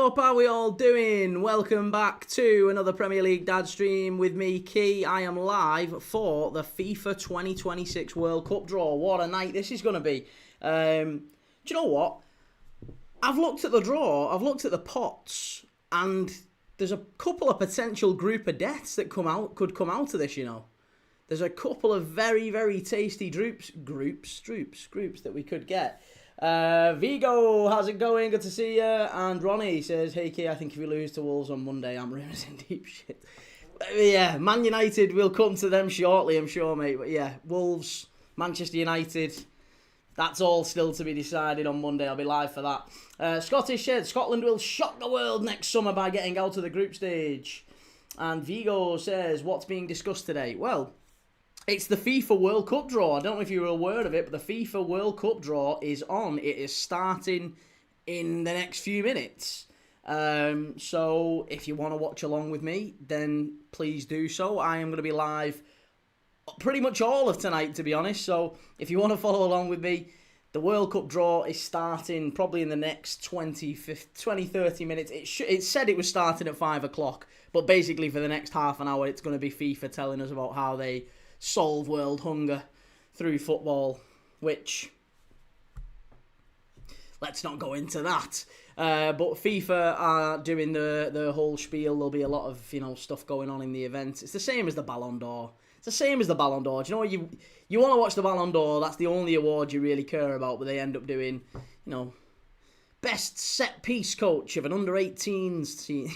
up? How are we all doing? Welcome back to another Premier League Dad stream with me, Key. I am live for the FIFA 2026 World Cup draw. What a night this is going to be. Do you know what? I've looked at the draw, I've looked at the pots, and there's a couple of potential group of deaths that could come out of this, you know. There's a couple of very, very tasty groups that we could get. Vigo, how's it going? Good to see you. And Ronnie says, hey Key, I think if we lose to Wolves on Monday, I'm in deep shit. Yeah, Man United, we'll come to them shortly, I'm sure, mate. But yeah, Wolves, Manchester United, that's all still to be decided on Monday. I'll be live for that. Scottish said, Scotland will shock the world next summer by getting out of the group stage. And Vigo says, what's being discussed today? Well, it's the FIFA World Cup draw. I don't know if you were aware of it, but the FIFA World Cup draw is on. It is starting in the next few minutes. So if you want to watch along with me, then please do so. I am going to be live pretty much all of tonight, to be honest. So if you want to follow along with me, the World Cup draw is starting probably in the next 20, 30 minutes. It said it was starting at 5 o'clock, but basically for the next half an hour, it's going to be FIFA telling us about how they solve world hunger through football, which, let's not go into that. But FIFA are doing the whole spiel. There'll be a lot of, stuff going on in the event. It's the same as the Ballon d'Or. It's the same as the Ballon d'Or. Do you know, you want to watch the Ballon d'Or, that's the only award you really care about, but they end up doing, best set-piece coach of an under-18s team.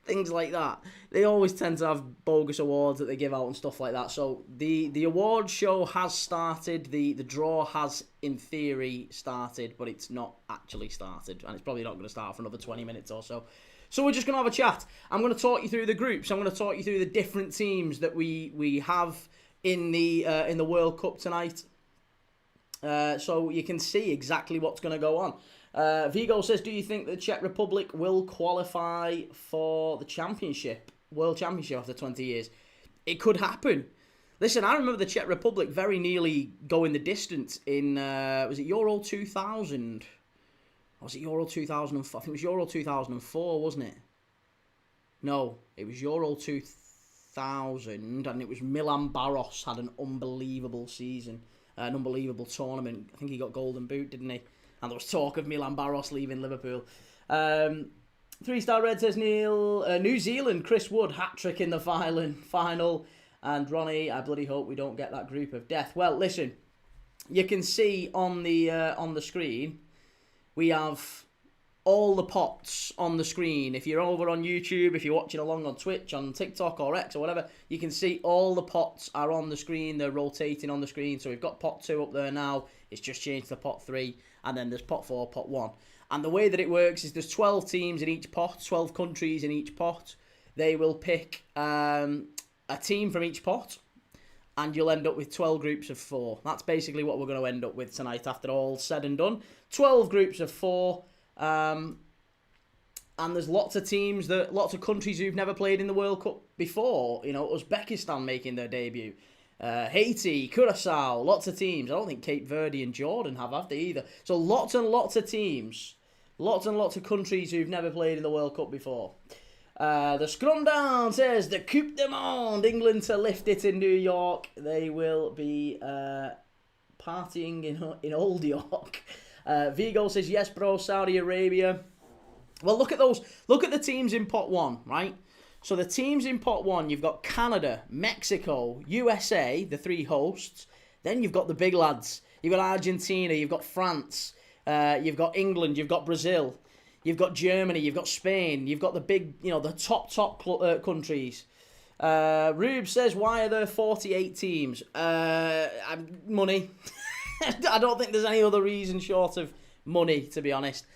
Things like that. They always tend to have bogus awards that they give out and stuff like that. So the award show has started. The draw has, in theory, started, but it's not actually started. And it's probably not going to start for another 20 minutes or so. So we're just going to have a chat. I'm going to talk you through the groups. I'm going to talk you through the different teams that we have in the World Cup tonight. So you can see exactly what's going to go on. Vigo says, do you think the Czech Republic will qualify for the World Championship after 20 years? It could happen. Listen, I remember the Czech Republic very nearly going the distance in, was it Euro 2000? Or was it Euro 2004? I think it was Euro 2004, wasn't it? No, it was Euro 2000, and it was Milan Baros had an unbelievable season, an unbelievable tournament. I think he got Golden Boot, didn't he? And there was talk of Milan Baros leaving Liverpool. 3-star Red says Neil. New Zealand, Chris Wood, hat-trick in the final. And Ronnie, I bloody hope we don't get that group of death. Well, listen, you can see on the screen, we have all the pots on the screen. If you're over on YouTube, if you're watching along on Twitch, on TikTok or X or whatever, you can see all the pots are on the screen. They're rotating on the screen. So we've got pot 2 up there now. It's just changed to pot 3. And then there's pot 4, pot 1. And the way that it works is there's 12 teams in each pot, 12 countries in each pot. They will pick a team from each pot, and you'll end up with 12 groups of 4. That's basically what we're going to end up with tonight after all's said and done. 12 groups of 4. And there's lots of teams, lots of countries who've never played in the World Cup before. Uzbekistan making their debut. Haiti, Curacao, lots of teams. I don't think Cape Verde and Jordan have they either? So lots and lots of teams. Lots and lots of countries who've never played in the World Cup before. The Scrum Down says, the Coupe du Monde, England to lift it in New York. They will be partying in Old York. Vigo says, yes, bro, Saudi Arabia. Well, look at those. Look at the teams in pot 1, right? So the teams in pot 1, you've got Canada, Mexico, USA, the 3 hosts. Then you've got the big lads. You've got Argentina, you've got France, you've got England, you've got Brazil, you've got Germany, you've got Spain, you've got the big, the top countries. Rube says, why are there 48 teams? Money. I don't think there's any other reason short of money, to be honest.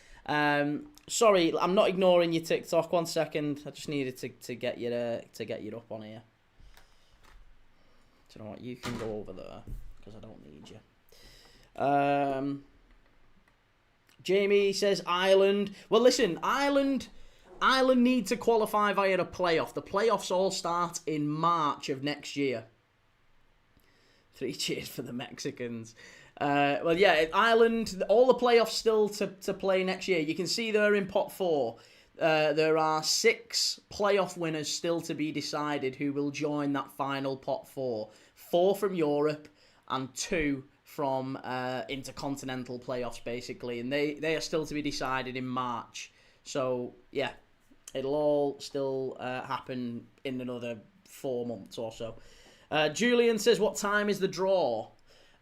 Sorry, I'm not ignoring your TikTok. 1 second. I just needed to get you up on here. Do you know what? You can go over there because I don't need you. Jamie says Ireland. Well, listen, Ireland need to qualify via a playoff. The playoffs all start in March of next year. 3 cheers for the Mexicans. Well, yeah, Ireland, all the playoffs still to play next year. You can see they're in pot 4. There are 6 playoff winners still to be decided who will join that final pot 4. 4 from Europe and 2 from intercontinental playoffs, basically. And they are still to be decided in March. So, yeah, it'll all still happen in another 4 months or so. Julian says, what time is the draw?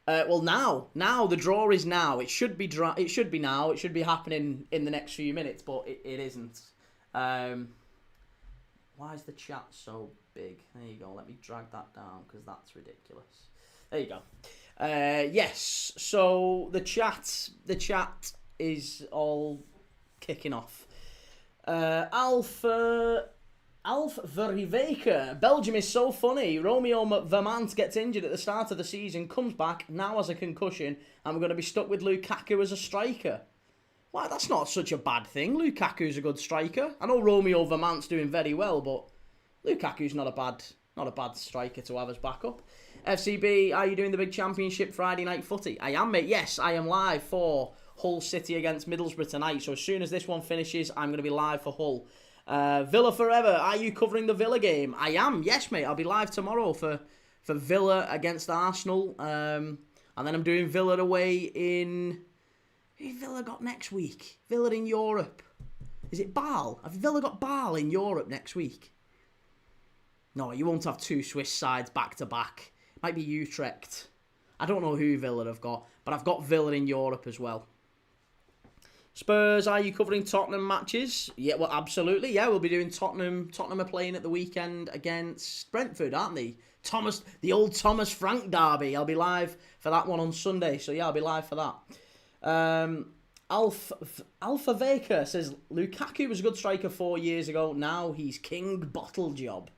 Well, now the draw is now. It should be It should be now. It should be happening in the next few minutes, but it isn't. Why is the chat so big? There you go. Let me drag that down because that's ridiculous. There you go. Yes. So the chat is all kicking off. Alf Veriveka. Belgium is so funny. Romeo Vermont gets injured at the start of the season, comes back, now has a concussion, and we're going to be stuck with Lukaku as a striker. Well, that's not such a bad thing. Lukaku's a good striker. I know Romeo Vermont's doing very well, but Lukaku's not a bad striker to have as backup. FCB, are you doing the big championship Friday night footy? I am, mate. Yes, I am live for Hull City against Middlesbrough tonight. So as soon as this one finishes, I'm going to be live for Hull. Villa forever. Are you covering the Villa game? I am. Yes, mate. I'll be live tomorrow for Villa against Arsenal. And then I'm doing Villa away in... Who Villa got next week? Villa in Europe. Is it Bâle? Have Villa got Bâle in Europe next week? No, you won't have 2 Swiss sides back to back. Might be Utrecht. I don't know who Villa have got, but I've got Villa in Europe as well. Spurs, are you covering Tottenham matches? Yeah, well, absolutely. Yeah, we'll be doing Tottenham. Tottenham are playing at the weekend against Brentford, aren't they? The old Thomas Frank derby. I'll be live for that one on Sunday. So, yeah, I'll be live for that. Alpha Veka says, Lukaku was a good striker 4 years ago. Now he's King Bottle Job.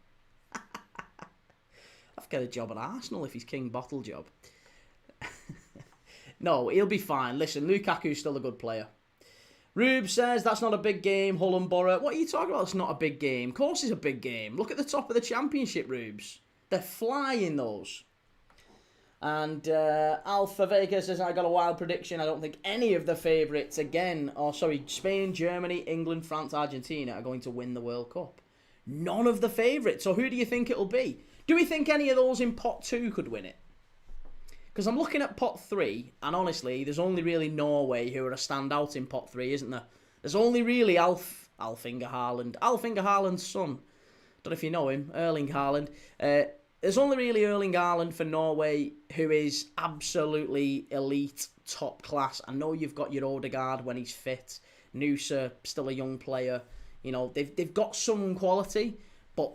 I've got a job at Arsenal if he's King Bottle Job. No, he'll be fine. Listen, Lukaku's still a good player. Rube says, that's not a big game, Hull and Borough. What are you talking about? It's not a big game. Of course it's a big game. Look at the top of the championship, Rubes. They're flying, those. And Alpha Vega says, I got a wild prediction. I don't think any of the favourites Spain, Germany, England, France, Argentina are going to win the World Cup. None of the favourites. So who do you think it'll be? Do we think any of those in pot 2 could win it? Because I'm looking at pot 3, and honestly, there's only really Norway who are a standout in pot 3, isn't there? There's only really Alf-Inge Haaland. Alf-Inge Haaland's son. Don't know if you know him, Erling Haaland. There's only really Erling Haaland for Norway, who is absolutely elite, top class. I know you've got your Odegaard when he's fit. Noosa, still a young player. You know, they've got some quality, but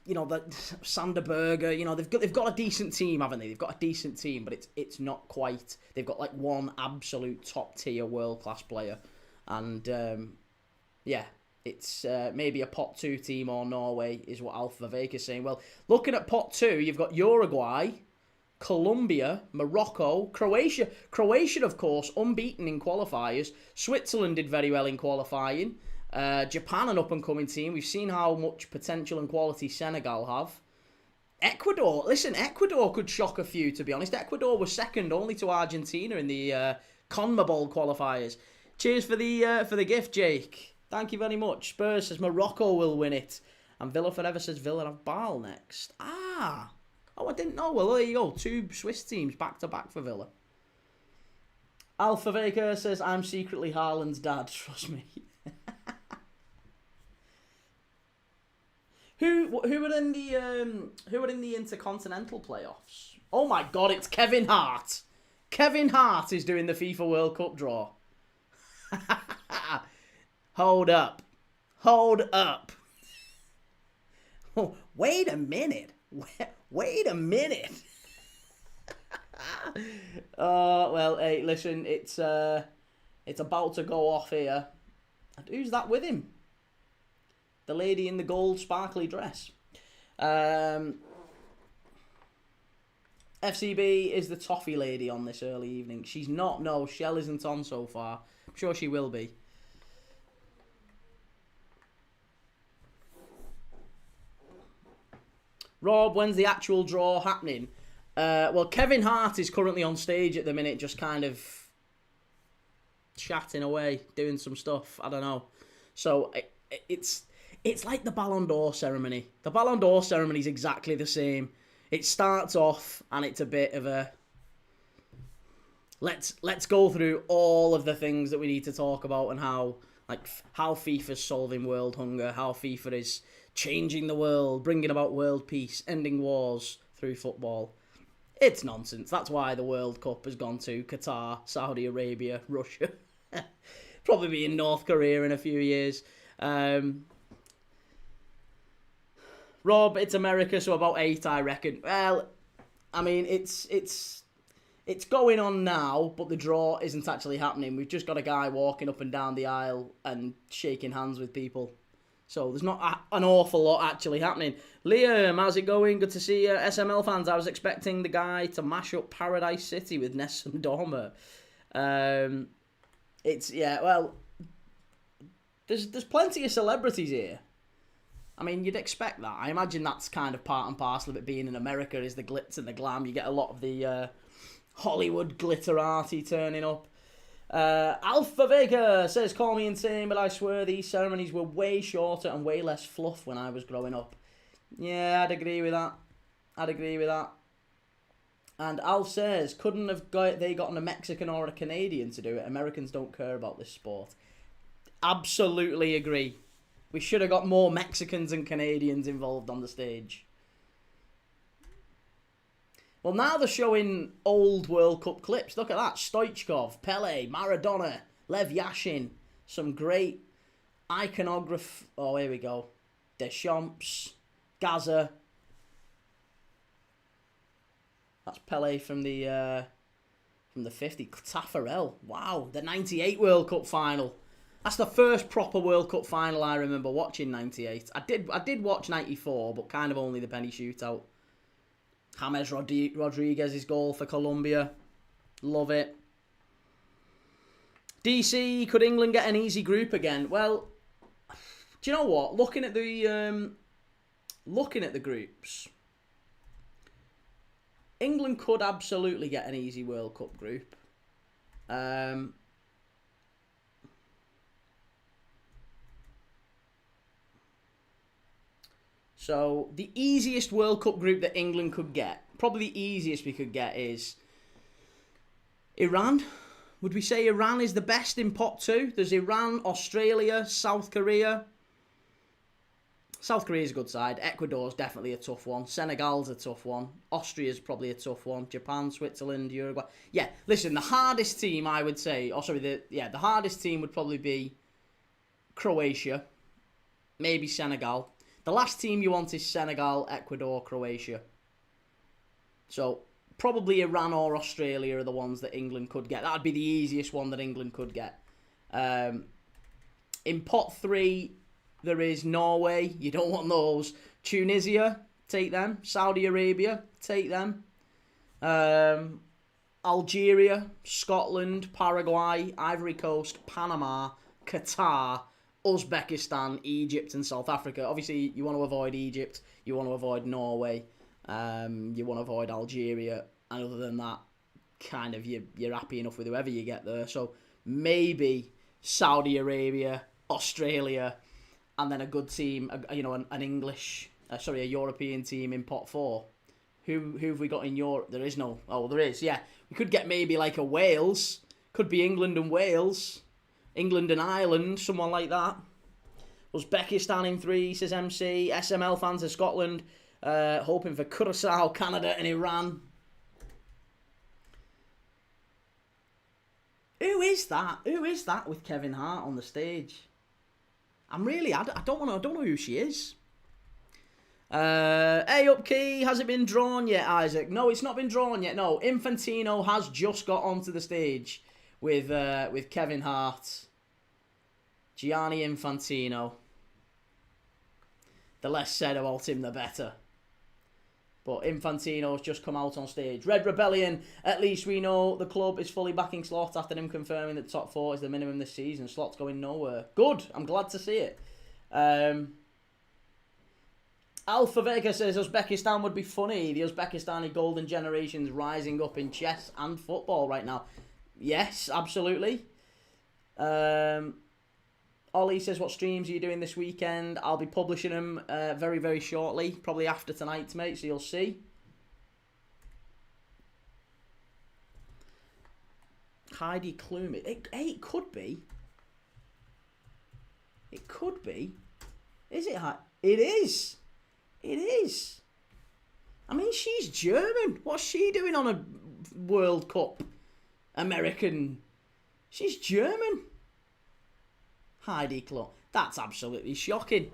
you know, that Sander Berger, you know, they've got a decent team, haven't they? They've got a decent team, but it's not quite. They've got like one absolute top tier world class player, and yeah, it's maybe a pot 2 team or Norway is what Alpha Vivek is saying. Well, looking at pot 2, you've got Uruguay, Colombia, Morocco, Croatia. Croatia, of course, unbeaten in qualifiers. Switzerland did very well in qualifying. Japan, an up-and-coming team. We've seen how much potential and quality Senegal have. Ecuador, listen, Ecuador could shock a few, to be honest. Ecuador was second only to Argentina in the CONMEBOL qualifiers. Cheers for the gift, Jake. Thank you very much. Spurs says Morocco will win it. And Villa Forever says Villa have Bâle next. Oh, I didn't know. Well, there you go. 2 Swiss teams back-to-back for Villa. Alpha Vega says, I'm secretly Haaland's dad, trust me. Who were in the intercontinental playoffs? Oh my God, it's Kevin Hart. Kevin Hart is doing the FIFA World Cup draw. Hold up. Oh, wait a minute. Wait a minute. Well, hey, listen, it's about to go off here. And who's that with him? The lady in the gold sparkly dress. FCB is the toffee lady on this early evening. She's not. No, Shell isn't on so far. I'm sure she will be. Rob, when's the actual draw happening? Well, Kevin Hart is currently on stage at the minute, just kind of chatting away, doing some stuff. I don't know. So it's like the Ballon d'Or ceremony. The Ballon d'Or ceremony is exactly the same. It starts off and it's a bit of a let's go through all of the things that we need to talk about and how FIFA's solving world hunger, how FIFA is changing the world, bringing about world peace, ending wars through football. It's nonsense. That's why the World Cup has gone to Qatar, Saudi Arabia, Russia. Probably be in North Korea in a few years. Rob, it's America, so about 8, I reckon. Well, I mean, it's going on now, but the draw isn't actually happening. We've just got a guy walking up and down the aisle and shaking hands with people. So there's not an awful lot actually happening. Liam, how's it going? Good to see you. SML fans, I was expecting the guy to mash up Paradise City with Nessun Dorma. There's plenty of celebrities here. I mean, you'd expect that. I imagine that's kind of part and parcel of it being in America, is the glitz and the glam. You get a lot of the Hollywood glitterati turning up. Alpha Vega says, call me insane, but I swear these ceremonies were way shorter and way less fluff when I was growing up. Yeah, I'd agree with that. And Alf says, couldn't have they gotten a Mexican or a Canadian to do it? Americans don't care about this sport. Absolutely agree. We should have got more Mexicans and Canadians involved on the stage. Well, now they're showing old World Cup clips. Look at that. Stoichkov, Pele, Maradona, Lev Yashin. Some great iconography. Oh, here we go. Deschamps, Gaza. That's Pele from the 50. Taffarel. Wow, the 98 World Cup final. That's the first proper World Cup final I remember watching, 98. I did watch 94, but kind of only the penny shootout. James Rodriguez's goal for Colombia. Love it. DC, could England get an easy group again? Well, do you know what? Looking at the groups, England could absolutely get an easy World Cup group. So, the easiest World Cup group that England could get, probably the easiest we could get, is Iran. Would we say Iran is the best in pot 2? There's Iran, Australia, South Korea. South Korea's a good side. Ecuador's definitely a tough one. Senegal's a tough one. Austria's probably a tough one. Japan, Switzerland, Uruguay. Yeah, listen, the hardest team I would say, the hardest team would probably be Croatia, maybe Senegal. The last team you want is Senegal, Ecuador, Croatia. So, probably Iran or Australia are the ones that England could get. That would be the easiest one that England could get. In pot 3, there is Norway. You don't want those. Tunisia, take them. Saudi Arabia, take them. Algeria, Scotland, Paraguay, Ivory Coast, Panama, Qatar, Uzbekistan, Egypt and South Africa. Obviously, you want to avoid Egypt. You want to avoid Norway. You want to avoid Algeria. And other than that, kind of you're happy enough with whoever you get there. So maybe Saudi Arabia, Australia, and then a good team, a European team in pot 4. Who have we got in Europe? There is no. Oh, there is. Yeah, we could get maybe like a Wales. Could be England and Wales. England and Ireland, someone like that. Uzbekistan in 3, says MC. SML fans of Scotland, hoping for Curacao, Canada and Iran. Who is that? Who is that with Kevin Hart on the stage? I don't know who she is. Hey, Upkey, has it been drawn yet, Isaac? No, it's not been drawn yet. No, Infantino has just got onto the stage with Kevin Hart. Gianni Infantino. The less said about him, the better. But Infantino's just come out on stage. Red Rebellion, at least we know the club is fully backing Slot after him confirming that top 4 is the minimum this season. Slot's going nowhere. Good, I'm glad to see it. Alpha Vega says Uzbekistan would be funny. The Uzbekistani golden generation's rising up in chess and football right now. Yes, absolutely. Ollie says, what streams are you doing this weekend? I'll be publishing them very, very shortly. Probably after tonight, mate, so you'll see. Heidi Klum. It could be. It could be. Is it? It is. It is. I mean, she's German. What's she doing on a World Cup? American. She's German. Heidi Klum. That's absolutely shocking.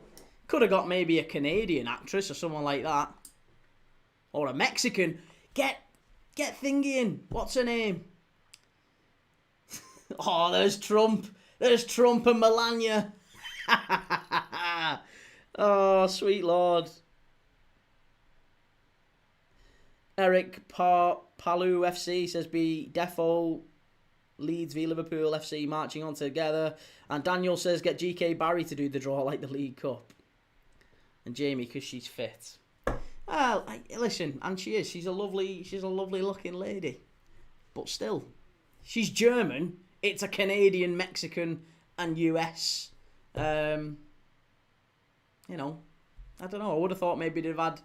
Could have got maybe a Canadian actress or someone like that. Or a Mexican. Get thingy in. What's her name? Oh, there's Trump. There's Trump and Melania. Oh, sweet Lord. Eric Palu FC says be defo Leeds v Liverpool FC marching on together. And Daniel says get GK Barry to do the draw like the League Cup. And Jamie, because she's fit. Well, listen, and she is. She's a lovely looking lady. But still, she's German. It's a Canadian, Mexican, and US. You know, I don't know. I would have thought maybe they'd have had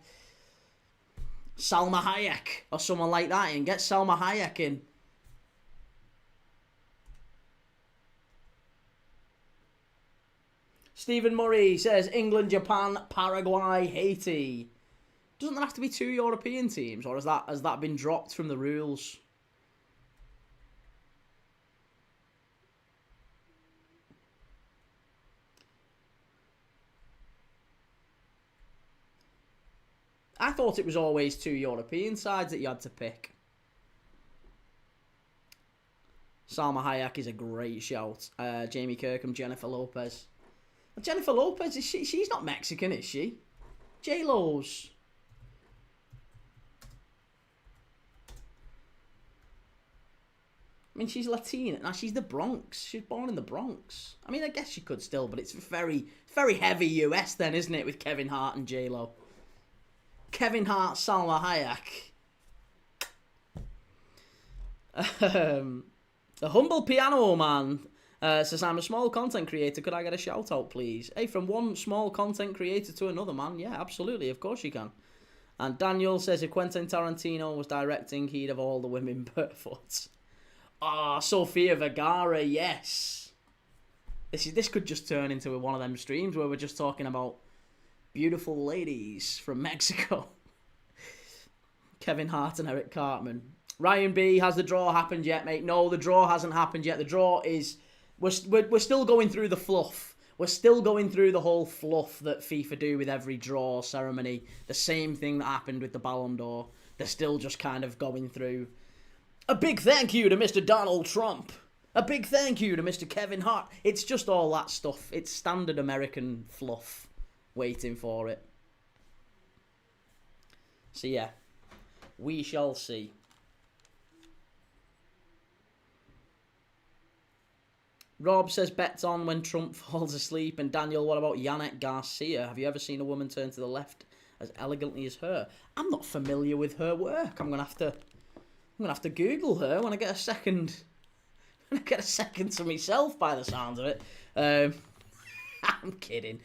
Salma Hayek or someone like that in. Get Salma Hayek in. Stephen Murray says England, Japan, Paraguay, Haiti. Doesn't there have to be 2 European teams, or has that been dropped from the rules? I thought it was always 2 European sides that you had to pick. Salma Hayek is a great shout. Jamie Kirkham, Jennifer Lopez. Jennifer Lopez, she's not Mexican, is she? J-Lo's. I mean, she's Latina. Now, she's the Bronx. She's born in the Bronx. I mean, I guess she could still, but it's very, very heavy US then, isn't it, with Kevin Hart and J-Lo? Kevin Hart, Salma Hayek. The humble piano man says, I'm a small content creator. Could I get a shout out, please? Hey, from one small content creator to another, man. Yeah, absolutely. Of course you can. And Daniel says, if Quentin Tarantino was directing, he'd have all the women barefoot. Ah, Sofia Vergara, yes. This could just turn into one of them streams where we're just talking about beautiful ladies from Mexico. Kevin Hart and Eric Cartman. Ryan B, has the draw happened yet, mate? No, the draw hasn't happened yet. The draw is... We're still going through the fluff. We're still going through the whole fluff that FIFA do with every draw ceremony. The same thing that happened with the Ballon d'Or. They're still just kind of going through. A big thank you to Mr. Donald Trump. A big thank you to Mr. Kevin Hart. It's just all that stuff. It's standard American fluff. Waiting for it. So yeah, we shall see. Rob says bets on when Trump falls asleep. And Daniel, what about Yannick Garcia? Have you ever seen a woman turn to the left as elegantly as her? I'm not familiar with her work. I'm gonna have to Google her when I get a second. When I get a second to myself, by the sounds of it. I'm kidding.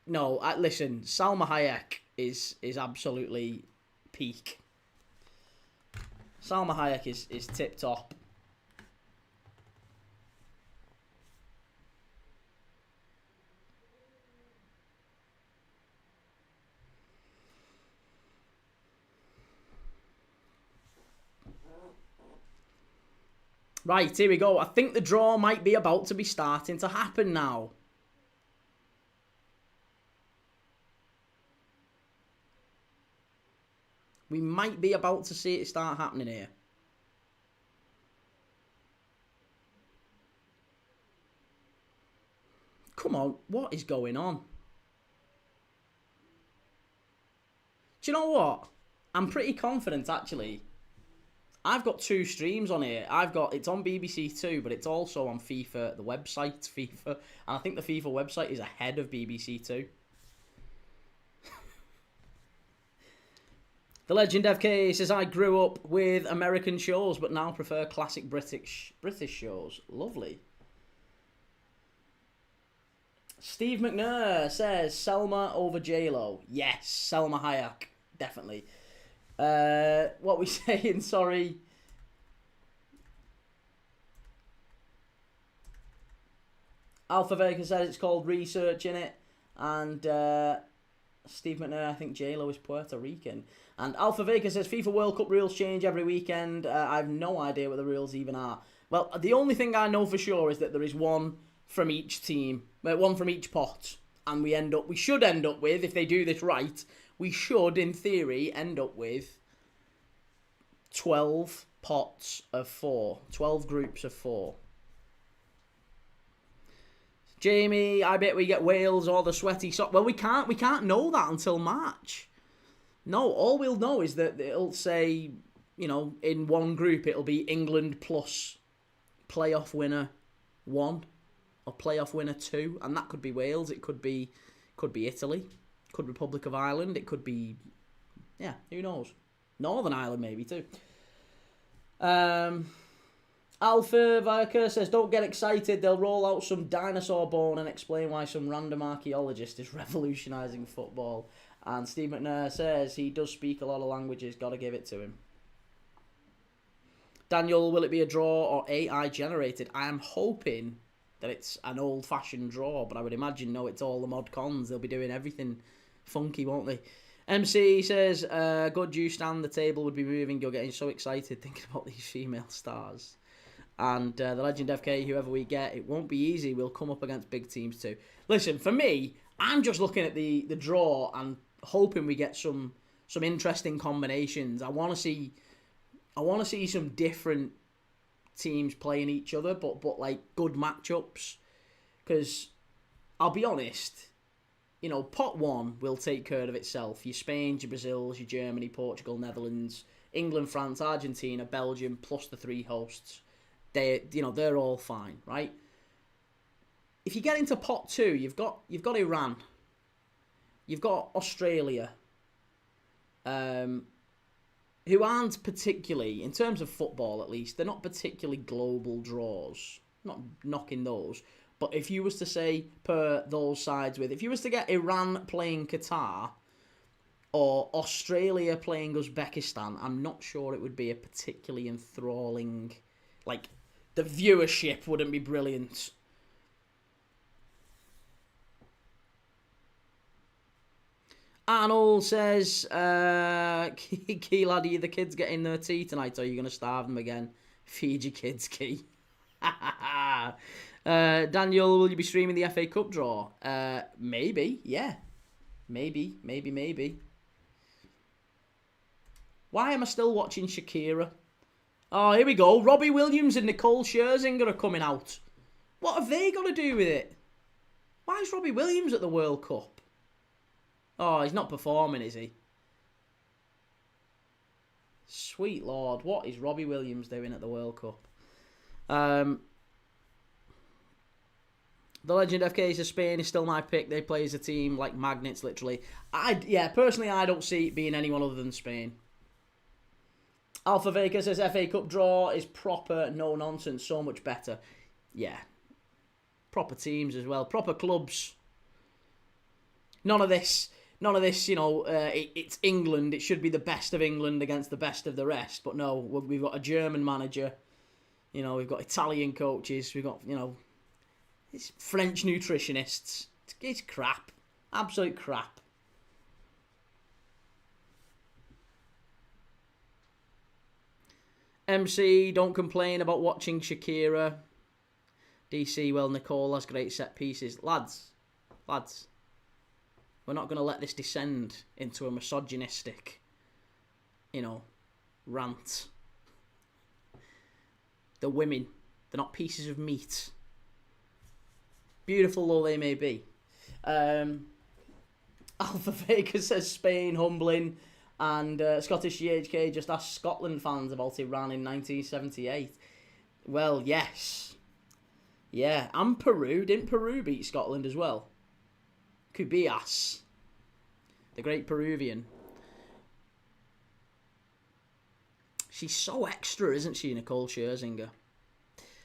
No, listen, Salma Hayek is absolutely peak. Salma Hayek is tip top. Right, here we go. I think the draw might be about to be starting to happen now. We might be about to see it start happening here. Come on, what is going on? Do you know what? I'm pretty confident, actually. I've got 2 streams on here. It's on BBC Two, but it's also on FIFA, the website FIFA. And I think the FIFA website is ahead of BBC Two. The Legend FK says, I grew up with American shows, but now prefer classic British shows. Lovely. Steve McNair says, Selma over J-Lo. Yes, Selma Hayek. Definitely. What we saying, sorry. Alpha Vega says it's called research in it. And Steve McNair, I think J-Lo is Puerto Rican. And Alpha Vega says FIFA World Cup rules change every weekend. I have no idea what the rules even are. Well, the only thing I know for sure is that there is one from each team, one from each pot. And we should end up with, if they do this right, we should, in theory, end up with 12 pots of 4. 12 groups of 4. Jamie, I bet we get Wales or the sweaty sock. Well, we can't know that until March. No, all we'll know is that it'll say, in one group it'll be England plus playoff winner 1 or playoff winner 2, and that could be Wales. It could be Italy, could Republic of Ireland. It could be, who knows? Northern Ireland maybe too. Alpha Viker says, don't get excited. They'll roll out some dinosaur bone and explain why some random archaeologist is revolutionising football. And Steve McNair says he does speak a lot of languages. Got to give it to him. Daniel, will it be a draw or AI generated? I am hoping that it's an old-fashioned draw, but I would imagine, no, it's all the mod cons. They'll be doing everything funky, won't they? MC says, good you stand, the table would be moving. You're getting so excited thinking about these female stars. And the Legend FK, whoever we get, it won't be easy. We'll come up against big teams too. Listen, for me, I'm just looking at the draw and hoping we get some interesting combinations. I want to see some different teams playing each other, but like good matchups. Because I'll be honest, pot 1 will take care of itself. Your Spain, your Brazils, your Germany, Portugal, Netherlands, England, France, Argentina, Belgium, plus the 3 hosts. They're all fine, right? If you get into pot 2, you've got Iran, you've got Australia, who aren't particularly, in terms of football at least, they're not particularly global draws. Not knocking those, but if you was to say per those sides if you was to get Iran playing Qatar or Australia playing Uzbekistan, I'm not sure it would be a particularly enthralling. Like, the viewership wouldn't be brilliant. Arnold says, Key laddie, the kids getting their tea tonight, or are you going to starve them again? Feed your kids, Key. Daniel, will you be streaming the FA Cup draw? Maybe, yeah. Maybe. Why am I still watching Shakira? Oh, here we go. Robbie Williams and Nicole Scherzinger are coming out. What have they got to do with it? Why is Robbie Williams at the World Cup? Oh, he's not performing, is he? Sweet Lord, what is Robbie Williams doing at the World Cup? The Legend FK says Spain is still my pick. They play as a team like magnets, literally. Personally, I don't see it being anyone other than Spain. Alpha Vega says FA Cup draw is proper, no nonsense, so much better. Yeah. Proper teams as well. Proper clubs. None of this, it's England. It should be the best of England against the best of the rest. But no, we've got a German manager. We've got Italian coaches. We've got, it's French nutritionists. It's crap. Absolute crap. MC, don't complain about watching Shakira. DC, well, Nicole has great set pieces. Lads, we're not going to let this descend into a misogynistic, rant. The women, they're not pieces of meat. Beautiful though they may be. Alpha Vega says Spain, humbling. And Scottish GHK just asked Scotland fans about Iran in 1978. Well, yes. Yeah, and Peru. Didn't Peru beat Scotland as well? Cubillas. The great Peruvian. She's so extra, isn't she, Nicole Scherzinger?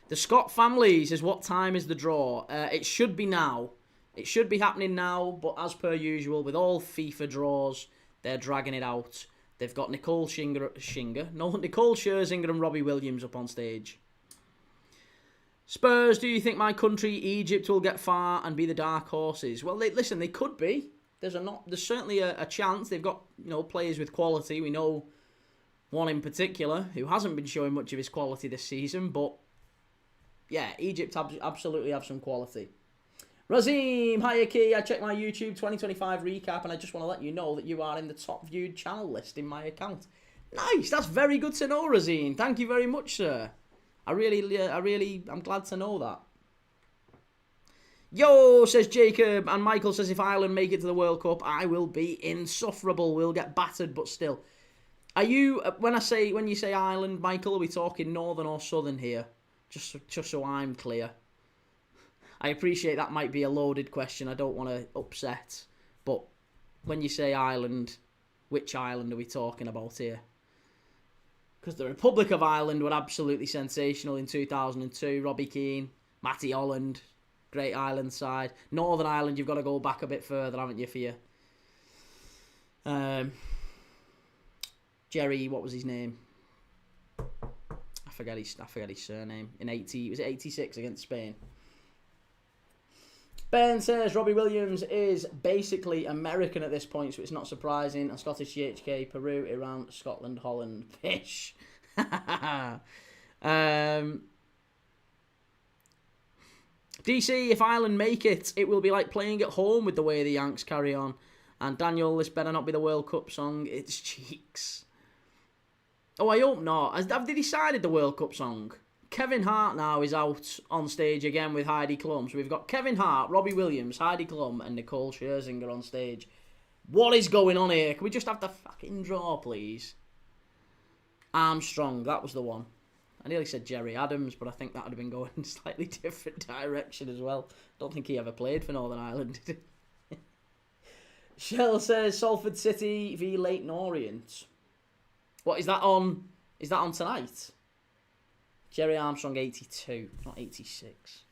The Scott family says, what time is the draw? It should be now. It should be happening now, but as per usual, with all FIFA draws, they're dragging it out. They've got Nicole Scherzinger and Robbie Williams up on stage. Spurs, do you think my country, Egypt, will get far and be the dark horses? Well, listen, they could be. There's certainly a chance. They've got players with quality. We know one in particular who hasn't been showing much of his quality this season, but yeah, Egypt absolutely have some quality. Razim, hiya Key, I checked my YouTube 2025 recap and I just want to let you know that you are in the top viewed channel list in my account. Nice, that's very good to know, Razim. Thank you very much, sir. I'm glad to know that. Yo, says Jacob, and Michael says if Ireland make it to the World Cup, I will be insufferable. We'll get battered, but still. Are you, when you say Ireland, Michael, are we talking northern or southern here? Just so I'm clear. I appreciate that might be a loaded question. I don't want to upset, but when you say Ireland, which island are we talking about here? Because the Republic of Ireland were absolutely sensational in 2002. Robbie Keane, Matty Holland, great Ireland side. Northern Ireland, you've got to go back a bit further, haven't you, for you? Jerry, what was his name? I forget his surname. Was it 86 against Spain? Ben says Robbie Williams is basically American at this point, so it's not surprising. And Scottish GHK, Peru, Iran, Scotland, Holland, fish. DC, if Ireland make it, it will be like playing at home with the way the Yanks carry on. And Daniel, this better not be the World Cup song. It's cheeks. Oh, I hope not. Have they decided the World Cup song? Kevin Hart now is out on stage again with Heidi Klum. So we've got Kevin Hart, Robbie Williams, Heidi Klum, and Nicole Scherzinger on stage. What is going on here? Can we just have the fucking draw, please? Armstrong, that was the one. I nearly said Jerry Adams, but I think that would have been going in a slightly different direction as well. Don't think he ever played for Northern Ireland, did he? Shell says Salford City v Leyton Orient. What, is that on? Is that on tonight? Jerry Armstrong 82, not 86.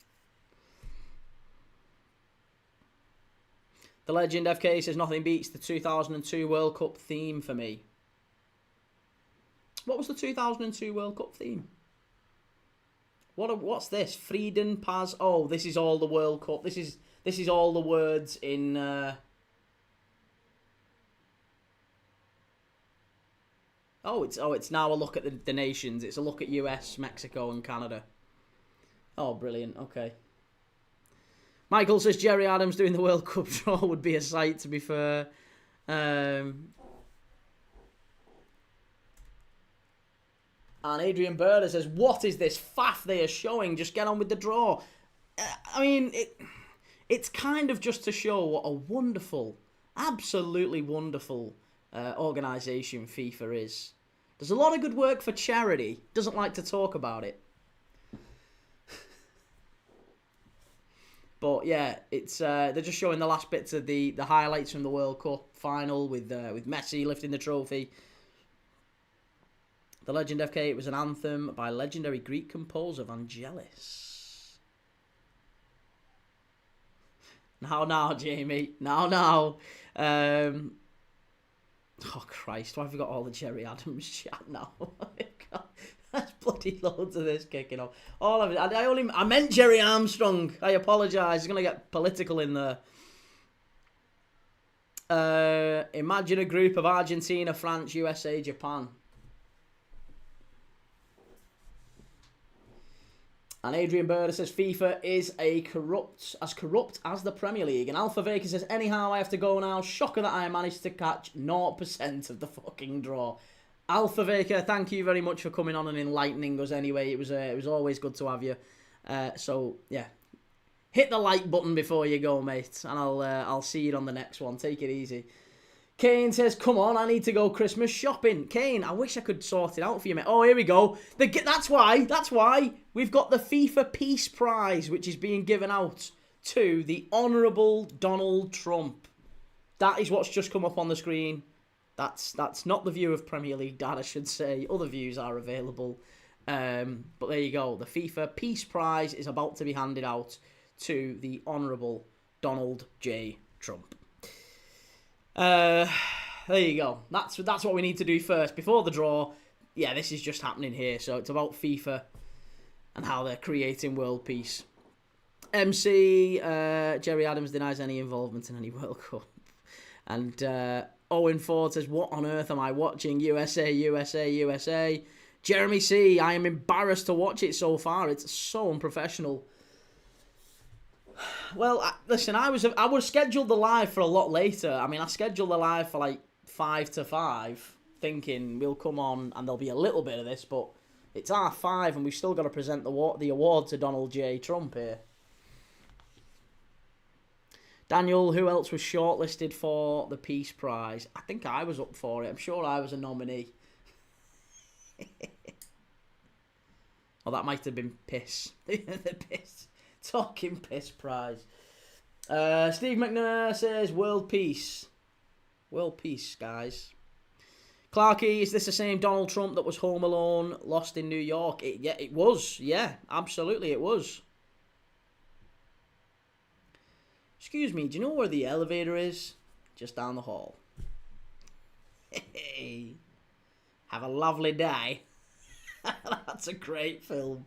The legend FK says nothing beats the 2002 World Cup theme for me. What was the 2002 World Cup theme? What's this? Frieden Paz. Oh, this is all the World Cup. This is all the words in. It's now a look at the nations. It's a look at US, Mexico, and Canada. Oh, brilliant. Okay. Michael says Jerry Adams doing the World Cup draw would be a sight, to be fair. And Adrian Berder says, what is this faff they are showing? Just get on with the draw. I mean, it's kind of just to show what a wonderful, absolutely wonderful organisation FIFA is. Does a lot of good work for charity. Doesn't like to talk about it. But yeah, it's they're just showing the last bits of the highlights from the World Cup final with Messi lifting the trophy. The Legend FK, it was an anthem by legendary Greek composer Vangelis. Now, Jamie. Now. Oh, Christ, why have we got all the Jerry Adams chat now? There's bloody loads of this kicking off. All of it. I meant Jerry Armstrong. I apologise. He's going to get political in there. Imagine a group of Argentina, France, USA, Japan. And Adrian Berder says FIFA is as corrupt as the Premier League. And Alpha Vega says, anyhow, I have to go now. Shocker that I managed to catch 0% of the fucking draw. Alpha Vega, thank you very much for coming on and enlightening us anyway. It was always good to have you. So, yeah. Hit the like button before you go, mate. And I'll see you on the next one. Take it easy. Kane says, come on, I need to go Christmas shopping. Kane, I wish I could sort it out for you, mate. Oh, here we go. That's why we've got the FIFA Peace Prize, which is being given out to the Honourable Donald Trump. That is what's just come up on the screen. That's not the view of Premier League Dad, I should say. Other views are available. But there you go. The FIFA Peace Prize is about to be handed out to the Honourable Donald J. Trump. There you go. That's what we need to do first. Before the draw, yeah, this is just happening here. So it's about FIFA and how they're creating world peace. MC, Jerry Adams denies any involvement in any World Cup. And Owen Ford says, what on earth am I watching? USA, USA, USA. Jeremy C, I am embarrassed to watch it so far. It's so unprofessional. Well, listen, I was scheduled the live for a lot later. I mean, I scheduled the live for like 5 to 5, thinking we'll come on and there'll be a little bit of this, but it's 5:30 and we've still got to present the award to Donald J. Trump here. Daniel, who else was shortlisted for the Peace Prize? I think I was up for it. I'm sure I was a nominee. Oh, that might have been piss. The piss. Talking piss prize. Steve McNair says, world peace. World peace, guys. Clarky, is this the same Donald Trump that was Home Alone, Lost in New York? Yeah, it was. Yeah, absolutely it was. Excuse me, do you know where the elevator is? Just down the hall. Hey, have a lovely day. That's a great film.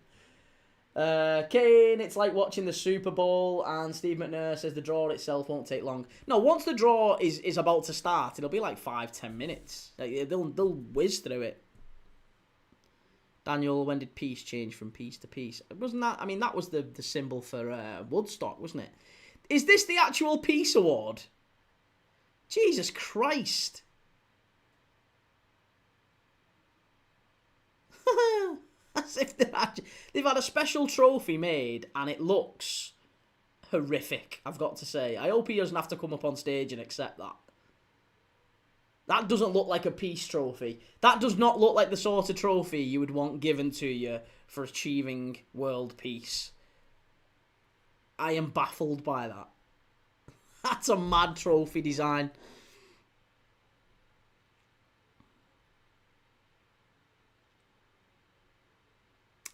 Kane, it's like watching the Super Bowl, and Steve McNair says the draw itself won't take long. No, once the draw is about to start, it'll be like 5-10 minutes. Like, they'll whiz through it. Daniel, when did peace change from peace to peace? Wasn't that? I mean, that was the symbol for Woodstock, wasn't it? Is this the actual peace award? Jesus Christ. As if they've had a special trophy made and it looks horrific, I've got to say. I hope he doesn't have to come up on stage and accept that. That doesn't look like a peace trophy. That does not look like the sort of trophy you would want given to you for achieving world peace. I am baffled by that. That's a mad trophy design.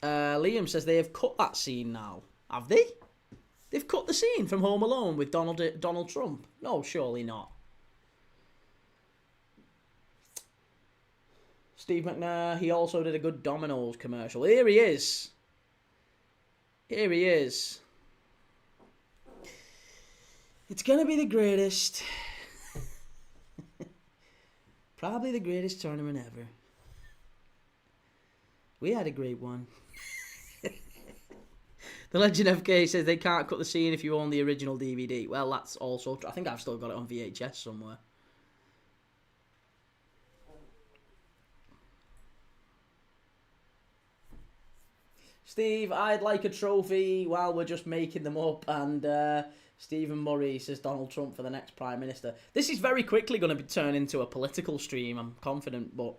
Liam says they have cut that scene now. Have they? They've cut the scene from Home Alone with Donald Trump. No, surely not. Steve McNair, he also did a good Domino's commercial. Here he is. Here he is. It's going to be the greatest. Probably the greatest tournament ever. We had a great one. The Legend FK says they can't cut the scene if you own the original DVD. Well, that's also true. I think I've still got it on VHS somewhere. Steve, I'd like a trophy while we're just making them up. And Stephen Murray says Donald Trump for the next Prime Minister. This is very quickly going to turn into a political stream, I'm confident, but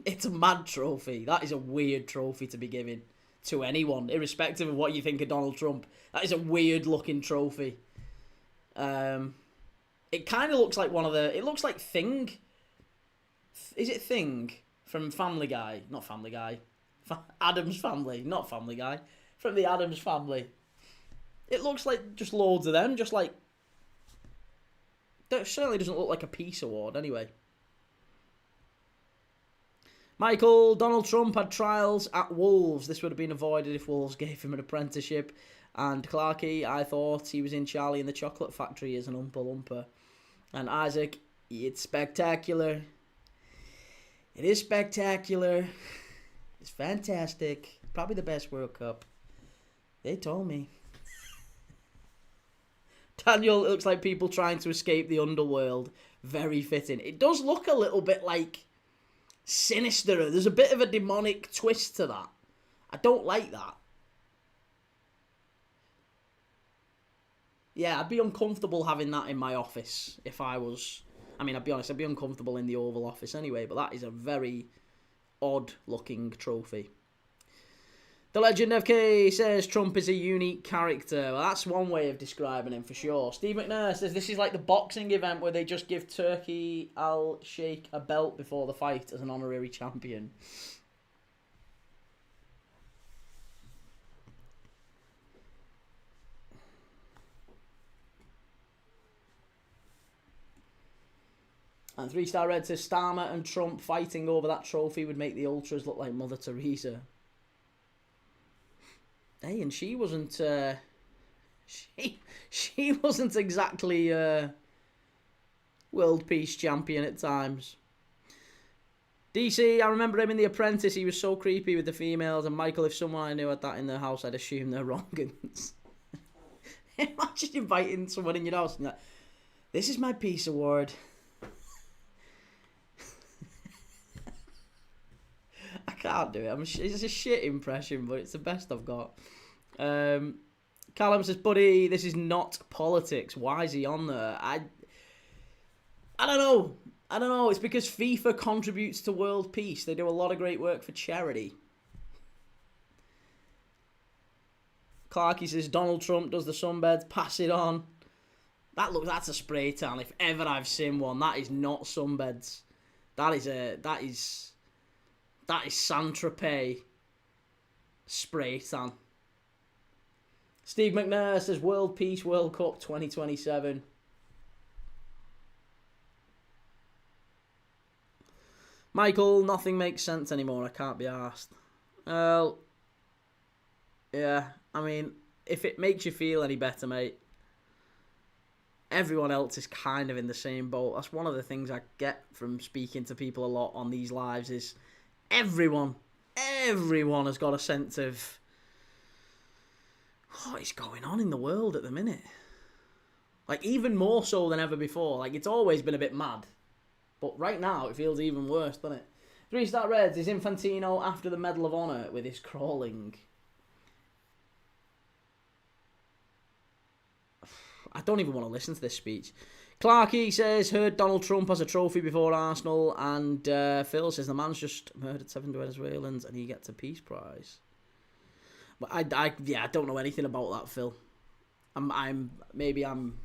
it's a mad trophy. That is a weird trophy to be given to anyone, irrespective of what you think of Donald Trump. That is a weird looking trophy. It kind of looks like one of the... It looks like Thing. Is it Thing from Family Guy? Not Family Guy. Addams Family. Not Family Guy. From the Addams Family. It looks like just loads of them. Just like... That certainly doesn't look like a peace award anyway. Michael, Donald Trump had trials at Wolves. This would have been avoided if Wolves gave him an apprenticeship. And Clarky, I thought he was in Charlie and the Chocolate Factory as an Oompa Loompa. And Isaac, it's spectacular. It is spectacular. It's fantastic. Probably the best World Cup. They told me. Daniel, it looks like people trying to escape the underworld. Very fitting. It does look a little bit like sinister. There's a bit of a demonic twist to that. I don't like that. Yeah, I'd be uncomfortable having that in my office if I was... I mean, I'd be honest, I'd be uncomfortable in the Oval Office anyway, but that is a very odd-looking trophy. The Legend of K says Trump is a unique character. Well, that's one way of describing him for sure. Steve McNair says this is like the boxing event where they just give Turkey Al-Sheikh a belt before the fight as an honorary champion. And 3-star Red says Starmer and Trump fighting over that trophy would make the Ultras look like Mother Teresa. Hey, and she wasn't she wasn't exactly world peace champion at times. DC, I remember him in The Apprentice. He was so creepy with the females. And Michael, if someone I knew had that in their house, I'd assume they're wrong-uns. Imagine inviting someone in your house and you're like, this is my peace award. I can't do it. It's a shit impression, but it's the best I've got. Callum says, buddy, this is not politics. Why is he on there? I don't know. I don't know. It's because FIFA contributes to world peace. They do a lot of great work for charity. Clarky says, Donald Trump does the sunbeds. Pass it on. That's a spray tan. If ever I've seen one, that is not sunbeds. That is Saint-Tropez spray tan. Steve McNair says World Peace World Cup 2027. Michael, nothing makes sense anymore. I can't be arsed. Well, yeah. I mean, if it makes you feel any better, mate, everyone else is kind of in the same boat. That's one of the things I get from speaking to people a lot on these lives is everyone has got a sense of what is going on in the world at the minute. Like, even more so than ever before. Like, it's always been a bit mad. But right now, it feels even worse, doesn't it? 3-star Reds, is Infantino after the Medal of Honor with his crawling? I don't even want to listen to this speech. Clarky says, heard Donald Trump has a trophy before Arsenal. And Phil says, the man's just murdered 7 Venezuelans and he gets a peace prize. But I don't know anything about that, Phil. Maybe I'm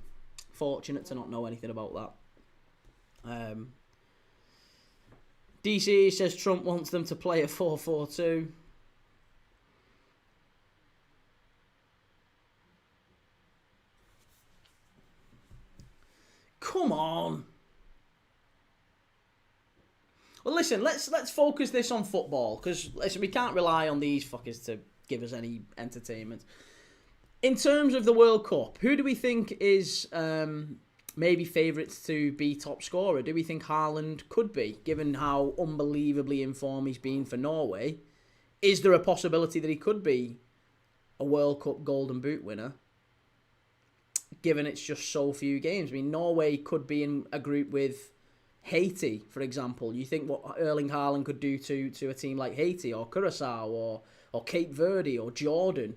fortunate to not know anything about that. DC says Trump wants them to play a 4-4-2. Come on. Well, listen, let's focus this on football because listen, we can't rely on these fuckers to give us any entertainment. In terms of the World Cup, who do we think is maybe favourites to be top scorer? Do we think Haaland could be, given how unbelievably in form he's been for Norway? Is there a possibility that he could be a World Cup Golden Boot winner, given it's just so few games? I mean, Norway could be in a group with Haiti, for example. You think what Erling Haaland could do to a team like Haiti or Curacao or Cape Verde or Jordan?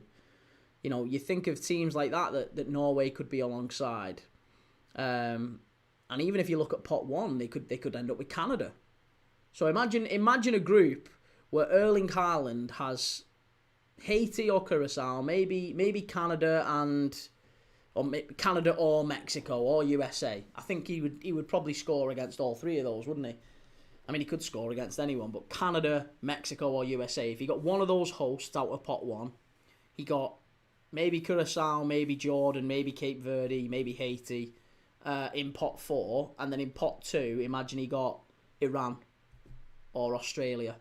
You know, you think of teams like that Norway could be alongside. And even if you look at pot 1, they could end up with Canada. So imagine a group where Erling Haaland has Haiti or Curacao, maybe Canada Canada or Mexico or USA. I think he would probably score against all 3 of those, wouldn't he? I mean, he could score against anyone, but Canada, Mexico or USA. If he got one of those hosts out of pot 1, he got maybe Curacao, maybe Jordan, maybe Cape Verde, maybe Haiti in pot 4, and then in pot 2, imagine he got Iran or Australia.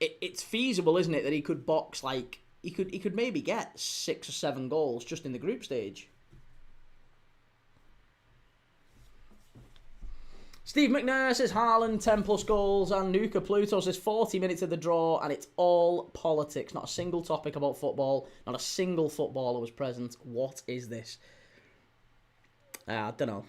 It's feasible, isn't it, that he could box like he could maybe get 6 or 7 goals just in the group stage. Steve McNair says Haaland 10 plus goals, and Nuka Pluto says 40 minutes of the draw, and it's all politics. Not a single topic about football. Not a single footballer was present. What is this? I don't know.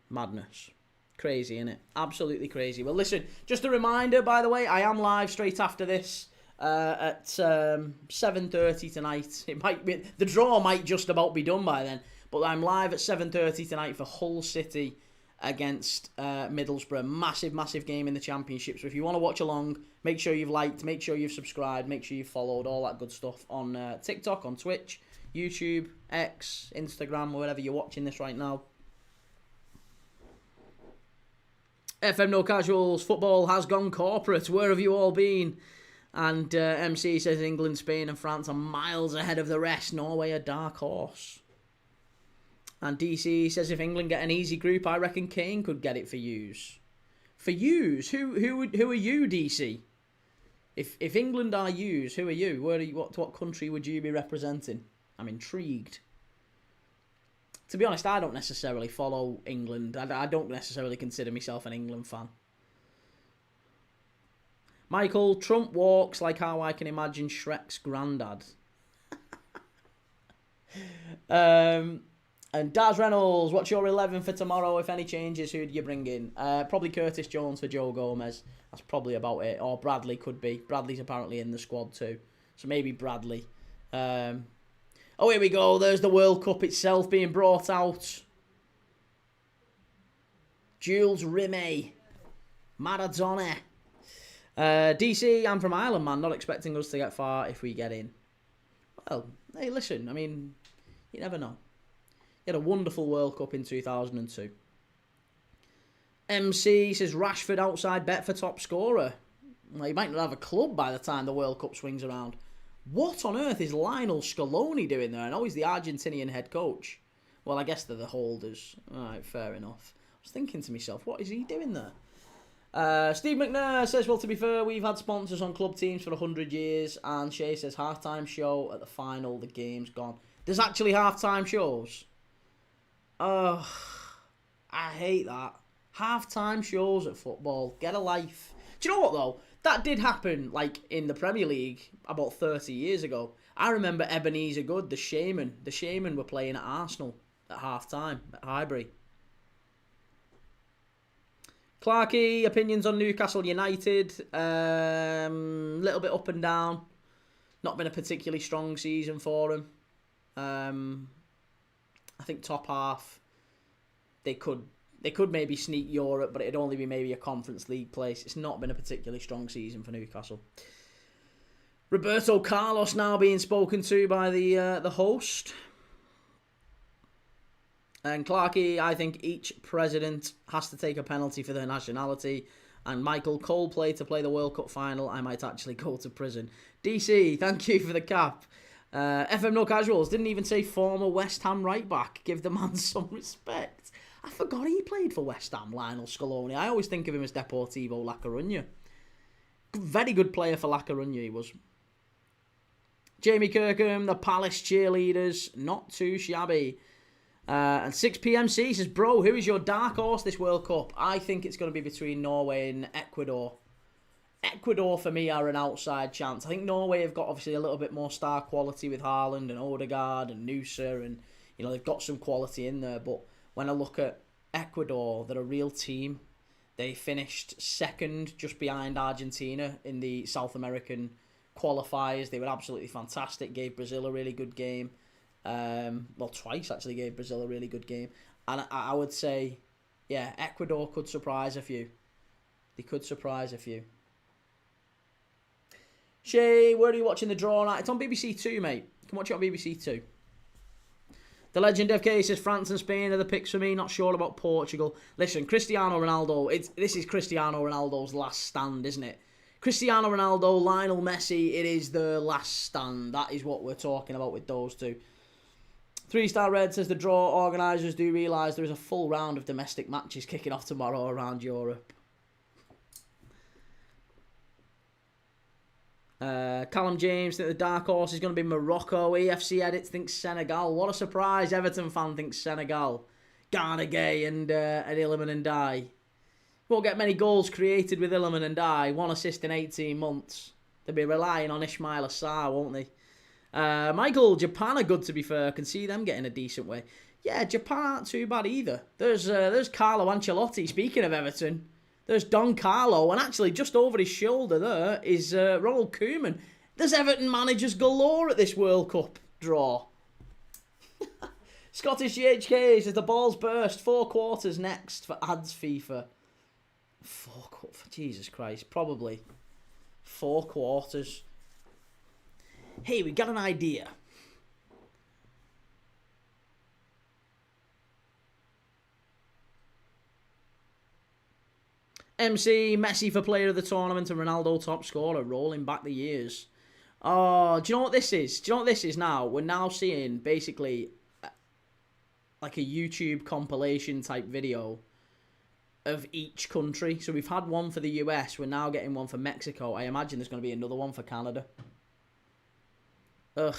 Madness. Crazy, innit? Absolutely crazy. Well, listen, just a reminder, by the way, I am live straight after this at 7:30 tonight. It might be, the draw might just about be done by then, but I'm live at 7:30 tonight for Hull City against Middlesbrough. Massive game in the Championship. So if you want to watch along, make sure you've liked, make sure you've subscribed, make sure you've followed, all that good stuff on TikTok, on Twitch, YouTube, X, Instagram, wherever you're watching this right now. FM No Casuals, football has gone corporate. Where have you all been? And MC says England, Spain and France are miles ahead of the rest. Norway a dark horse. And DC says if England get an easy group, I reckon Kane could get it for yous. For yous? Who are you, DC? If England are yous, who are you? What country would you be representing? I'm intrigued. To be honest, I don't necessarily follow England. I don't necessarily consider myself an England fan. Michael, Trump walks like how I can imagine Shrek's granddad. And Daz Reynolds, what's your 11 for tomorrow? If any changes, who do you bring in? Probably Curtis Jones for Joe Gomez. That's probably about it. Or Bradley could be. Bradley's apparently in the squad too. So maybe Bradley. Oh, here we go. There's the World Cup itself being brought out. Jules Rimet. Maradona. DC, I'm from Ireland, man. Not expecting us to get far if we get in. Well, hey, listen. I mean, you never know. He had a wonderful World Cup in 2002. MC says Rashford outside bet for top scorer. Well, he might not have a club by the time the World Cup swings around. What on earth is Lionel Scaloni doing there? I know he's the Argentinian head coach. Well, I guess they're the holders. Alright, fair enough. I was thinking to myself, what is he doing there? Steve McNair says, well, to be fair, we've had sponsors on club teams for 100 years. And Shay says, halftime show at the final, the game's gone. There's actually halftime shows? Oh, I hate that. Half-time shows at football. Get a life. Do you know what, though? That did happen, like, in the Premier League about 30 years ago. I remember Ebenezer Goode, the Shaman. The Shaman were playing at Arsenal at half-time at Highbury. Clarkey, opinions on Newcastle United. Little bit up and down. Not been a particularly strong season for them. I think top half, they could maybe sneak Europe, but it'd only be maybe a Conference League place. It's not been a particularly strong season for Newcastle. Roberto Carlos now being spoken to by the host. And Clarkey, I think each president has to take a penalty for their nationality. And Michael Coldplay to play the World Cup final, I might actually go to prison. DC, thank you for the cap. FM No Casuals didn't even say former West Ham right back. Give the man some respect. I forgot he played for West Ham, Lionel Scaloni. I always think of him as Deportivo La Coruña. Very good player for La Coruña, he was. Jamie Kirkham, the Palace cheerleaders, not too shabby. And 6PMC says, bro, who is your dark horse this World Cup? I think it's going to be between Norway and Ecuador. Ecuador, for me, are an outside chance. I think Norway have got, obviously, a little bit more star quality with Haaland and Odegaard and Nusa, and, you know, they've got some quality in there. But when I look at Ecuador, they're a real team. They finished second, just behind Argentina, in the South American qualifiers. They were absolutely fantastic. Gave Brazil a really good game. Well, twice, actually, gave Brazil a really good game. And I would say, yeah, Ecuador could surprise a few. They could surprise a few. Shay, where are you watching the draw at? It's on BBC Two, mate. You can watch it on BBC Two. The Legend FK says France and Spain are the picks for me. Not sure about Portugal. Listen, Cristiano Ronaldo, this is Cristiano Ronaldo's last stand, isn't it? Cristiano Ronaldo, Lionel Messi, it is the last stand. That is what we're talking about with those two. 3-Star Red says the draw organisers do realise there is a full round of domestic matches kicking off tomorrow around Europe. Callum James think the dark horse is going to be Morocco. EFC Edits thinks Senegal. What a surprise. Everton fan thinks Senegal. Ghana Gay and Iliman and Die. Won't get many goals created with Iliman and Die. 1 assist in 18 months. They'll be relying on Ismail Assar, won't they? Michael, Japan are good, to be fair. I can see them getting a decent way. Yeah, Japan aren't too bad either. There's Carlo Ancelotti, speaking of Everton. There's Don Carlo, and actually just over his shoulder there is Ronald Koeman. There's Everton managers galore at this World Cup draw. Scottish GHK says the balls burst. 4 quarters next for ads FIFA. 4 quarters. Jesus Christ. Probably 4 quarters. Hey, we got an idea. MC, Messi for player of the tournament and Ronaldo top scorer, rolling back the years. Oh, do you know what this is? Do you know what this is now? We're now seeing basically like a YouTube compilation type video of each country. So we've had one for the US, we're now getting one for Mexico. I imagine there's going to be another one for Canada. Ugh.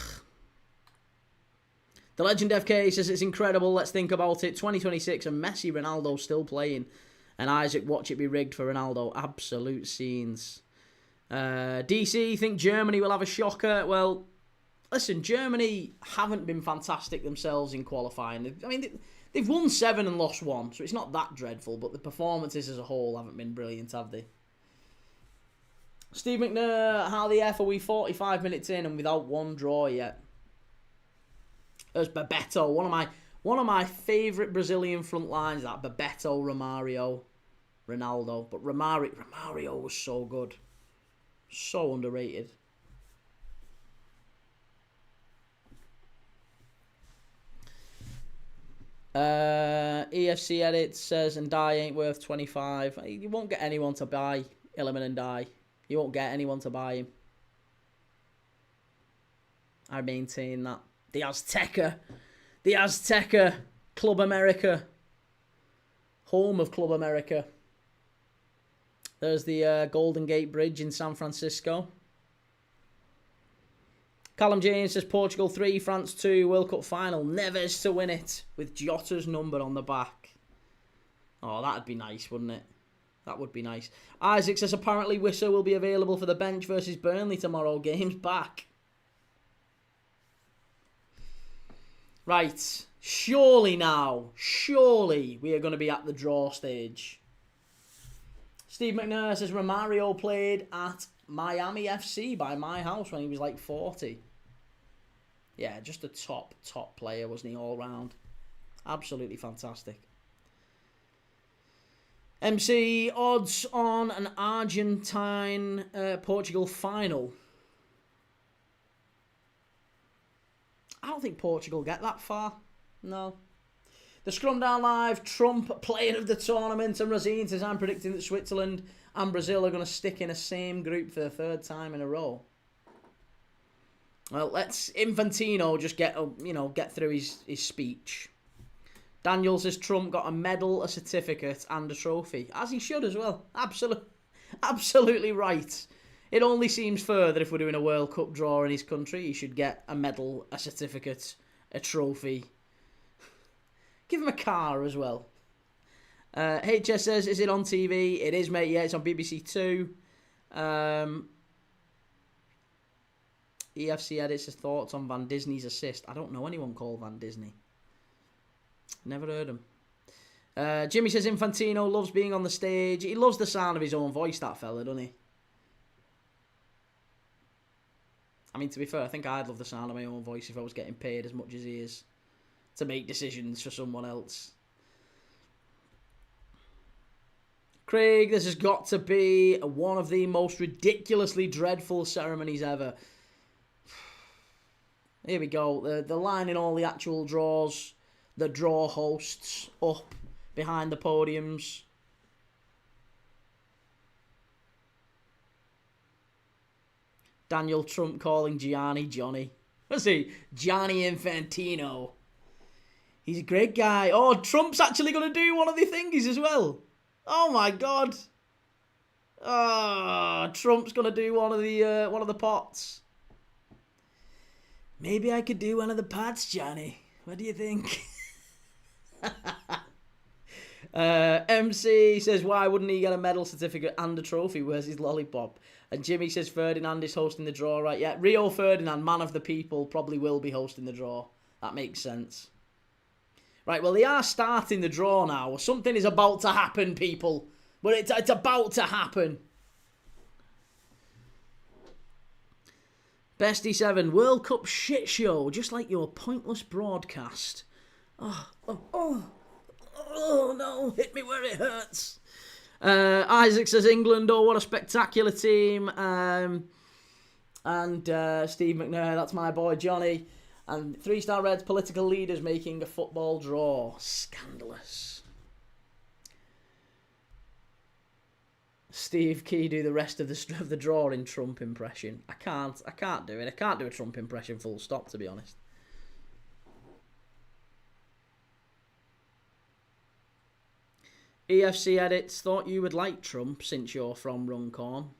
The Legend FK says it's incredible, let's think about it. 2026 and Messi, Ronaldo still playing. And Isaac, watch it be rigged for Ronaldo. Absolute scenes. DC, think Germany will have a shocker. Well, listen, Germany haven't been fantastic themselves in qualifying. I mean, they've won 7 and lost 1, so it's not that dreadful, but the performances as a whole haven't been brilliant, have they? Steve McNair, how the F are we 45 minutes in and without one draw yet? There's Bebeto, one of my favourite Brazilian front lines, that Bebeto, Romario, Ronaldo. But Romario was so good. So underrated. EFC Edit says, and Die ain't worth 25. You won't get anyone to buy Illiman and Die. You won't get anyone to buy him. I maintain that. The Azteca, Club America, home of Club America. There's the Golden Gate Bridge in San Francisco. Callum James says Portugal 3, France 2, World Cup final. Neves to win it with Jota's number on the back. Oh, that'd be nice, wouldn't it? That would be nice. Isaac says apparently Wissa will be available for the bench versus Burnley tomorrow. Game's back. Right. Surely we are going to be at the draw stage. Steve McNair says Romario played at Miami FC by my house when he was like 40. Yeah, just a top player, wasn't he, all round? Absolutely fantastic. MC, odds on an Argentine-Portugal final. I don't think Portugal get that far. No. The Scrum Down Live, Trump, player of the tournament, and Rosine says, I'm predicting that Switzerland and Brazil are going to stick in a same group for the 3rd time in a row. Well, let's Infantino just get through his speech. Daniel says Trump got a medal, a certificate, and a trophy. As he should as well. Absolutely right. It only seems further if we're doing a World Cup draw in his country, he should get a medal, a certificate, a trophy. Give him a car as well. HS says, is it on TV? It is, mate. Yeah, it's on BBC Two. EFC edits his thoughts on Van Disney's assist. I don't know anyone called Van Disney. Never heard him. Jimmy says Infantino loves being on the stage. He loves the sound of his own voice, that fella, doesn't he? I mean, to be fair, I think I'd love the sound of my own voice if I was getting paid as much as he is to make decisions for someone else. Craig, this has got to be one of the most ridiculously dreadful ceremonies ever. Here we go. The lining all the actual draws, the draw hosts up behind the podiums. Daniel Trump calling Gianni Johnny. Let's see, Gianni Infantino. He's a great guy. Oh, Trump's actually going to do one of the thingies as well. Oh my God. Oh, Trump's going to do one of the pots. Maybe I could do one of the pots, Johnny. What do you think? MC says, why wouldn't he get a medal, certificate and a trophy? Where's his lollipop? And Jimmy says Ferdinand is hosting the draw, right? Yeah, Rio Ferdinand, man of the people, probably will be hosting the draw. That makes sense. Right, well, they are starting the draw now. Something is about to happen, people. But it's about to happen. Bestie 7, World Cup shit show, just like your pointless broadcast. Oh no, hit me where it hurts. Isaac says England, oh, what a spectacular team. And Steve McNair, that's my boy Johnny. And 3-Star Reds, political leaders making a football draw. Scandalous. Steve Key do the rest of the draw in Trump impression. I can't do it. I can't do a Trump impression full stop, to be honest. EFC edits, thought you would like Trump since you're from Runcorn.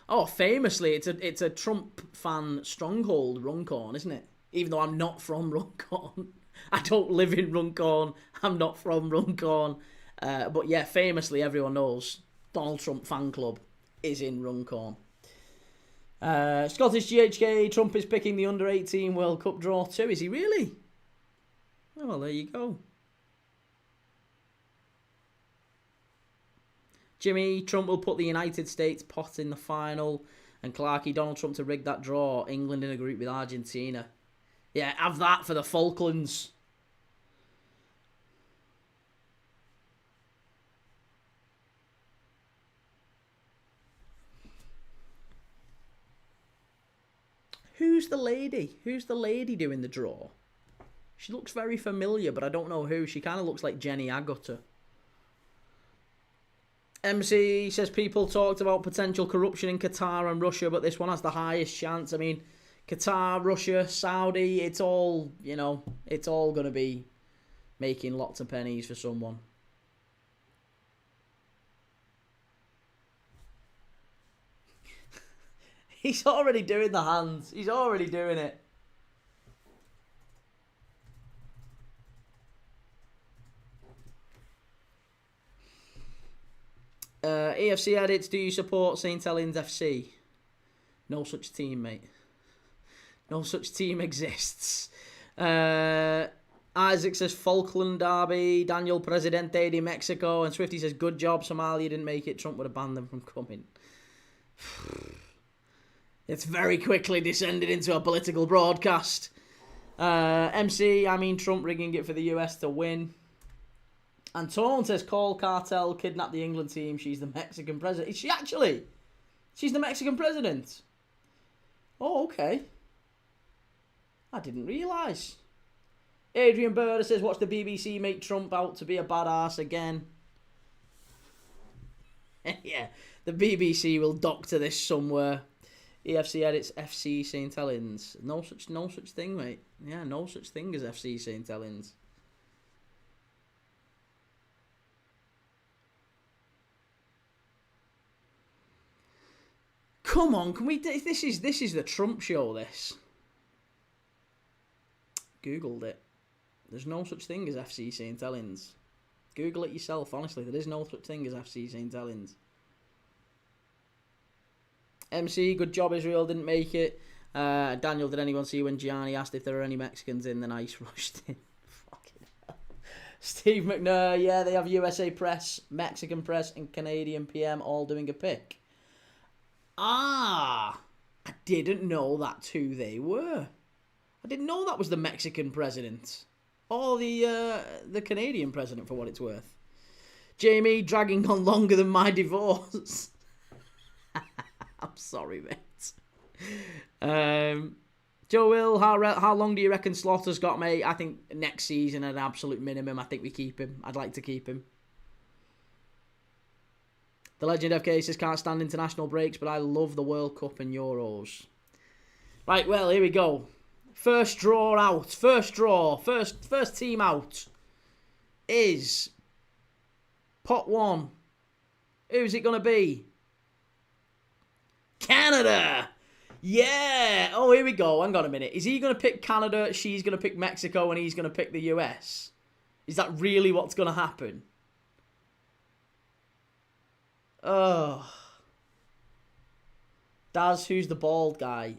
Oh, famously, it's a Trump fan stronghold, Runcorn, isn't it? Even though I'm not from Runcorn. I don't live in Runcorn. I'm not from Runcorn. But yeah, famously, everyone knows Donald Trump fan club is in Runcorn. Scottish GHK, Trump is picking the under-18 World Cup draw too. Is he really? Oh, well, there you go. Jimmy, Trump will put the United States pot in the final. And Clarkey, Donald Trump to rig that draw. England in a group with Argentina. Yeah, have that for the Falklands. Who's the lady? Who's the lady doing the draw? She looks very familiar, but I don't know who. She kind of looks like Jenny Agutter. MC says people talked about potential corruption in Qatar and Russia, but this one has the highest chance. I mean, Qatar, Russia, Saudi, it's all, it's all going to be making lots of pennies for someone. He's already doing the hands. He's already doing it. EFC edits, do you support St. Helens FC? No such team, mate. No such team exists. Isaac says Falkland Derby. Daniel Presidente de Mexico. And Swifty says, good job, Somalia didn't make it. Trump would have banned them from coming. It's very quickly descended into a political broadcast. MC, I mean Trump rigging it for the US to win. And Tone says, call cartel, kidnap the England team. She's the Mexican president. Is she actually? She's the Mexican president. Oh, okay. I didn't realise. Adrian Burder says, watch the BBC make Trump out to be a badass again. Yeah, the BBC will doctor this somewhere. EFC edits FC St. Helens. No such thing, mate. Yeah, no such thing as FC St. Helens. Come on, can we? This is the Trump show. This. Googled it. There's no such thing as FC St. Helens. Google it yourself. Honestly, there is no such thing as FC St. Helens. MC, good job. Israel didn't make it. Daniel, did anyone see when Gianni asked if there were any Mexicans in? The ice rushed in. Fucking hell. Steve McNair, yeah, they have USA Press, Mexican Press, and Canadian PM all doing a pick. I didn't know that's who they were. I didn't know that was the Mexican president. Or the Canadian president, for what it's worth. Jamie, dragging on longer than my divorce. I'm sorry, mate. Joe Will, how long do you reckon Slaughter's got, mate? I think next season at an absolute minimum. I think we keep him. I'd like to keep him. The Legend FK says can't stand international breaks, but I love the World Cup and Euros. Right, well, here we go. First draw out. First draw. First team out is pot 1. Who's it going to be? Canada! Yeah! Oh, here we go. Hang on a minute. Is he going to pick Canada, she's going to pick Mexico, and he's going to pick the US? Is that really what's going to happen? Oh. Daz, who's the bald guy?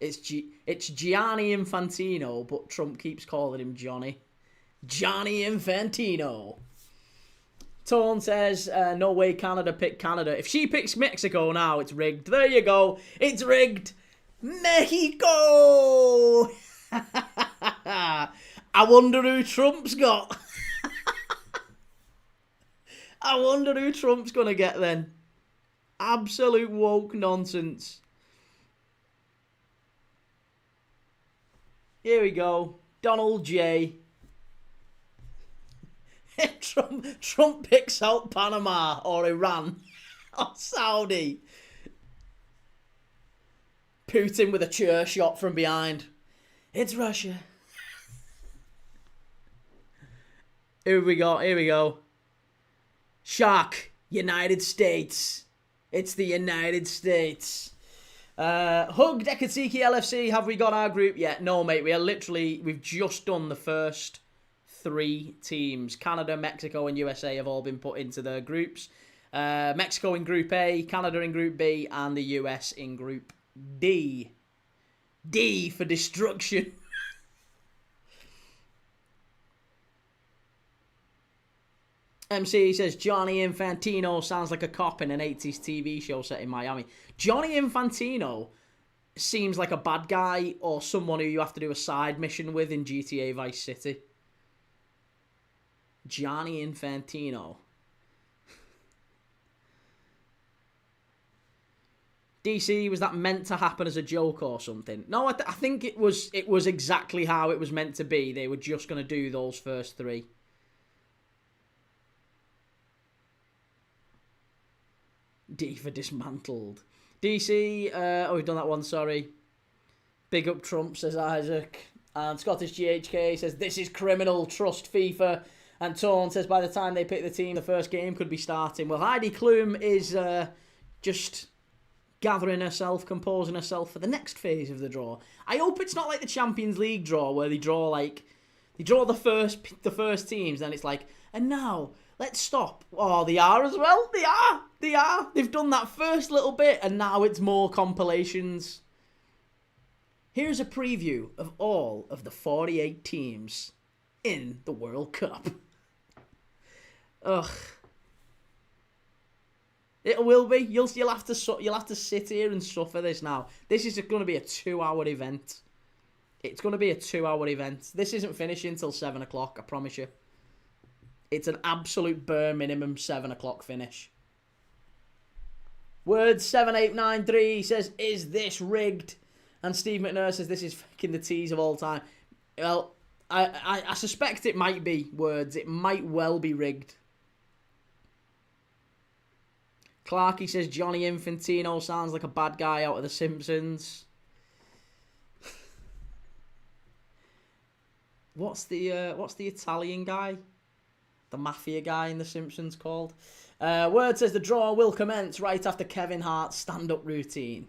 It's Gianni Infantino, but Trump keeps calling him Johnny. Johnny Infantino. Tone says, no way Canada picked Canada. If she picks Mexico now, it's rigged. There you go. It's rigged. Mexico! I wonder who Trump's got. I wonder who Trump's going to get then. Absolute woke nonsense. Here we go. Donald J. Trump picks out Panama or Iran or Saudi. Putin with a chair shot from behind. It's Russia. Here we go. Shark. United States. It's the United States. Hug Dekatiki LFC. Have we got our group yet? No, mate. We've just done the first 3 teams. Canada, Mexico, and USA have all been put into their groups. Mexico in Group A, Canada in Group B, and the US in Group D. D for destruction. MC says Johnny Infantino sounds like a cop in an 80s TV show set in Miami. Johnny Infantino seems like a bad guy or someone who you have to do a side mission with in GTA Vice City. Johnny Infantino. DC, was that meant to happen as a joke or something? No, I think it was exactly how it was meant to be. They were just going to do those first 3. D for dismantled. DC, we've done that one, sorry. Big up Trump, says Isaac. And Scottish GHK says, this is criminal, trust FIFA. And Torn says, by the time they pick the team, the first game could be starting. Well, Heidi Klum is just gathering herself, composing herself for the next phase of the draw. I hope it's not like the Champions League draw, where they draw the first teams, then it's like, and now... let's stop. Oh, they are as well. They are. They've done that first little bit, and now it's more compilations. Here's a preview of all of the 48 teams in the World Cup. Ugh. It will be. You'll have to sit here and suffer this now. This is going to be a 2-hour event. It's going to be a 2-hour event. This isn't finishing till 7 o'clock. I promise you. It's an absolute bare minimum 7 o'clock finish. Word 7893 says, is this rigged? And Steve McNair says, this is fucking the tease of all time. Well, I suspect it might be, Words. It might well be rigged. Clarky says, Johnny Infantino sounds like a bad guy out of The Simpsons. What's the Italian guy? The mafia guy in The Simpsons called? Word says the draw will commence right after Kevin Hart's stand-up routine.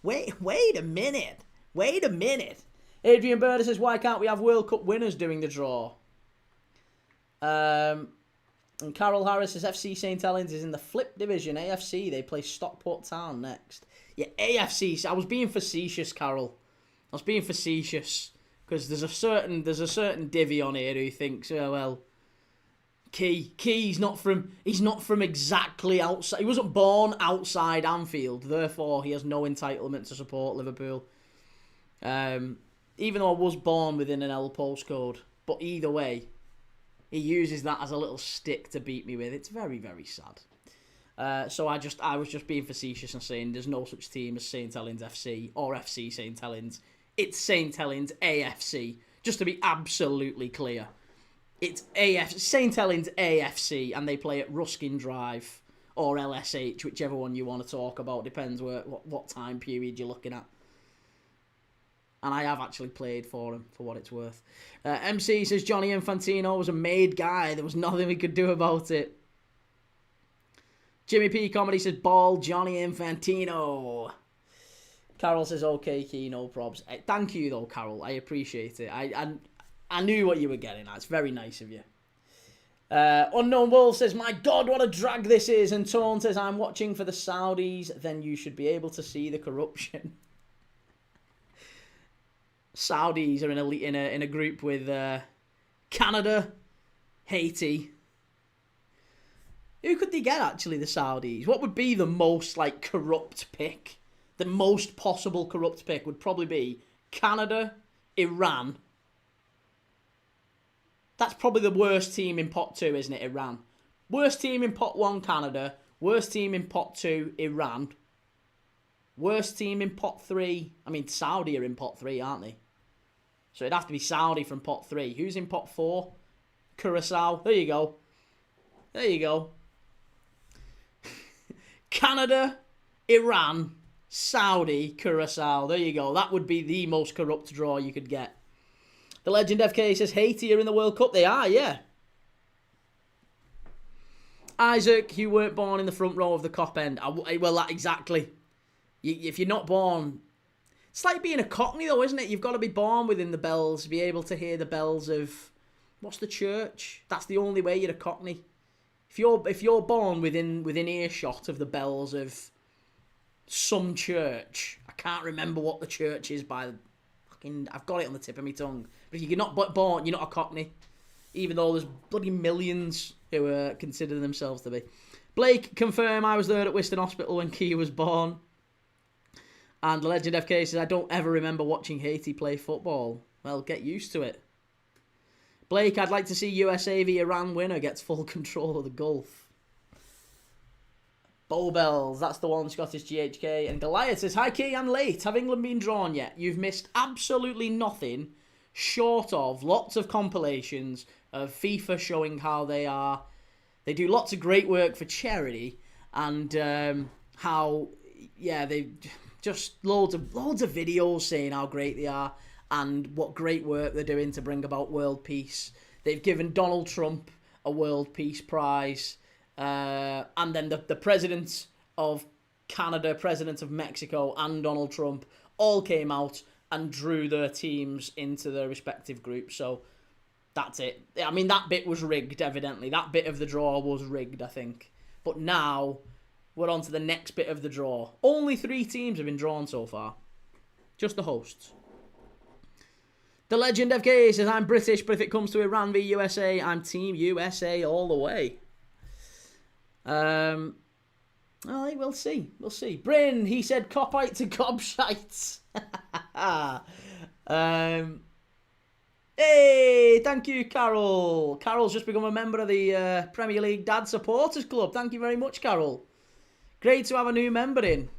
Wait a minute. Adrian Berder says, why can't we have World Cup winners doing the draw? And Carol Harris says, FC St. Helens is in the flip division. AFC, they play Stockport Town next. Yeah, AFC. I was being facetious, Carol. I was being facetious. Because there's a certain divvy on here who thinks, oh, well... He's not from exactly outside. He wasn't born outside Anfield, therefore he has no entitlement to support Liverpool. Even though I was born within an L postcode, but either way, he uses that as a little stick to beat me with. It's very, very sad. So I was just being facetious and saying there's no such team as St. Helens FC or FC St. Helens. It's St. Helens AFC, just to be absolutely clear. It's St. Helens AFC, and they play at Ruskin Drive or LSH, whichever one you want to talk about. Depends what time period you're looking at. And I have actually played for him, for what it's worth. MC says Johnny Infantino was a made guy. There was nothing we could do about it. Jimmy P. Comedy says, ball Johnny Infantino. Carol says, okay, Key, no probs. Thank you, though, Carol. I appreciate it. I knew what you were getting at. It's very nice of you. Unknown Wolf says, my God, what a drag this is. And Tone says, I'm watching for the Saudis. Then you should be able to see the corruption. Saudis are in a group with Canada, Haiti. Who could they get, actually, the Saudis? What would be the most, corrupt pick? The most possible corrupt pick would probably be Canada, Iran, That's probably the worst team in pot 2, isn't it, Iran? Worst team in pot 1, Canada. Worst team in pot 2, Iran. Worst team in pot 3. I mean, Saudi are in pot 3, aren't they? So it'd have to be Saudi from pot 3. Who's in pot 4? Curacao. There you go. There you go. Canada, Iran, Saudi, Curacao. There you go. That would be the most corrupt draw you could get. The Legend FK says Haiti are in the World Cup. They are, yeah. Isaac, you weren't born in the front row of the cop end. Well, that exactly. If you're not born... It's like being a Cockney, though, isn't it? You've got to be born within the bells, be able to hear the bells of... What's the church? That's the only way you're a Cockney. If you're born within earshot of the bells of some church, I can't remember what the church is by the fucking... I've got it on the tip of my tongue. But if you're not born, you're not a Cockney. Even though there's bloody millions who consider themselves to be. Blake, confirm I was there at Wiston Hospital when Kia was born. And the Legend FK says, I don't ever remember watching Haiti play football. Well, get used to it. Blake, I'd like to see USA v Iran winner gets full control of the Gulf. Bowbells, that's the one, Scottish GHK. And Goliath says, hi Key, I'm late. Have England been drawn yet? You've missed absolutely nothing short of lots of compilations of FIFA showing how they are. They do lots of great work for charity and how, yeah, they just loads of videos saying how great they are and what great work they're doing to bring about world peace. They've given Donald Trump a World Peace Prize. And then the presidents of Canada, president of Mexico, and Donald Trump all came out and drew their teams into their respective groups. So that's it. I mean, that bit was rigged, evidently. That bit of the draw was rigged, I think. But now we're on to the next bit of the draw. Only 3 teams have been drawn so far. Just the hosts. The Legend FK says, I'm British, but if it comes to Iran v USA, I'm Team USA all the way. Well, we'll see. We'll see. Bryn, he said copite to gobshite. Hey, thank you, Carol. Carol's just become a member of the Premier League Dad Supporters Club. Thank you very much, Carol. Great to have a new member in.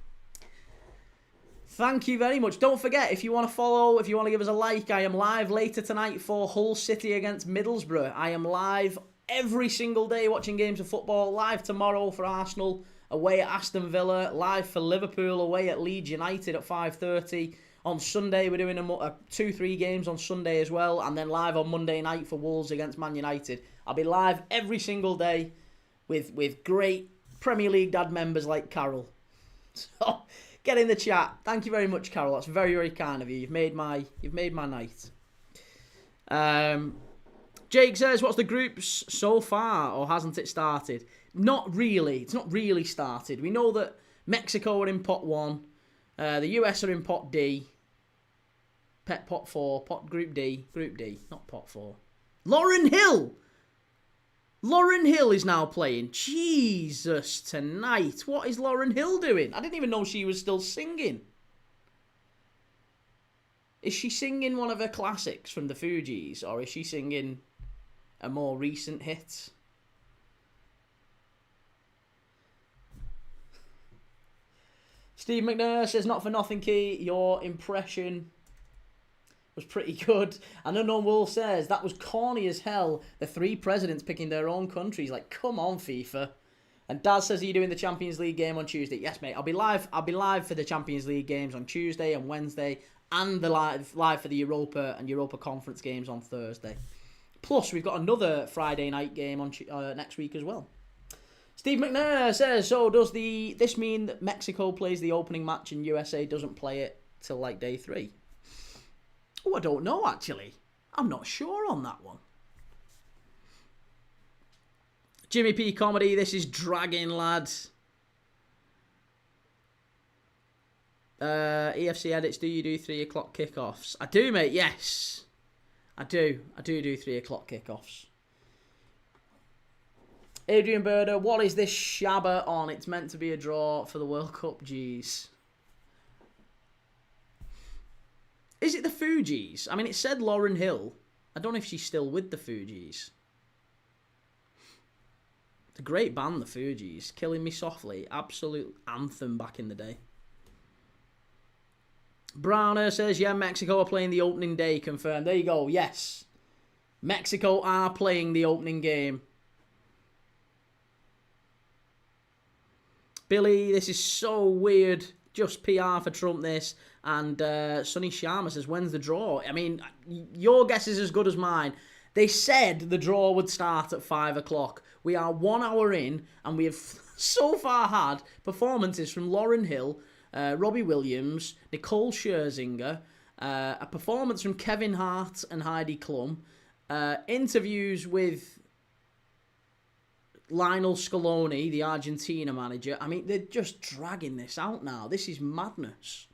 Thank you very much. Don't forget, if you want to follow, if you want to give us a like, I am live later tonight for Hull City against Middlesbrough. I am live every single day watching games of football. Live tomorrow for Arsenal, away at Aston Villa. Live for Liverpool, away at Leeds United at 5:30. On Sunday, we're doing 2-3 games on Sunday as well. And then live on Monday night for Wolves against Man United. I'll be live every single day with great Premier League Dad members like Carol. So... get in the chat. Thank you very much, Carol. That's very, very kind of you. You've made my night. Jake says, what's the groups so far, or hasn't it started? Not really. It's not really started. We know that Mexico are in pot 1. The US are in pot D. Pot 4. Group D, not pot 4. Lauren Hill is now playing. Jesus, tonight. What is Lauren Hill doing? I didn't even know she was still singing. Is she singing one of her classics from the Fugees, or is she singing a more recent hit? Steve McNair says, not for nothing, Key. Your impression was pretty good. And Unknown Wolf says, that was corny as hell. The 3 presidents picking their own countries. Like, come on, FIFA. And Daz says, are you doing the Champions League game on Tuesday? Yes, mate. I'll be live for the Champions League games on Tuesday and Wednesday. And the live for the Europa and Europa Conference games on Thursday. Plus, we've got another Friday night game on next week as well. Steve McNair says, so does this mean that Mexico plays the opening match and USA doesn't play it till like day 3? Oh, I don't know, actually. I'm not sure on that one. Jimmy P Comedy, this is dragging, lads. EFC edits, do you do 3 o'clock kickoffs? I do, mate, yes. I do 3 o'clock kickoffs. Adrian Berder, what is this shabba on? It's meant to be a draw for the World Cup, jeez. Is it the Fugees? I mean, it said Lauren Hill. I don't know if she's still with the Fugees. It's a great band, the Fugees. Killing Me Softly. Absolute anthem back in the day. Browner says, yeah, Mexico are playing the opening day. Confirmed. There you go. Yes. Mexico are playing the opening game. Billy, this is so weird. Just PR for Trump, this. And Sonny Sharma says, when's the draw? I mean, your guess is as good as mine. They said the draw would start at 5 o'clock. We are 1 hour in, and we have so far had performances from Lauryn Hill, Robbie Williams, Nicole Scherzinger, a performance from Kevin Hart and Heidi Klum, interviews with Lionel Scaloni, the Argentina manager. I mean, they're just dragging this out now. This is madness.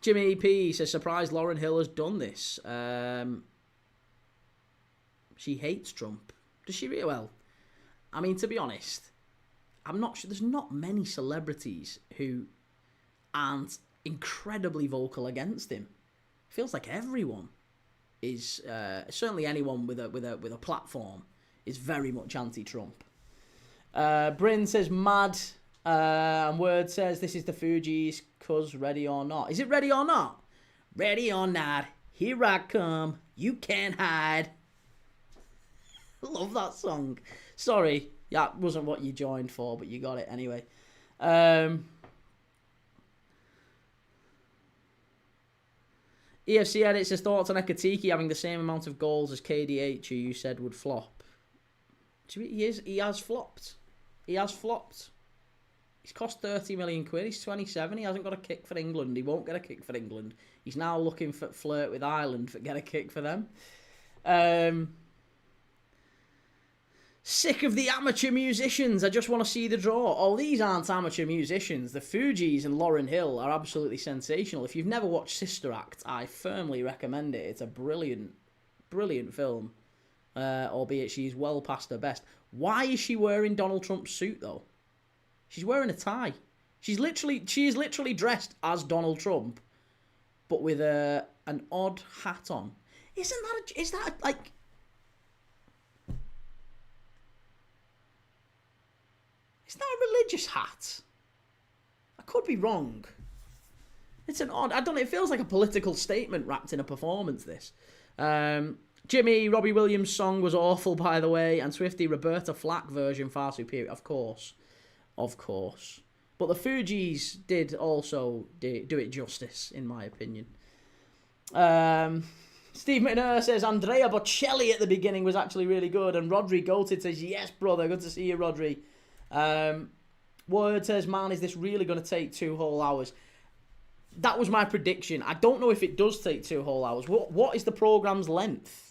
Jimmy P says, surprised Lauryn Hill has done this. She hates Trump. Does she really? Well, I mean, to be honest, I'm not sure. There's not many celebrities who aren't incredibly vocal against him. Feels like everyone is, certainly anyone with a platform is very much anti-Trump. Bryn says, mad. And Word says, this is the Fugees, cuz ready or not. Is it ready or not? Ready or not, here I come, you can't hide. Love that song. Sorry, that wasn't what you joined for, but you got it anyway. EFC Edit says, thoughts on Ekatiki having the same amount of goals as KDH, who you said would flop. He has flopped. He has flopped. He's cost 30 million quid. He's 27. He hasn't got a kick for England. He won't get a kick for England. He's now looking for flirt with Ireland for get a kick for them. Sick of the amateur musicians. I just want to see the draw. Oh, these aren't amateur musicians. The Fugees and Lauryn Hill are absolutely sensational. If you've never watched Sister Act, I firmly recommend it. It's a brilliant, brilliant film. Albeit she's well past her best. Why is she wearing Donald Trump's suit, though? She's wearing a tie. She is literally dressed as Donald Trump, but with an odd hat on. Is that a religious hat? I could be wrong. It's an odd, I don't know, it feels like a political statement wrapped in a performance, this. Jimmy, Robbie Williams' song was awful, by the way, and Swifty, Roberta Flack version far superior, of course. Of course. But the Fugees did also do it justice, in my opinion. Steve McNair says, Andrea Bocelli at the beginning was actually really good. And Rodri Goated says, yes, brother, good to see you, Rodri. Word says, man, is this really going to take 2 whole hours? That was my prediction. I don't know if it does take 2 whole hours. What is the programme's length?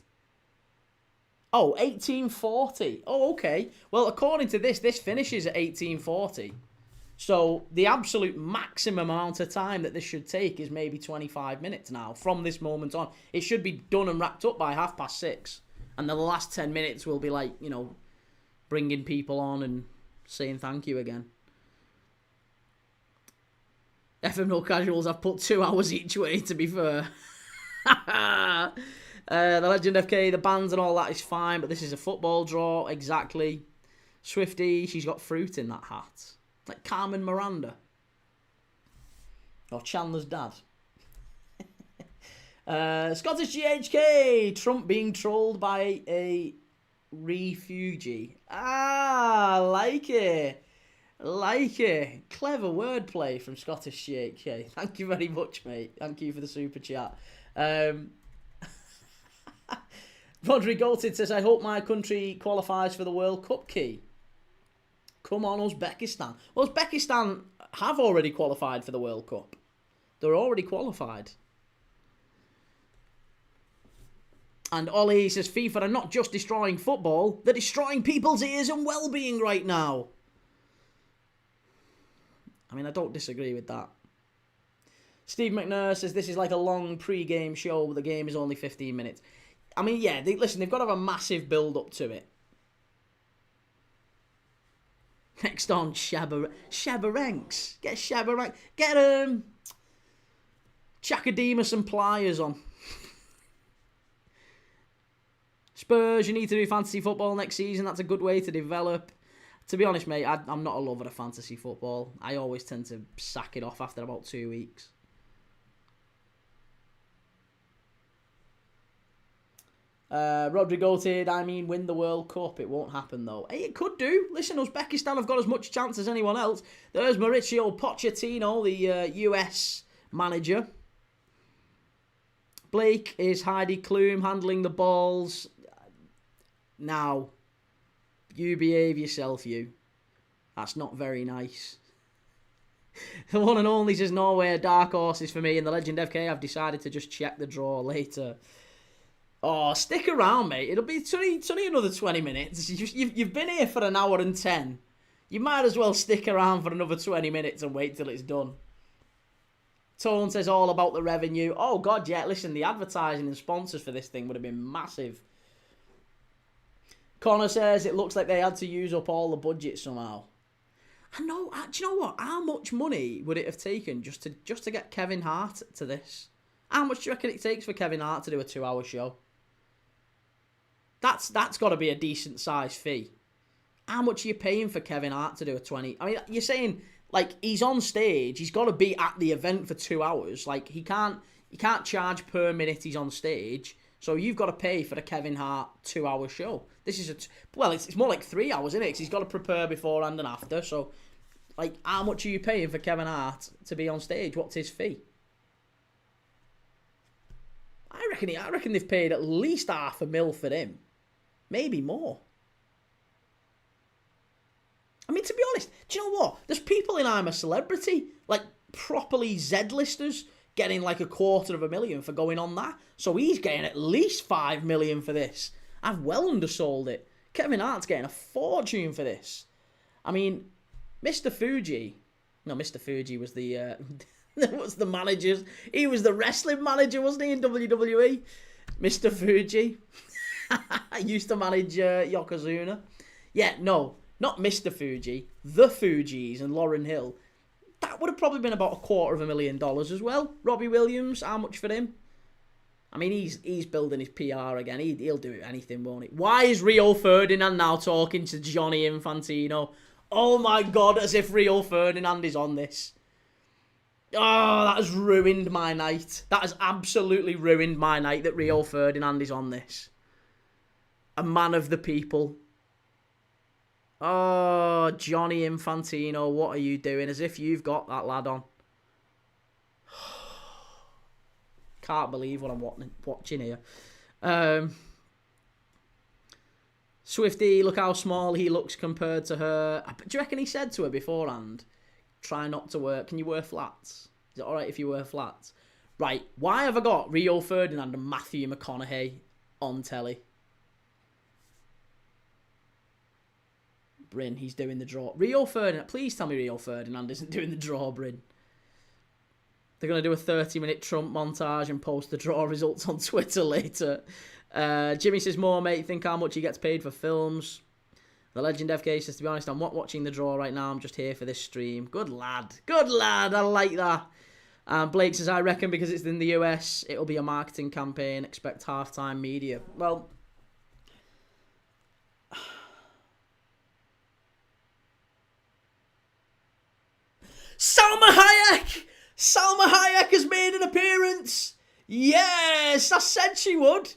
Oh, 1840. Oh, okay. Well, according to this finishes at 1840. So the absolute maximum amount of time that this should take is maybe 25 minutes now. From this moment on, it should be done and wrapped up by 6:30. And then the last 10 minutes will be like, you know, bringing people on and saying thank you again. FM No Casuals, I've put 2 hours each way, to be fair. The Legend FK, the bands and all that is fine, but this is a football draw, exactly. Swifty, she's got fruit in that hat. Like Carmen Miranda. Or Chandler's dad. Scottish GHK, Trump being trolled by a refugee. Ah, like it. Like it. Clever wordplay from Scottish GHK. Thank you very much, mate. Thank you for the super chat. Rodri Goated says, I hope my country qualifies for the World Cup, Key. Come on, Uzbekistan. Well, Uzbekistan have already qualified for the World Cup. They're already qualified. And Ollie says, FIFA are not just destroying football, they're destroying people's ears and well-being right now. I mean, I don't disagree with that. Steve McNair says, this is like a long pre-game show, but the game is only 15 minutes. I mean, yeah, listen, they've got to have a massive build-up to it. Next on, Shabba Ranks. Get Shabba Ranks. Get, Chakademus and pliers on. Spurs, you need to do fantasy football next season. That's a good way to develop. To be honest, mate, I'm not a lover of fantasy football. I always tend to sack it off after about 2 weeks. Rodrigo did, win the World Cup. It won't happen, though. Hey, it could do. Listen, Uzbekistan have got as much chance as anyone else. There's Mauricio Pochettino, the US manager. Blake is Heidi Klum handling the balls. Now, you behave yourself, you. That's not very nice. The one and only says Norway are dark horses for me, and the Legend FK, I've decided to just check the draw later. Oh, stick around, mate. It's only another 20 minutes. You've been here for an hour and 10. You might as well stick around for another 20 minutes and wait till it's done. Tone says all about the revenue. Oh, God, yeah. Listen, the advertising and sponsors for this thing would have been massive. Connor says it looks like they had to use up all the budget somehow. I know. Do you know what? How much money would it have taken just to get Kevin Hart to this? How much do you reckon it takes for Kevin Hart to do a 2-hour show? That's got to be a decent size fee. How much are you paying for Kevin Hart to do a 20? I mean, you're saying, like, he's on stage. He's got to be at the event for 2 hours. Like, you can't charge per minute he's on stage. So you've got to pay for the Kevin Hart 2-hour show. This is it's more like 3 hours, isn't it? 'Cause he's got to prepare beforehand and after. So, like, how much are you paying for Kevin Hart to be on stage? What's his fee? I reckon they've paid at least $500,000 for him. Maybe more. I mean, to be honest, do you know what? There's people in I'm a Celebrity, like properly Z-listers, getting like $250,000 for going on that. So he's getting at least $5 million for this. I've well undersold it. Kevin Hart's getting a fortune for this. I mean, Mr. Fuji was the was the manager. He was the wrestling manager, wasn't he, in WWE? Mr. Fuji. I used to manage Yokozuna. Yeah, no, not Mr. Fuji. The Fugees and Lauryn Hill. That would have probably been about $250,000 as well. Robbie Williams, how much for him? I mean, he's building his PR again. He'll do anything, won't he? Why is Rio Ferdinand now talking to Johnny Infantino? Oh my God, as if Rio Ferdinand is on this. Oh, that has ruined my night. That has absolutely ruined my night that Rio Ferdinand is on this. A man of the people. Oh, Johnny Infantino, what are you doing? As if you've got that lad on. Can't believe what I'm watching here. Swifty, look how small he looks compared to her. Do you reckon he said to her beforehand, try not to wear... Can you wear flats? Is it alright if you wear flats? Right, why have I got Rio Ferdinand and Matthew McConaughey on telly? Bryn, he's doing the draw. Rio Ferdinand, please tell me Rio Ferdinand isn't doing the draw, Bryn. They're going to do a 30-minute Trump montage and post the draw results on Twitter later. Jimmy says, more, mate, think how much he gets paid for films. The Legend FK says, to be honest, I'm not watching the draw right now. I'm just here for this stream. Good lad. Good lad. I like that. Blake says, I reckon because it's in the US, it'll be a marketing campaign. Expect halftime media. Well... Salma Hayek! Salma Hayek has made an appearance! Yes! I said she would!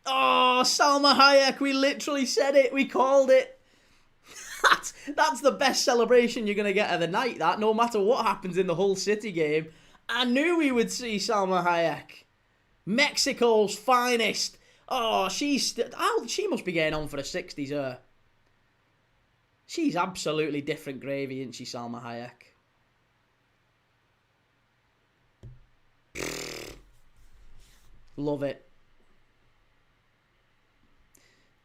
Oh, Salma Hayek, we literally said it. We called it. That's the best celebration you're going to get of the night, that. No matter what happens in the Hull City game. I knew we would see Salma Hayek. Mexico's finest. Oh, she must be getting on for the 60s, her. She's absolutely different gravy, isn't she, Salma Hayek? Love it.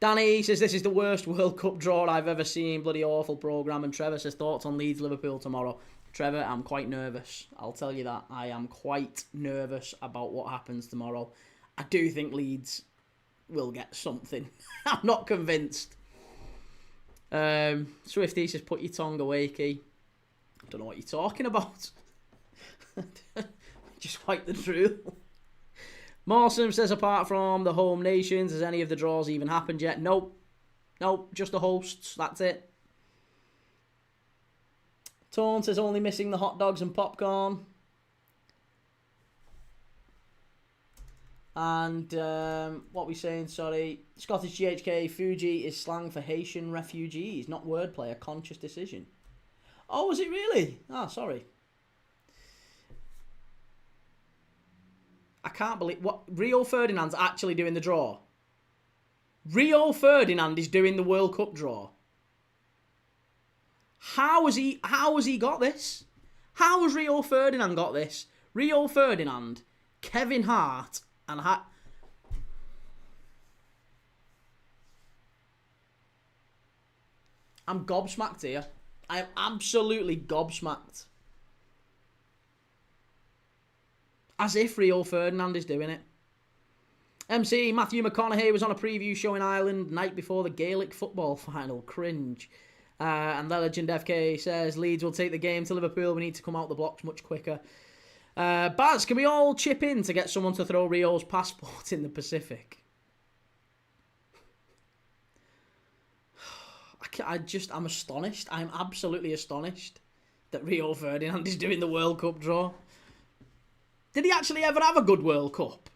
Danny says, this is the worst World Cup draw I've ever seen. Bloody awful programme. And Trevor says, thoughts on Leeds-Liverpool tomorrow. Trevor, I'm quite nervous. I'll tell you that. I am quite nervous about what happens tomorrow. I do think Leeds will get something. I'm not convinced. Swifty says, put your tongue away, Key. I don't know what you're talking about. Just quite the truth. Mawson says, apart from the home nations, has any of the draws even happened yet? Nope. Nope, just the hosts. That's it. Taunt says, only missing the hot dogs and popcorn. And what are we saying? Sorry. Scottish GHK, Fuji is slang for Haitian refugees, not wordplay, a conscious decision. Oh, was it really? Oh, sorry. I can't believe... What? Rio Ferdinand's actually doing the draw. Rio Ferdinand is doing the World Cup draw. How has he got this? How has Rio Ferdinand got this? Rio Ferdinand, Kevin Hart, and I'm gobsmacked here. I am absolutely gobsmacked. As if Rio Ferdinand is doing it. MC, Matthew McConaughey was on a preview show in Ireland night before the Gaelic football final. Cringe. And the Legend FK says, Leeds will take the game to Liverpool. We need to come out the blocks much quicker. Baz, can we all chip in to get someone to throw Rio's passport in the Pacific? I'm astonished. I'm absolutely astonished that Rio Ferdinand is doing the World Cup draw. Did he actually ever have a good World Cup?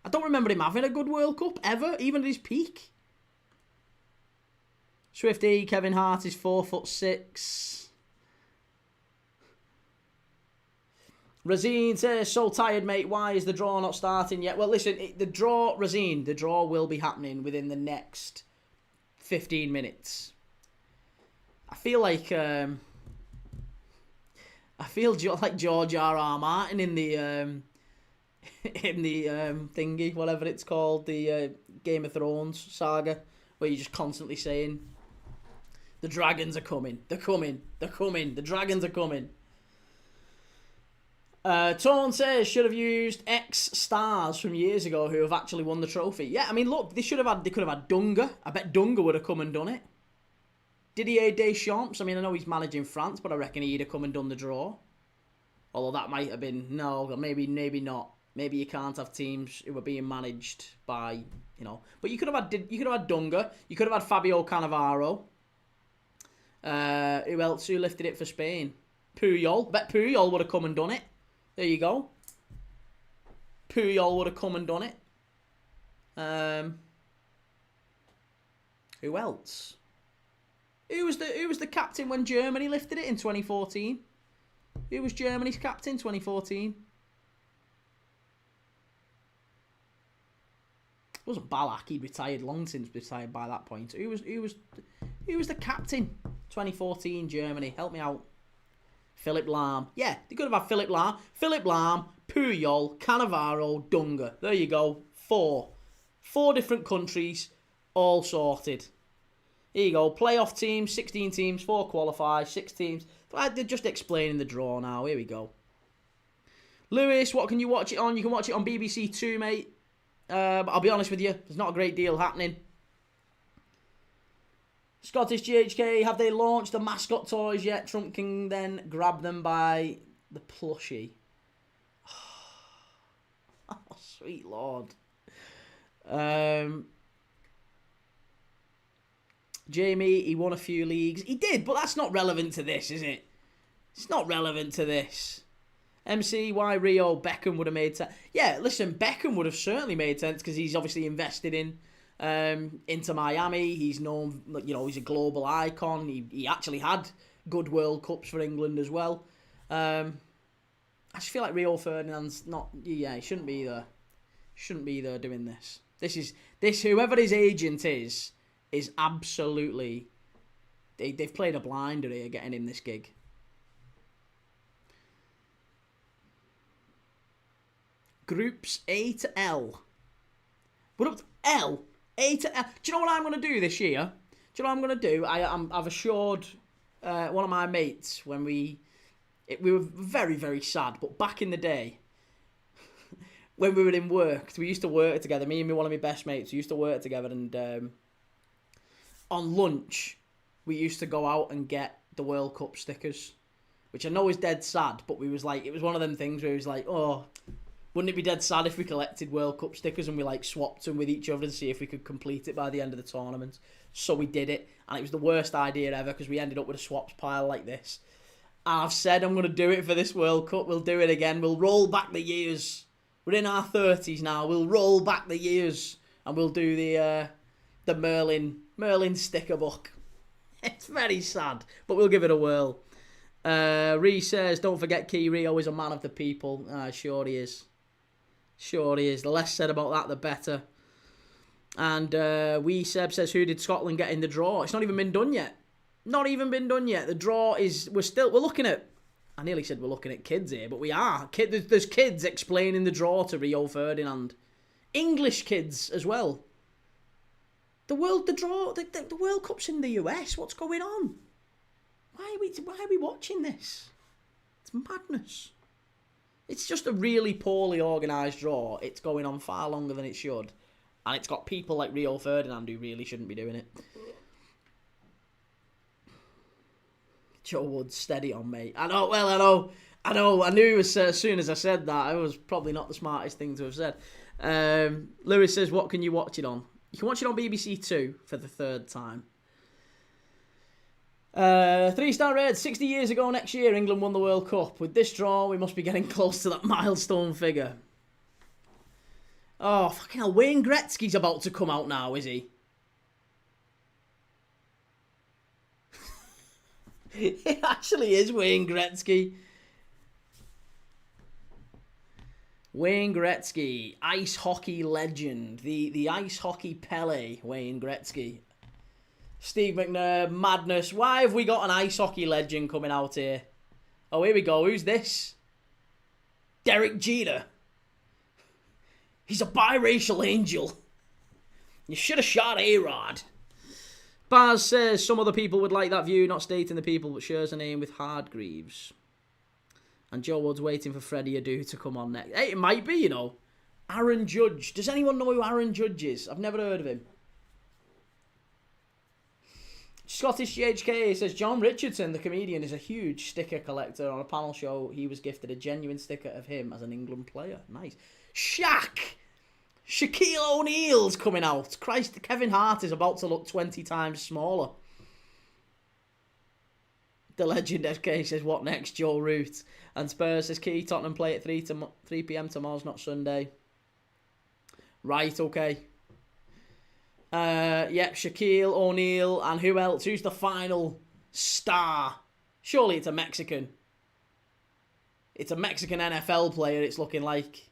I don't remember him having a good World Cup ever, even at his peak. Swifty, Kevin Hart is 4'6". Razine says, so tired, mate. Why is the draw not starting yet? Well, listen, the draw will be happening within the next 15 minutes. I feel like George R.R. Martin in the thingy, whatever it's called, the Game of Thrones saga, where you're just constantly saying, the dragons are coming, they're coming, the dragons are coming. Tone says, should have used ex-stars from years ago who have actually won the trophy. Yeah, I mean, look, they could have had Dunga. I bet Dunga would have come and done it. Didier Deschamps, I mean, I know he's managing France, but I reckon he'd have come and done the draw. Although that might have been, no, maybe not. Maybe you can't have teams who are being managed by, But you could have had Dunga. You could have had Fabio Cannavaro. Who else? Who lifted it for Spain? Puyol. Bet Puyol would have come and done it. There you go. Puyol would have come and done it. Who else? Who was the captain when Germany lifted it in 2014? Who was Germany's captain 2014? It wasn't Ballack. He'd retired long since retired by that point. Who was the captain 2014 Germany? Help me out. Philipp Lahm. Yeah, they could have had Philipp Lahm. Philipp Lahm, Puyol, Cannavaro, Dunga. There you go. Four different countries, all sorted. Here you go. Playoff teams, 16 teams, 4 qualify, 6 teams. They're just explaining the draw now. Here we go. Lewis, what can you watch it on? You can watch it on BBC Two, mate. But I'll be honest with you, there's not a great deal happening. Scottish GHK, have they launched the mascot toys yet? Trump can then grab them by the plushie. Oh, sweet lord. Jamie, he won a few leagues. He did, but that's not relevant to this, is it? It's not relevant to this. MC, why Rio? Beckham would have made sense. Yeah, listen, Beckham would have certainly made sense because he's obviously invested in Inter Miami. He's known, he's a global icon. He actually had good World Cups for England as well. I just feel like Rio Ferdinand's not. Yeah, he shouldn't be there. Shouldn't be there doing this. This whoever his agent is absolutely. They've played a blinder here getting in this gig. Groups A to L. We're up to L. A to L. Do you know what I'm going to do this year? Do you know what I'm going to do? I've assured one of my mates when we were very, very sad, but back in the day, when we were in work, we used to work together, me and one of my best mates, we used to work together, and on lunch, we used to go out and get the World Cup stickers. which I know is dead sad, but it was one of them things where it was like, oh, wouldn't it be dead sad if we collected World Cup stickers and we like swapped them with each other and see if we could complete it by the end of the tournament? So we did it, and it was the worst idea ever because we ended up with a swaps pile like this. And I've said I'm going to do it for this World Cup. We'll do it again. We'll roll back the years. We're in our 30s now. We'll roll back the years and we'll do the Merlin sticker book. It's very sad, but we'll give it a whirl. Ree says, don't forget Key Rio is a man of the people. Sure he is. Sure he is. The less said about that, the better. And Seb says, who did Scotland get in the draw? It's not even been done yet. Not even been done yet. The draw is, we're looking at, I nearly said we're looking at kids here, but we are. There's kids explaining the draw to Rio Ferdinand. English kids as well. The World Cup's in the US. What's going on? Why are we watching this? It's madness. It's just a really poorly organised draw. It's going on far longer than it should. And it's got people like Rio Ferdinand who really shouldn't be doing it. Joe Wood, steady on, mate. I know. I knew as soon as I said that, it was probably not the smartest thing to have said. Lewis says, what can you watch it on? You can watch it on BBC Two for the third time. 3-star red, 60 years ago next year, England won the World Cup. With this draw, we must be getting close to that milestone figure. Oh, fucking hell. Wayne Gretzky's about to come out now, is he? It actually is Wayne Gretzky. Wayne Gretzky, ice hockey legend. The ice hockey Pele, Wayne Gretzky. Steve McNair, madness. Why have we got an ice hockey legend coming out here? Oh, here we go. Who's this? Derek Jeter. He's a biracial angel. You should have shot A-Rod. Baz says some other people would like that view, not stating the people, but shares a name with Hardgreaves. And Joe Wood's waiting for Freddie Adu to come on next. Hey, it might be, you know. Aaron Judge. Does anyone know who Aaron Judge is? I've never heard of him. Scottish GHK says John Richardson, the comedian, is a huge sticker collector. On a panel show, he was gifted a genuine sticker of him as an England player. Nice. Shaq! Shaquille O'Neal's coming out. Christ, Kevin Hart is about to look 20 times smaller. The legend FK says, what next? Joe Root. And Spurs says, Key, Tottenham play at 3 p.m. tomorrow, not Sunday. Right, okay. Yep, Shaquille O'Neal. And who else? Who's the final star? Surely it's a Mexican. It's a Mexican NFL player, it's looking like.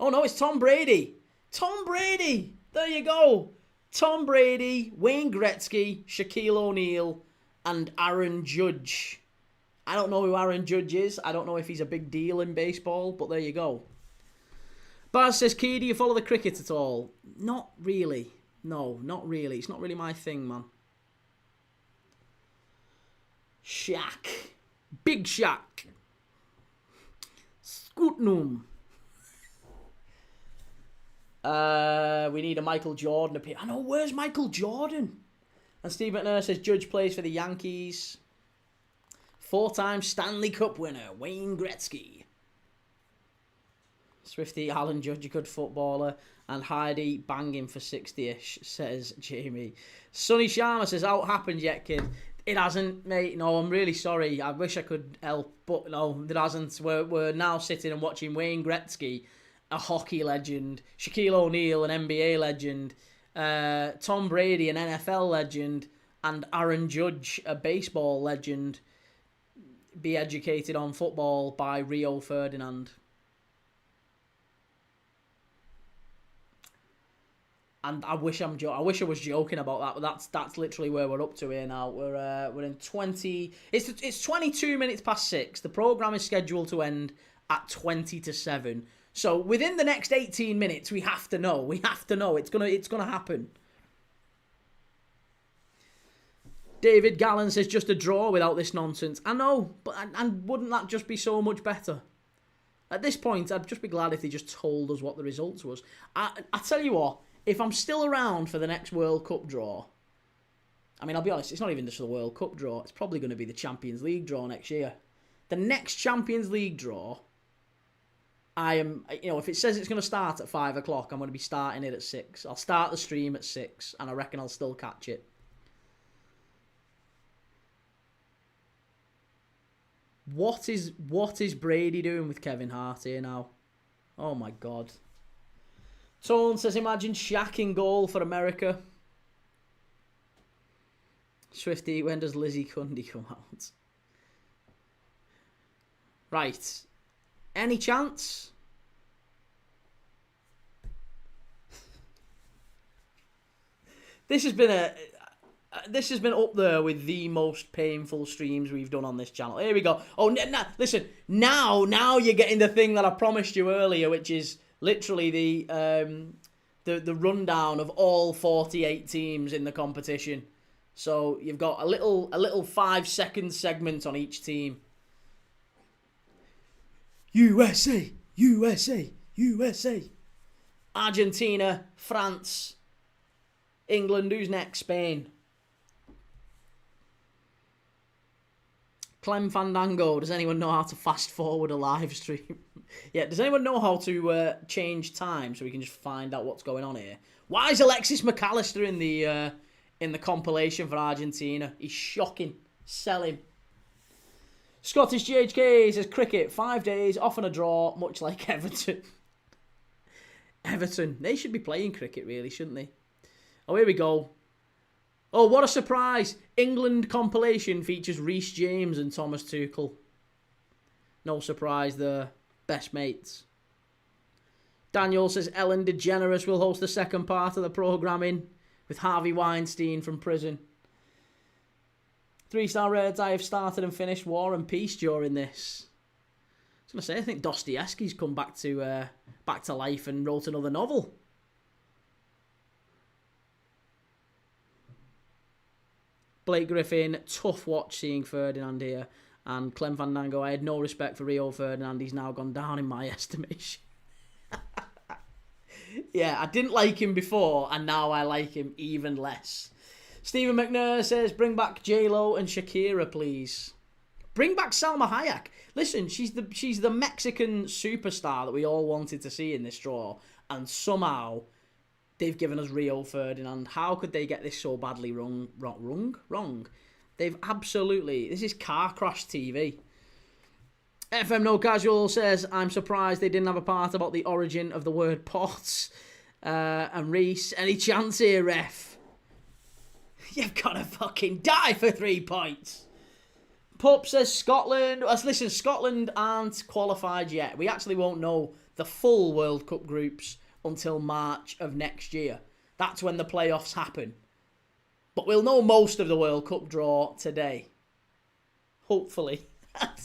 Oh no, it's Tom Brady. Tom Brady. There you go. Tom Brady, Wayne Gretzky, Shaquille O'Neal, and Aaron Judge. I don't know who Aaron Judge is. I don't know if he's a big deal in baseball, but there you go. Baz says, Key, do you follow the cricket at all? Not really. No, not really. It's not really my thing, man. Shaq. Big Shaq. Scutnum. We need a Michael Jordan appeal. I know, where's Michael Jordan? And Steve McNair says Judge plays for the Yankees. 4-time Stanley Cup winner, Wayne Gretzky. Swifty, Alan Judge, a good footballer. And Heidi banging for 60-ish, says Jamie. Sonny Sharma says, out happened yet, kid? It hasn't, mate. No, I'm really sorry. I wish I could help, but no, it hasn't. We're now sitting and watching Wayne Gretzky, a hockey legend, Shaquille O'Neal, an NBA legend, Tom Brady, an NFL legend, and Aaron Judge, a baseball legend, be educated on football by Rio Ferdinand. And I wish I was joking about that, but that's literally where we're up to here now. We're in 20. It's 22 minutes past 6. The program is scheduled to end at 20 to 7. So within the next 18 minutes, we have to know. It's gonna happen. David Gallen says just a draw without this nonsense. I know, but and wouldn't that just be so much better? At this point, I'd just be glad if they just told us what the results was. I tell you what, if I'm still around for the next World Cup draw, I mean, I'll be honest, it's not even just the World Cup draw. It's probably going to be the Champions League draw next year. The next Champions League draw, I am, if it says it's going to start at 5 o'clock, I'm going to be starting it at 6. I'll start the stream at 6, and I reckon I'll still catch it. What is Brady doing with Kevin Hart here now? Oh my God. Tone says, imagine Shaq in goal for America. Swifty, when does Lizzie Cundy come out? Right. Any chance? This has been up there with the most painful streams we've done on this channel. Here we go. Oh, listen. Now you're getting the thing that I promised you earlier, which is literally the rundown of all 48 teams in the competition. So you've got a little 5-second segment on each team. USA, USA, USA. Argentina, France, England. Who's next? Spain. Clem Fandango. Does anyone know how to fast forward a live stream? Yeah. Does anyone know how to change time so we can just find out what's going on here? Why is Alexis McAllister in the compilation for Argentina? He's shocking. Sell him. Scottish GHK says cricket 5 days off on a draw, much like Everton. Everton. They should be playing cricket, really, shouldn't they? Oh, here we go. Oh, what a surprise. England compilation features Reece James and Thomas Tuchel. No surprise there. Best mates. Daniel says Ellen DeGeneres will host the second part of the programming with Harvey Weinstein from prison. 3-star Reds, I have started and finished War and Peace during this. I was going to say, I think Dostoevsky's come back to life and wrote another novel. Blake Griffin, tough watch seeing Ferdinand here. And Clem Fandango, I had no respect for Rio Ferdinand. He's now gone down in my estimation. Yeah, I didn't like him before, and now I like him even less. Stephen McNair says, bring back J-Lo and Shakira, please. Bring back Salma Hayek. Listen, she's the Mexican superstar that we all wanted to see in this draw, and somehow they've given us Rio Ferdinand. How could they get this so badly wrong? They've absolutely... This is car crash TV. FM No Casual says, I'm surprised they didn't have a part about the origin of the word pots. And Reese, any chance here, ref? You've got to fucking die for 3 points. Pup says Scotland. Listen, Scotland aren't qualified yet. We actually won't know the full World Cup groups until March of next year. That's when the playoffs happen. But we'll know most of the World Cup draw today. Hopefully. At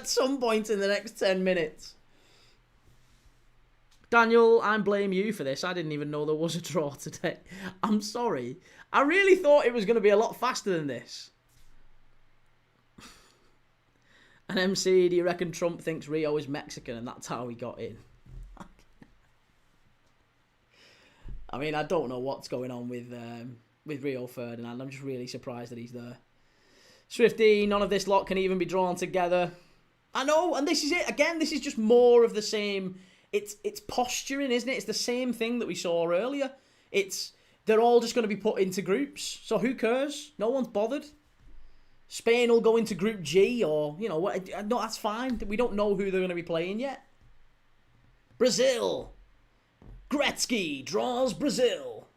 some point in the next 10 minutes. Daniel, I blame you for this. I didn't even know there was a draw today. I'm sorry. I really thought it was going to be a lot faster than this. And MC, do you reckon Trump thinks Rio is Mexican and that's how he got in? I mean, I don't know what's going on with Rio Ferdinand. I'm just really surprised that he's there. Swifty, none of this lot can even be drawn together. I know, and this is it. Again, this is just more of the same. It's posturing, isn't it? It's the same thing that we saw earlier. They're all just going to be put into groups. So who cares? No one's bothered. Spain will go into Group G or, no, that's fine. We don't know who they're going to be playing yet. Brazil. Gretzky draws Brazil.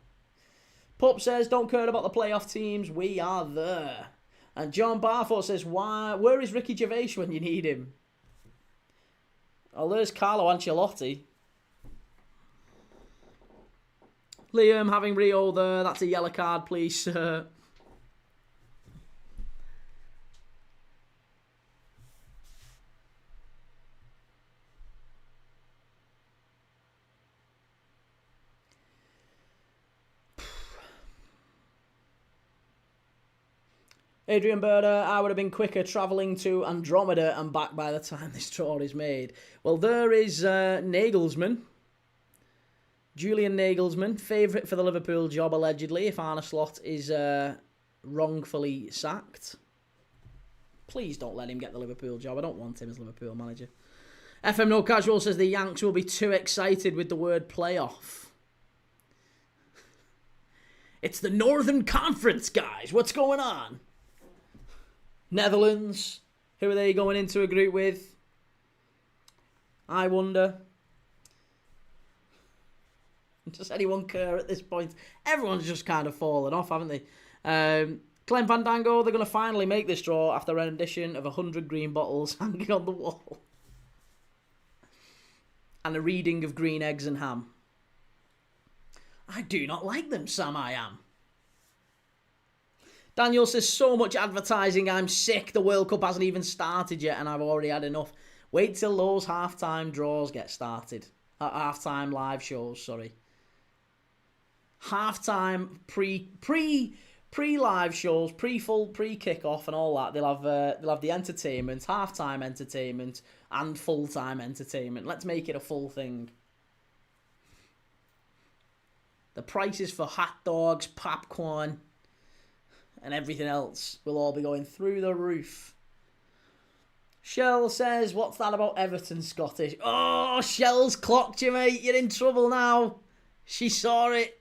Pup says, don't care about the playoff teams. We are there. And John Barfoot says, where is Ricky Gervais when you need him? Oh, there's Carlo Ancelotti. Liam, having Rio there. That's a yellow card, please, sir. Adrian Berder, I would have been quicker travelling to Andromeda and back by the time this draw is made. Well, there is Nagelsmann. Julian Nagelsmann, favourite for the Liverpool job, allegedly, if Arne Slot is wrongfully sacked. Please don't let him get the Liverpool job. I don't want him as Liverpool manager. FM No Casual says the Yanks will be too excited with the word playoff. It's the Northern Conference, guys. What's going on? Netherlands. Who are they going into a group with? I wonder. Does anyone care at this point? Everyone's just kind of fallen off, haven't they? Clem Fandango, they're going to finally make this draw after a rendition of 100 green bottles hanging on the wall. And a reading of green eggs and ham. I do not like them, Sam I am. Daniel says, so much advertising, I'm sick. The World Cup hasn't even started yet and I've already had enough. Wait till those half-time draws get started. Half-time live shows, sorry. Half-time pre-live shows, pre-kick-off and all that. They'll have the entertainment, half-time entertainment and full-time entertainment. Let's make it a full thing. The prices for hot dogs, popcorn, and everything else will all be going through the roof. Shell says, what's that about Everton Scottish? Oh, Shell's clocked you, mate. You're in trouble now. She saw it.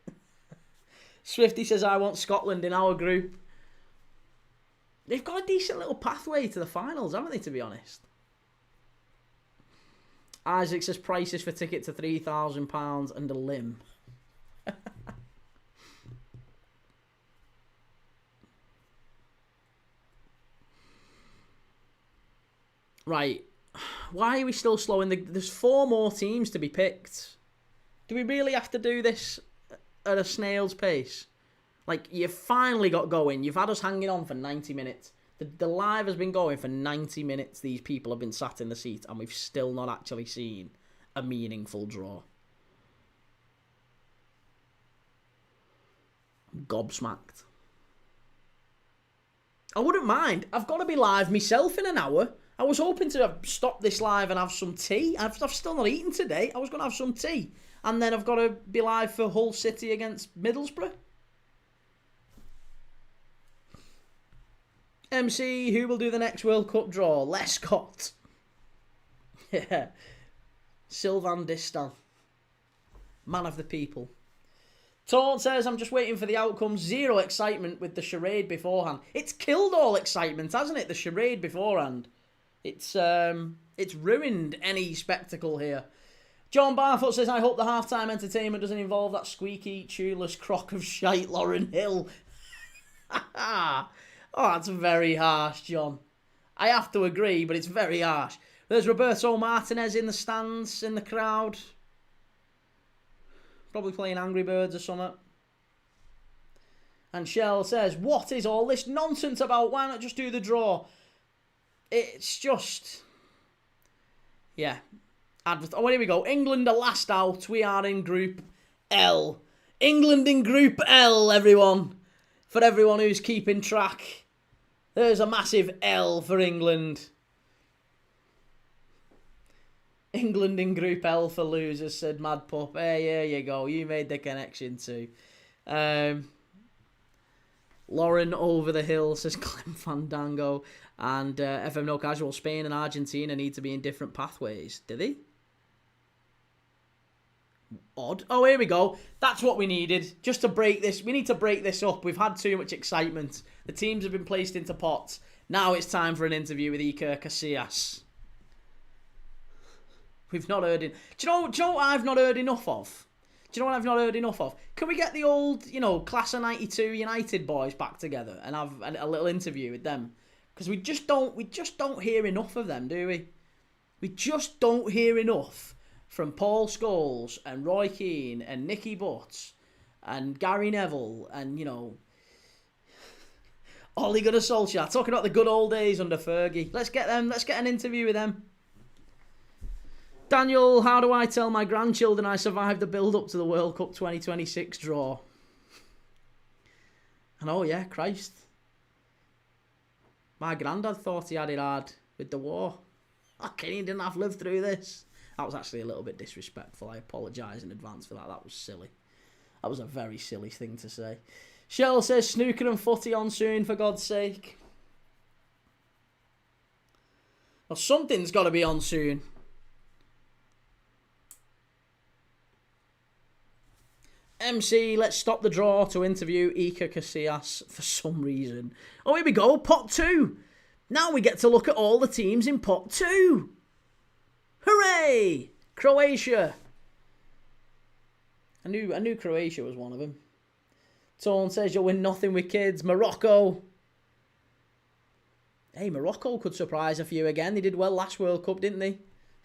Swifty says, I want Scotland in our group. They've got a decent little pathway to the finals, haven't they, to be honest? Isaac says, prices for ticket to £3,000 and a limb. Right. Why are we still slowing? There's 4 more teams to be picked. Do we really have to do this at a snail's pace? Like, you've finally got going. You've had us hanging on for 90 minutes. The live has been going for 90 minutes. These people have been sat in the seat, and we've still not actually seen a meaningful draw. I'm gobsmacked. I wouldn't mind. I've got to be live myself in an hour. I was hoping to stop this live and have some tea. I've still not eaten today. I was going to have some tea. And then I've got to be live for Hull City against Middlesbrough. MC, who will do the next World Cup draw? Lescott. Yeah. Sylvain Distin. Man of the people. Taunt says, I'm just waiting for the outcome. Zero excitement with the charade beforehand. It's killed all excitement, hasn't it? The charade beforehand. It's ruined any spectacle here. John Barfoot says, I hope the halftime entertainment doesn't involve that squeaky, tuneless crock of shite Lauren Hill. Oh, that's very harsh, John. I have to agree, but it's very harsh. There's Roberto Martinez in the stands, in the crowd. Probably playing Angry Birds or something. And Shell says, what is all this nonsense about? Why not just do the draw? It's just... Yeah. Oh, here we go. England are last out. We are in Group L. England in Group L, everyone. For everyone who's keeping track. There's a massive L for England. England in Group L for losers, said Mad Pup. Hey, there you go. You made the connection too. Lauren over the hill, says Clem Fandango. And FM No Casual, Spain and Argentina need to be in different pathways. Do they? Odd. Oh, here we go. That's what we needed. Just to break this. We need to break this up. We've had too much excitement. The teams have been placed into pots. Now it's time for an interview with Iker Casillas. We've not heard it. Do you know what I've not heard enough of? Do you know what I've not heard enough of? Can we get the old, class of '92 United boys back together and have a little interview with them? Because we just don't hear enough of them, do we? We just don't hear enough from Paul Scholes and Roy Keane and Nicky Butt and Gary Neville and, Ole Gunnar Solskjaer, talking about the good old days under Fergie. Let's get an interview with them. Daniel, how do I tell my grandchildren I survived the build-up to the World Cup 2026 draw? And oh yeah, Christ. My granddad thought he had it hard with the war. He didn't have to live through this. That was actually a little bit disrespectful. I apologise in advance for that. That was silly. That was a very silly thing to say. Shell says snooker and footy on soon, for God's sake. Well, something's got to be on soon. MC, let's stop the draw to interview Iker Casillas for some reason. Oh, here we go. Pot 2. Now we get to look at all the teams in Pot 2. Hooray! Croatia. I knew Croatia was one of them. Tone says you'll win nothing with kids. Morocco. Hey, Morocco could surprise a few again. They did well last World Cup, didn't they?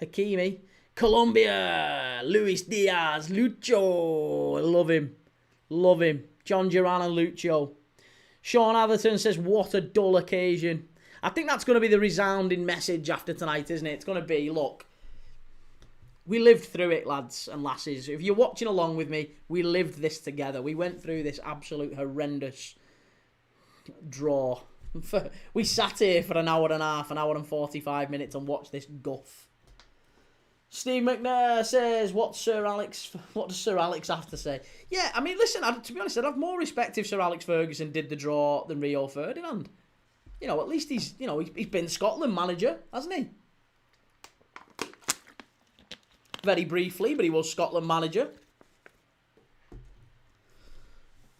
Hakimi. Colombia. Luis Diaz. Lucho. Love him. Love him. John Duran and Lucho. Sean Atherton says, what a dull occasion. I think that's going to be the resounding message after tonight, isn't it? It's going to be, look, we lived through it, lads and lasses. If you're watching along with me, we lived this together. We went through this absolute horrendous draw. We sat here for an hour and a half, an hour and 45 minutes and watched this guff. Steve McNair says, what does Sir Alex have to say? Yeah, I mean, listen, to be honest, I'd have more respect if Sir Alex Ferguson did the draw than Rio Ferdinand. You know, at least he's been Scotland manager, hasn't he? Very briefly, but he was Scotland manager.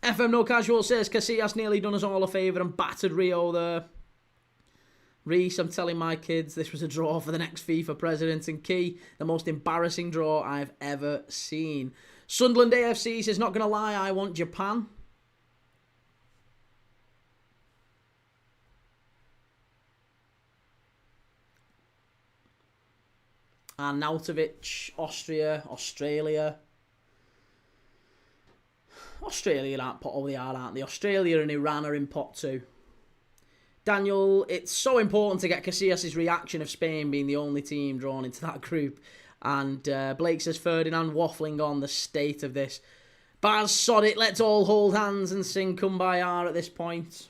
FM No Casual says, Casillas nearly done us all a favour and battered Rio there. Reese, I'm telling my kids this was a draw for the next FIFA president. And Key, the most embarrassing draw I've ever seen. Sunderland AFC says, not going to lie, I want Japan. And Nautovic, Austria, Australia. Australia aren't pot, oh they are, aren't they? Australia and Iran are in pot 2. Daniel, it's so important to get Casillas' reaction of Spain being the only team drawn into that group. And Blake says, Ferdinand waffling on the state of this. Baz, sod it, let's all hold hands and sing Kumbaya at this point.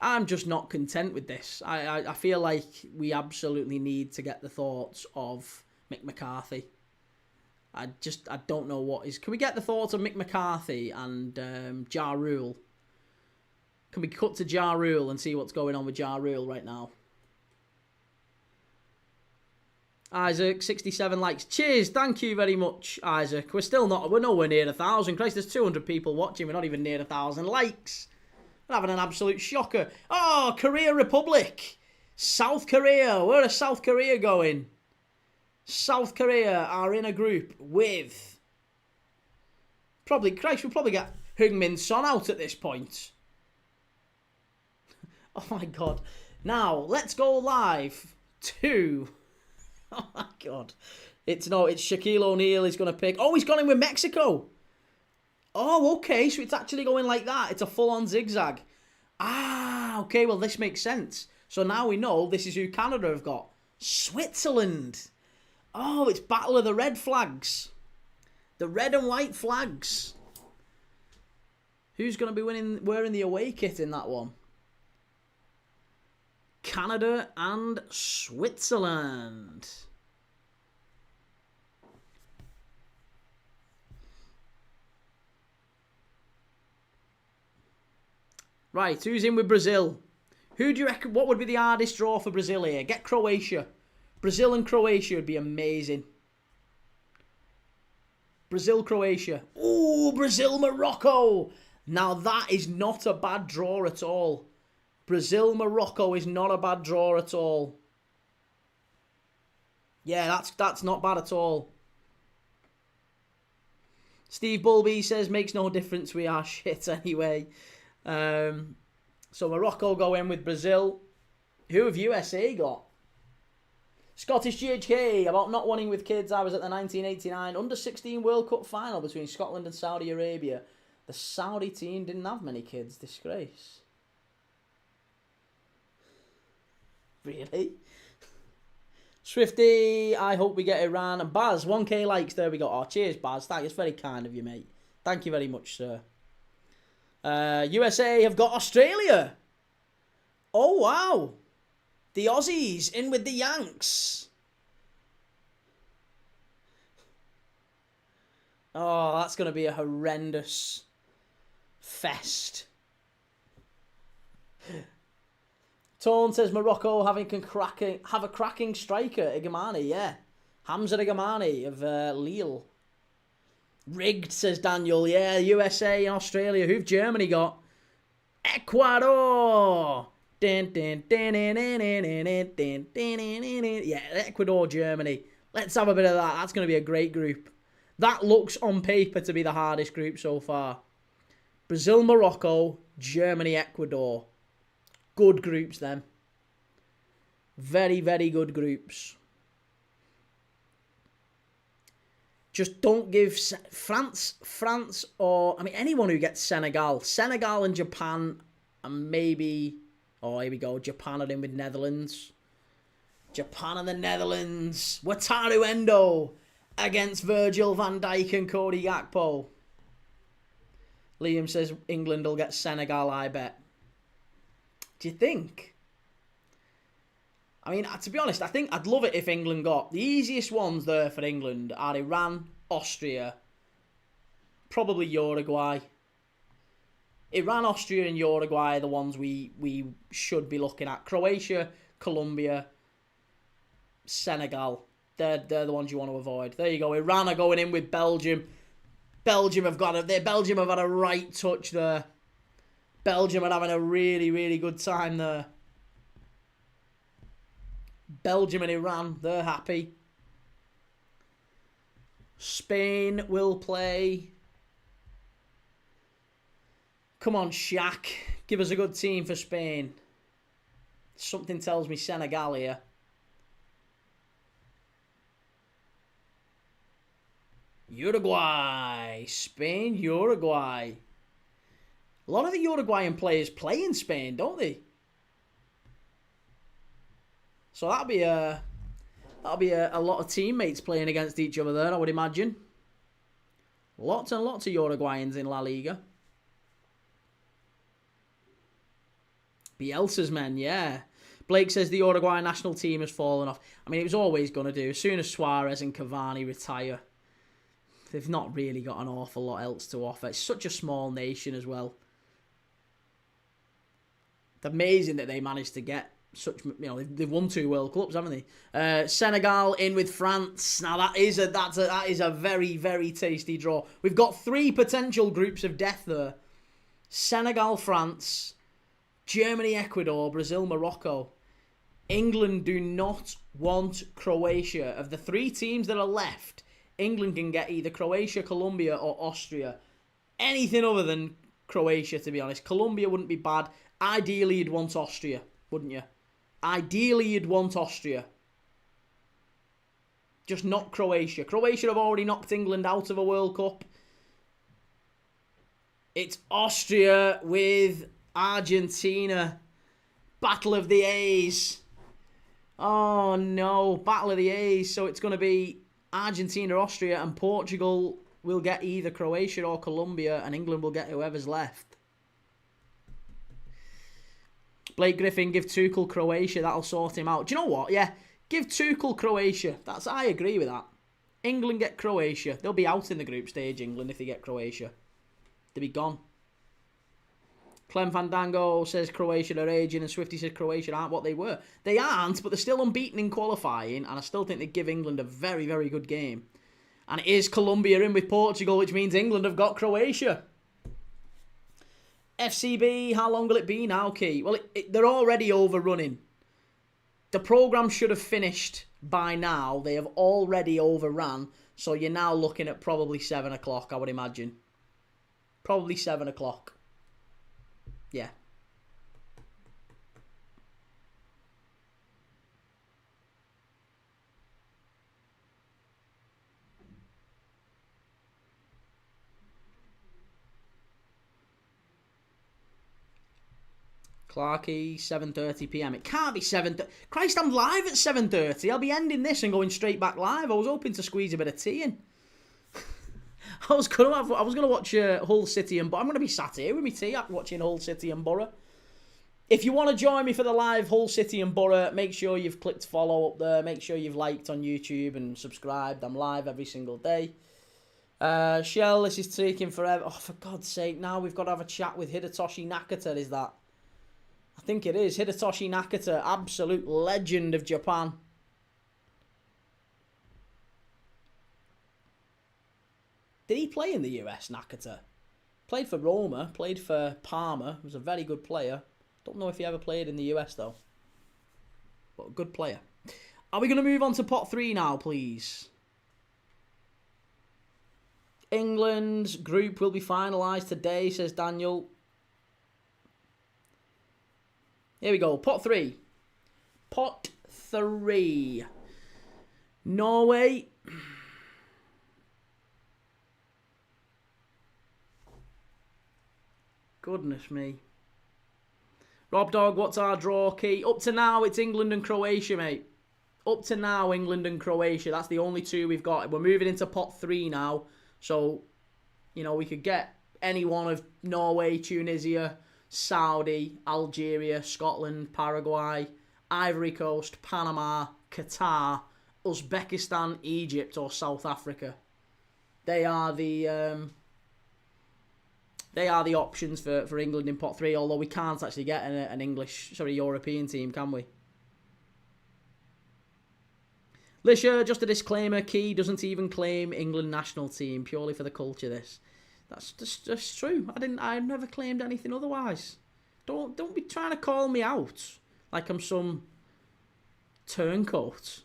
I'm just not content with this. I feel like we absolutely need to get the thoughts of Mick McCarthy. I don't know what is... Can we get the thoughts of Mick McCarthy and Ja Rule? Can we cut to Ja Rule and see what's going on with Ja Rule right now? Isaac, 67 likes. Cheers, thank you very much, Isaac. We're nowhere near 1,000. Christ, there's 200 people watching. We're not even near 1,000 likes. We're having an absolute shocker. Oh, Korea Republic. South Korea. Where is South Korea going? South Korea are in a group with... we'll probably get Heung-min Son out at this point. Oh my God. Now, let's go live to... Oh my God. It's Shaquille O'Neal is going to pick... Oh, he's gone in with Mexico. Oh, okay, so it's actually going like that. It's a full-on zigzag. Ah, okay, well, this makes sense. So now we know this is who Canada have got. Switzerland. Oh, it's Battle of the Red Flags. The red and white flags. Who's going to be wearing the away kit in that one? Canada and Switzerland. Right, who's in with Brazil? Who do you reckon, what would be the hardest draw for Brazil here? Get Croatia. Brazil and Croatia would be amazing. Brazil, Croatia. Ooh, Brazil, Morocco. Now that is not a bad draw at all. Brazil, Morocco is not a bad draw at all. Yeah, that's not bad at all. Steve Bulby says, makes no difference, we are shit anyway. So Morocco go in with Brazil. Who have USA got? Scottish GHK, about not wanting with kids. I was at the 1989 Under-16 World Cup final between Scotland and Saudi Arabia. The Saudi team didn't have many kids. Disgrace. Really? Swifty, I hope we get Iran. And Baz, 1k likes. There we go. Oh, cheers, Baz. That is very kind of you, mate. Thank you very much, sir. USA have got Australia. Oh, wow. The Aussies in with the Yanks. Oh, that's going to be a horrendous fest. Tone says Morocco have a cracking striker, Igamani, yeah. Hamza Igamani of Lille. Rigged, says Daniel, yeah, USA and Australia. Who've Germany got? Ecuador! Yeah, Ecuador, Germany. Let's have a bit of that. That's going to be a great group. That looks on paper to be the hardest group so far. Brazil, Morocco, Germany, Ecuador. Good groups, then. Very, very good groups. Just don't give France, or, I mean, anyone who gets Senegal. Senegal and Japan, and maybe, oh, here we go, Japan are in with Netherlands. Japan and the Netherlands. Wataru Endo against Virgil van Dijk and Cody Gakpo. Liam says England will get Senegal, I bet. Do you think? I mean, to be honest, I think I'd love it if England got... The easiest ones there for England are Iran, Austria, probably Uruguay. Iran, Austria and Uruguay are the ones we should be looking at. Croatia, Colombia, Senegal. They're the ones you want to avoid. There you go. Iran are going in with Belgium. Belgium have had a right touch there. Belgium are having a really, really good time there. Belgium and Iran, they're happy. Spain will play. Come on, Shaq. Give us a good team for Spain. Something tells me Senegal here. Uruguay. Spain, Uruguay. A lot of the Uruguayan players play in Spain, don't they? So that'll be a lot of teammates playing against each other there, I would imagine. Lots and lots of Uruguayans in La Liga. Bielsa's men, yeah. Blake says the Uruguay national team has fallen off. I mean, it was always going to do. As soon as Suarez and Cavani retire, they've not really got an awful lot else to offer. It's such a small nation as well. It's amazing that they managed to get such, they've won 2 World Cups, haven't they? Senegal in with France. Now that is a very, very tasty draw. We've got 3 potential groups of death there. Senegal, France, Germany, Ecuador, Brazil, Morocco. England do not want Croatia. Of the 3 teams that are left, England can get either Croatia, Colombia, or Austria. Anything other than Croatia, to be honest. Colombia wouldn't be bad. Ideally, you'd want Austria, wouldn't you? Ideally, you'd want Austria. Just not Croatia. Croatia have already knocked England out of a World Cup. It's Austria with Argentina. Battle of the A's. Oh, no. Battle of the A's. So it's going to be Argentina, Austria, and Portugal will get either Croatia or Colombia, and England will get whoever's left. Blake Griffin, give Tuchel Croatia. That'll sort him out. Do you know what? Yeah, give Tuchel Croatia. I agree with that. England get Croatia. They'll be out in the group stage, England, if they get Croatia. They'll be gone. Clem Fandango says Croatia are aging, and Swifty says Croatia aren't what they were. They aren't, but they're still unbeaten in qualifying, and I still think they give England a very, very good game. And it is Colombia in with Portugal, which means England have got Croatia. FCB, how long will it be now, Key? Well, they're already overrunning. The programme should have finished by now. They have already overrun. So you're now looking at probably 7 o'clock, I would imagine. Probably 7 o'clock. Yeah. Clarkey, 7:30 p.m. It can't be 7:30. Christ, I'm live at 7:30. I'll be ending this and going straight back live. I was hoping to squeeze a bit of tea in. I was gonna watch Hull City and Borough. I'm gonna be sat here with my tea watching Hull City and Borough. If you want to join me for the live Hull City and Borough, make sure you've clicked follow up there. Make sure you've liked on YouTube and subscribed. I'm live every single day. Shell, this is taking forever. Oh, for God's sake, now we've got to have a chat with Hidetoshi Nakata, is that? I think it is. Hidetoshi Nakata, absolute legend of Japan. Did he play in the US, Nakata? Played for Roma, played for Parma, was a very good player. Don't know if he ever played in the US, though. But a good player. Are we going to move on to pot 3 now, please? England's group will be finalised today, says Daniel. Here we go. Pot 3. Pot 3. Norway. Goodness me. Rob Dog, what's our draw key? Up to now, it's England and Croatia, mate. Up to now, England and Croatia. That's the only 2 we've got. We're moving into pot 3 now. So, you know, we could get any one of Norway, Tunisia, Saudi, Algeria, Scotland, Paraguay, Ivory Coast, Panama, Qatar, Uzbekistan, Egypt, or South Africa. They are the options for England in pot 3, although we can't actually get an European team, can we? Lisha, just a disclaimer, Key doesn't even claim England national team, purely for the culture, this. That's just true. I never claimed anything otherwise. Don't be trying to call me out like I'm some turncoat.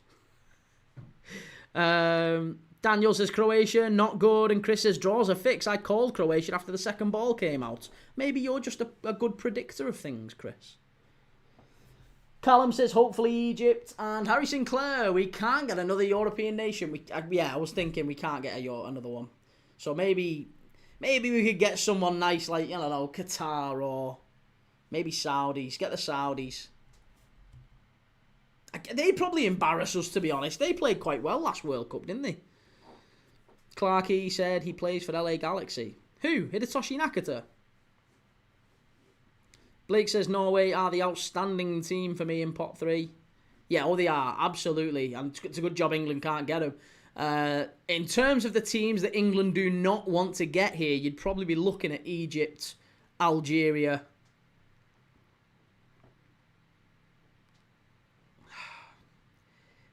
Daniel says Croatia, not good, and Chris says draws a fix. I called Croatia after the second ball came out. Maybe you're just a good predictor of things, Chris. Callum says hopefully Egypt, and Harry Sinclair, we can't get another European nation. I was thinking we can't get another one. So maybe we could get someone nice like, I don't know, Qatar or maybe Saudis. Get the Saudis. They'd probably embarrass us, to be honest. They played quite well last World Cup, didn't they? Clarkey said he plays for LA Galaxy. Who? Hidetoshi Nakata? Blake says Norway are the outstanding team for me in pot 3. Yeah, they are, absolutely. And it's a good job England can't get them. In terms of the teams that England do not want to get here, you'd probably be looking at Egypt, Algeria.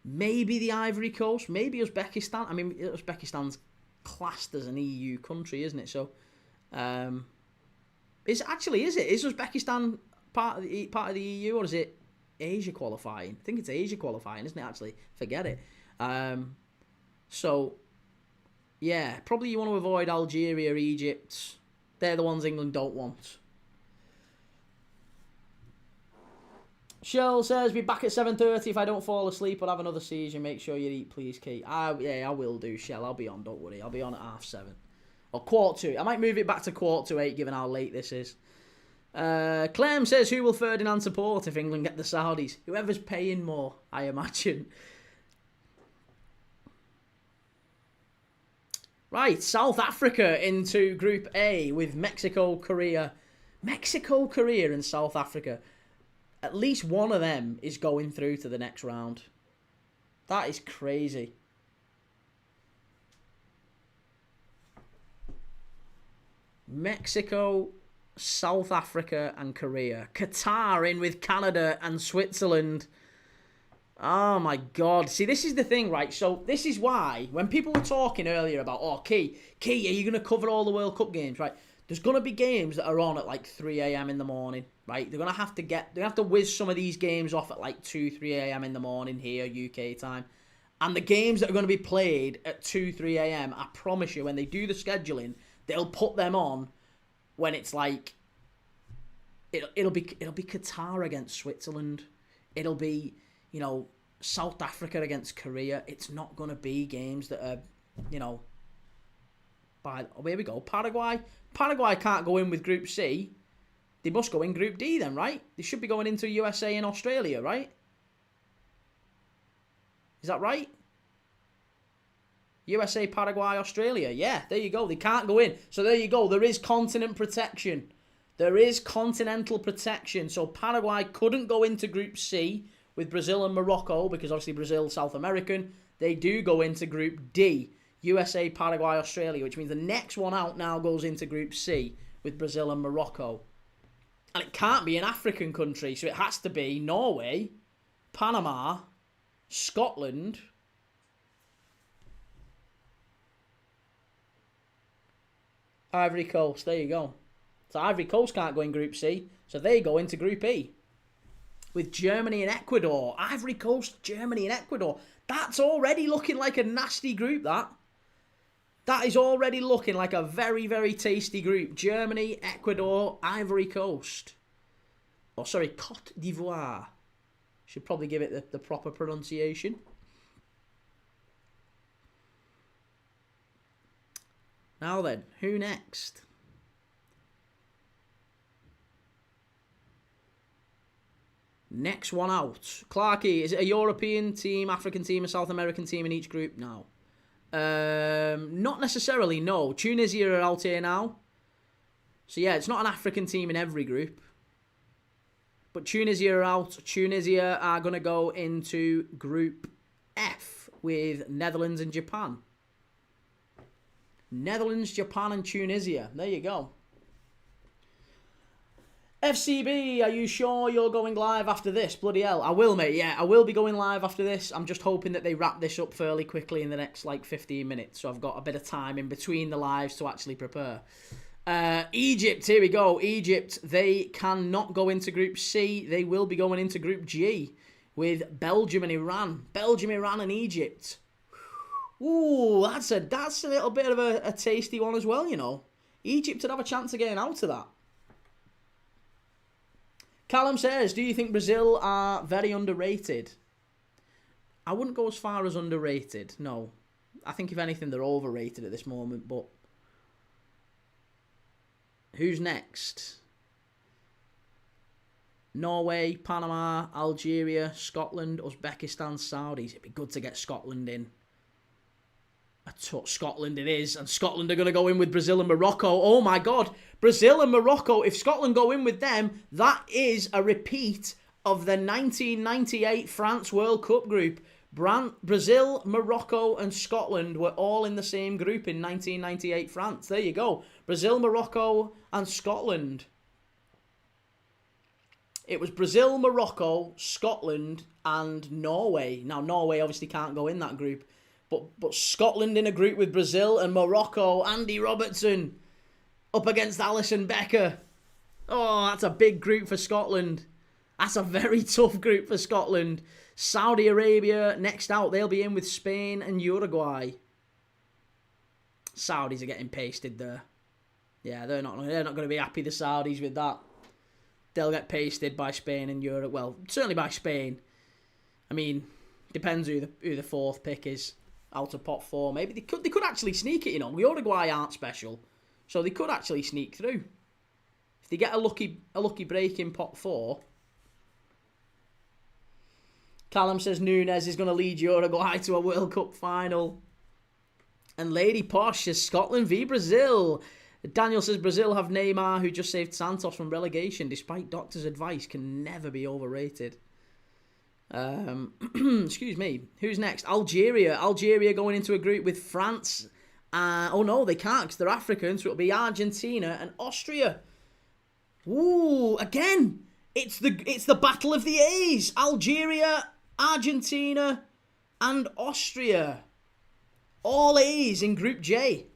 Maybe the Ivory Coast, maybe Uzbekistan. I mean, Uzbekistan's classed as an EU country, isn't it? So, is Uzbekistan part of the EU, or is it Asia qualifying? I think it's Asia qualifying, isn't it? Actually, forget it. So, yeah, probably you want to avoid Algeria, Egypt. They're the ones England don't want. Shell says, be back at 7:30. If I don't fall asleep or have another seizure, make sure you eat, please, Kate. Yeah, I will do, Shell. I'll be on, don't worry. I'll be on at 7:30. Or 7:45. I might move it back to 7:45, given how late this is. Clem says, who will Ferdinand support if England get the Saudis? Whoever's paying more, I imagine. Right, South Africa into Group A with Mexico, Korea. Mexico, Korea and South Africa. At least one of them is going through to the next round. That is crazy. Mexico, South Africa and Korea. Qatar in with Canada and Switzerland. Oh my God. See, this is the thing, right? So this is why when people were talking earlier about, oh, Key, are you going to cover all the World Cup games, right? There's going to be games that are on at like 3 a.m. in the morning, right? They're going to have to whiz some of these games off at like 2, 3 a.m. in the morning here, UK time. And the games that are going to be played at 2, 3 a.m., I promise you, when they do the scheduling, they'll put them on when it's like, it'll be Qatar against Switzerland. It'll be, South Africa against Korea. It's not going to be games that are, here we go. Paraguay can't go in with Group C. They must go in Group D then, right? They should be going into USA and Australia, right? Is that right? USA, Paraguay, Australia. Yeah, there you go. They can't go in. So there you go. There is continent protection. There is continental protection. So Paraguay couldn't go into Group C with Brazil and Morocco because obviously Brazil, South American. They do go into Group D. USA, Paraguay, Australia, which means the next one out now goes into Group C with Brazil and Morocco. And it can't be an African country, so it has to be Norway, Panama, Scotland, Ivory Coast. There you go. So Ivory Coast can't go in Group C, so they go into Group E with Germany and Ecuador. Ivory Coast, Germany and Ecuador. That's already looking like a nasty group, that. That is already looking like a very, very tasty group. Germany, Ecuador, Ivory Coast. Oh, sorry, Côte d'Ivoire. Should probably give it the proper pronunciation. Now then, who next? Next one out. Clarky, is it a European team, African team, a South American team in each group? No. Not necessarily, no. Tunisia are out here now. So yeah, it's not an African team in every group. But Tunisia are out. Tunisia are going to go into Group F with Netherlands and Japan. Netherlands, Japan and Tunisia. There you go. FCB, are you sure you're going live after this? Bloody hell. I will, mate. Yeah, I will be going live after this. I'm just hoping that they wrap this up fairly quickly in the next, 15 minutes. So I've got a bit of time in between the lives to actually prepare. Egypt, here we go. Egypt, they cannot go into Group C. They will be going into Group G with Belgium and Iran. Belgium, Iran and Egypt. Ooh, that's a little bit of a tasty one as well, you know. Egypt would have a chance of getting out of that. Callum says, do you think Brazil are very underrated? I wouldn't go as far as underrated, no. I think if anything, they're overrated at this moment, but... Who's next? Norway, Panama, Algeria, Scotland, Uzbekistan, Saudis. It'd be good to get Scotland in. Scotland it is, and Scotland are going to go in with Brazil and Morocco. Oh my God, Brazil and Morocco, if Scotland go in with them, that is a repeat of the 1998 France World Cup group. Brazil, Morocco and Scotland were all in the same group in 1998 France. There you go. Brazil, Morocco and Scotland. It was Brazil, Morocco, Scotland and Norway. Now, Norway obviously can't go in that group. But Scotland in a group with Brazil and Morocco. Andy Robertson up against Alisson Becker. Oh, that's a big group for Scotland. That's a very tough group for Scotland. Saudi Arabia next out. They'll be in with Spain and Uruguay. Saudis are getting pasted there. Yeah, they're not going to be happy, the Saudis, with that. They'll get pasted by Spain and Europe. Well, certainly by Spain. I mean, depends who the fourth pick is. Out of pot four, maybe they could actually sneak it. You know, Uruguay aren't special, so they could actually sneak through if they get a lucky break in pot four. Callum says Nunes is going to lead Uruguay to a World Cup final, and Lady Posh says Scotland v Brazil. Daniel says Brazil have Neymar, who just saved Santos from relegation despite doctor's advice. Can never be overrated. Excuse me. Who's next? Algeria. Algeria going into a group with France. Oh no, they can't because they're African. So it'll be Argentina and Austria. Ooh, again, it's the battle of the A's. Algeria, Argentina, and Austria. All A's in Group J.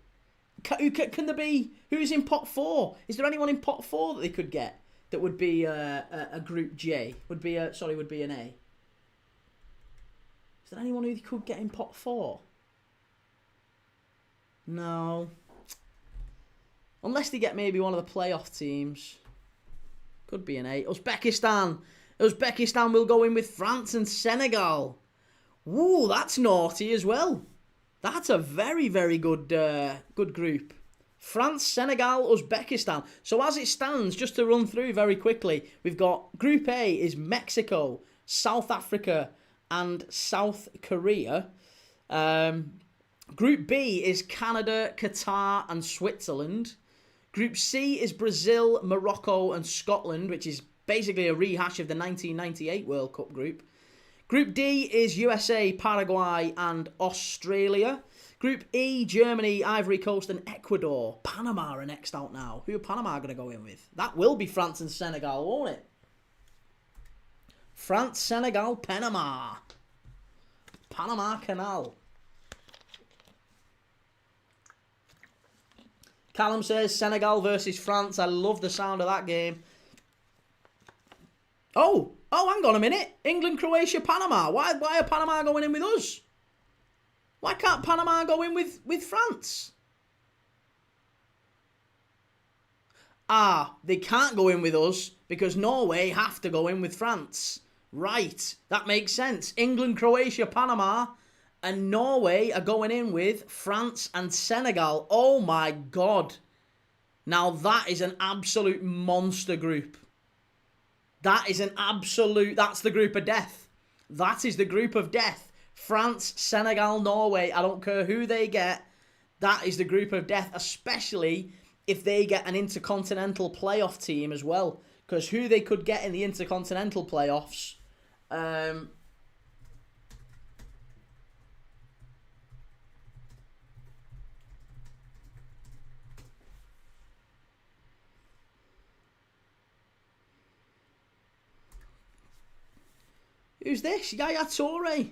Can there be? Who's in pot four? Is there anyone in pot four that they could get that would be a Group J? Would be an A. Is there anyone who could get in pot four? No. Unless they get maybe one of the playoff teams. Could be an A. Uzbekistan. Uzbekistan will go in with France and Senegal. Ooh, that's naughty as well. That's a very, very good group. France, Senegal, Uzbekistan. So as it stands, just to run through very quickly, we've got Group A is Mexico, South Africa, and South Korea. Group B is Canada, Qatar, and Switzerland. Group C is Brazil, Morocco, and Scotland, which is basically a rehash of the 1998 World Cup group. Group D is USA, Paraguay, and Australia. Group E, Germany, Ivory Coast and Ecuador. Panama are next out now. Who are Panama going to go in with? That will be France and Senegal, won't it? France, Senegal, Panama. Panama Canal. Callum says Senegal versus France. I love the sound of that game. Oh, hang on a minute. England, Croatia, Panama. Why are Panama going in with us? Why can't Panama go in with France? They can't go in with us because Norway have to go in with France. Right, that makes sense. England, Croatia, Panama, and Norway are going in with France and Senegal. Oh my God. Now that is an absolute monster group. That's the group of death. That is the group of death. France, Senegal, Norway. I don't care who they get. That is the group of death, especially if they get an intercontinental playoff team as well. Because who they could get in the intercontinental playoffs... Who's this? Yaya Toure.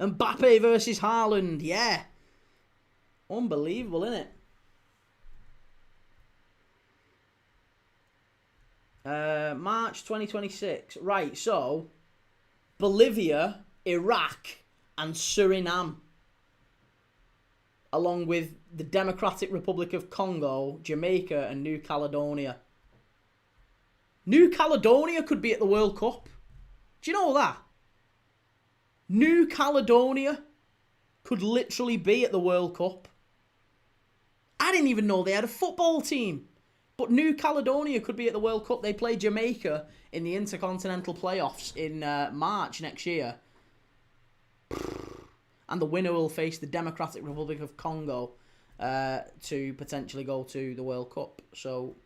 Mbappe versus Haaland. Yeah. Unbelievable, isn't it? March 2026. Right, so... Bolivia, Iraq, and Suriname. Along with the Democratic Republic of Congo, Jamaica, and New Caledonia. New Caledonia could be at the World Cup. Do you know that? New Caledonia could literally be at the World Cup. I didn't even know they had a football team. But New Caledonia could be at the World Cup. They play Jamaica in the Intercontinental Playoffs in March next year. And the winner will face the Democratic Republic of Congo to potentially go to the World Cup. So,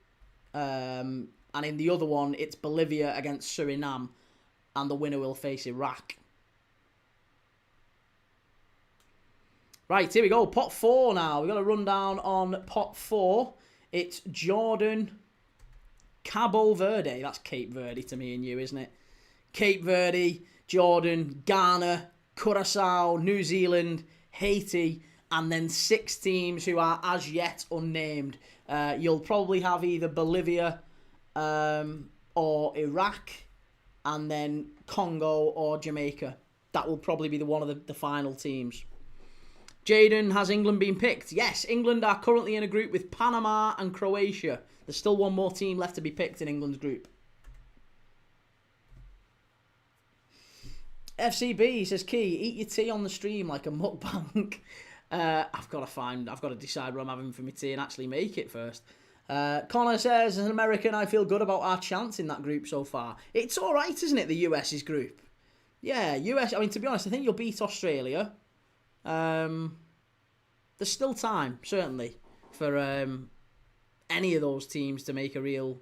and in the other one, it's Bolivia against Suriname. And the winner will face Iraq. Right, here we go. Pot 4 now. We've got a rundown on Pot 4. It's Jordan, Cabo Verde. That's Cape Verde to me and you, isn't it? Cape Verde, Jordan, Ghana, Curacao, New Zealand, Haiti, and then 6 teams who are as yet unnamed. You'll probably have either Bolivia or Iraq, and then Congo or Jamaica. That will probably be one of the final teams. Jaden, has England been picked? Yes, England are currently in a group with Panama and Croatia. There's still one more team left to be picked in England's group. FCB says, Key, eat your tea on the stream like a mukbang. I've got to decide what I'm having for my tea and actually make it first. Connor says, as an American, I feel good about our chance in that group so far. It's all right, isn't it, the US's group? Yeah, US, I mean, to be honest, I think you'll beat Australia. There's still time, certainly, for any of those teams to make a real...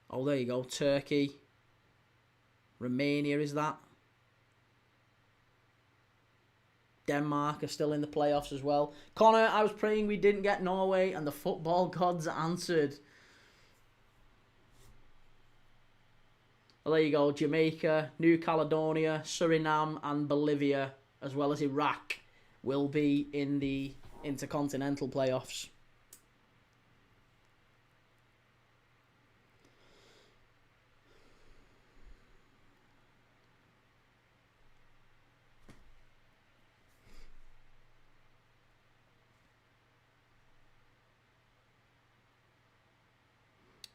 Oh, there you go. Turkey. Romania, is that? Denmark are still in the playoffs as well. Connor, I was praying we didn't get Norway, and the football gods answered. Well, there you go. Jamaica, New Caledonia, Suriname, and Bolivia, as well as Iraq, will be in the intercontinental playoffs.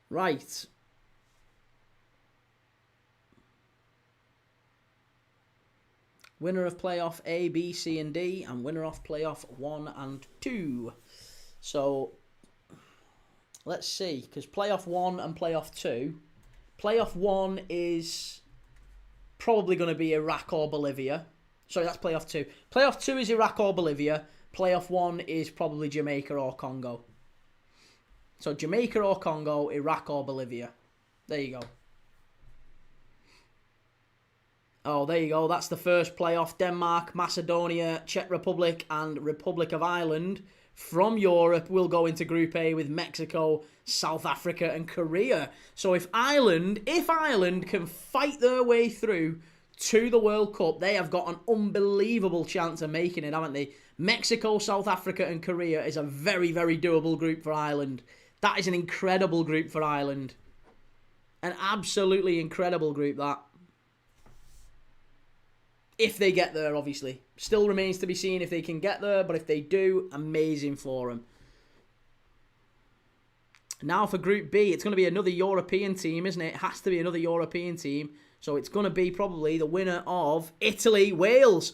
Right. Winner of playoff A, B, C, and D, and winner of playoff 1 and 2. So, let's see, because playoff 1 and playoff 2. Playoff 1 is probably going to be Iraq or Bolivia. Sorry, that's playoff 2. Playoff 2 is Iraq or Bolivia. Playoff 1 is probably Jamaica or Congo. So, Jamaica or Congo, Iraq or Bolivia. There you go. Oh, there you go. That's the first playoff. Denmark, Macedonia, Czech Republic, and Republic of Ireland from Europe will go into Group A with Mexico, South Africa, and Korea. So if Ireland can fight their way through to the World Cup, they have got an unbelievable chance of making it, haven't they? Mexico, South Africa, and Korea is a very, very doable group for Ireland. That is an incredible group for Ireland. An absolutely incredible group, that. If they get there, obviously. Still remains to be seen if they can get there, but if they do, amazing for them. Now for Group B, it's going to be another European team, isn't it? It has to be another European team. So it's going to be probably the winner of Italy, Wales.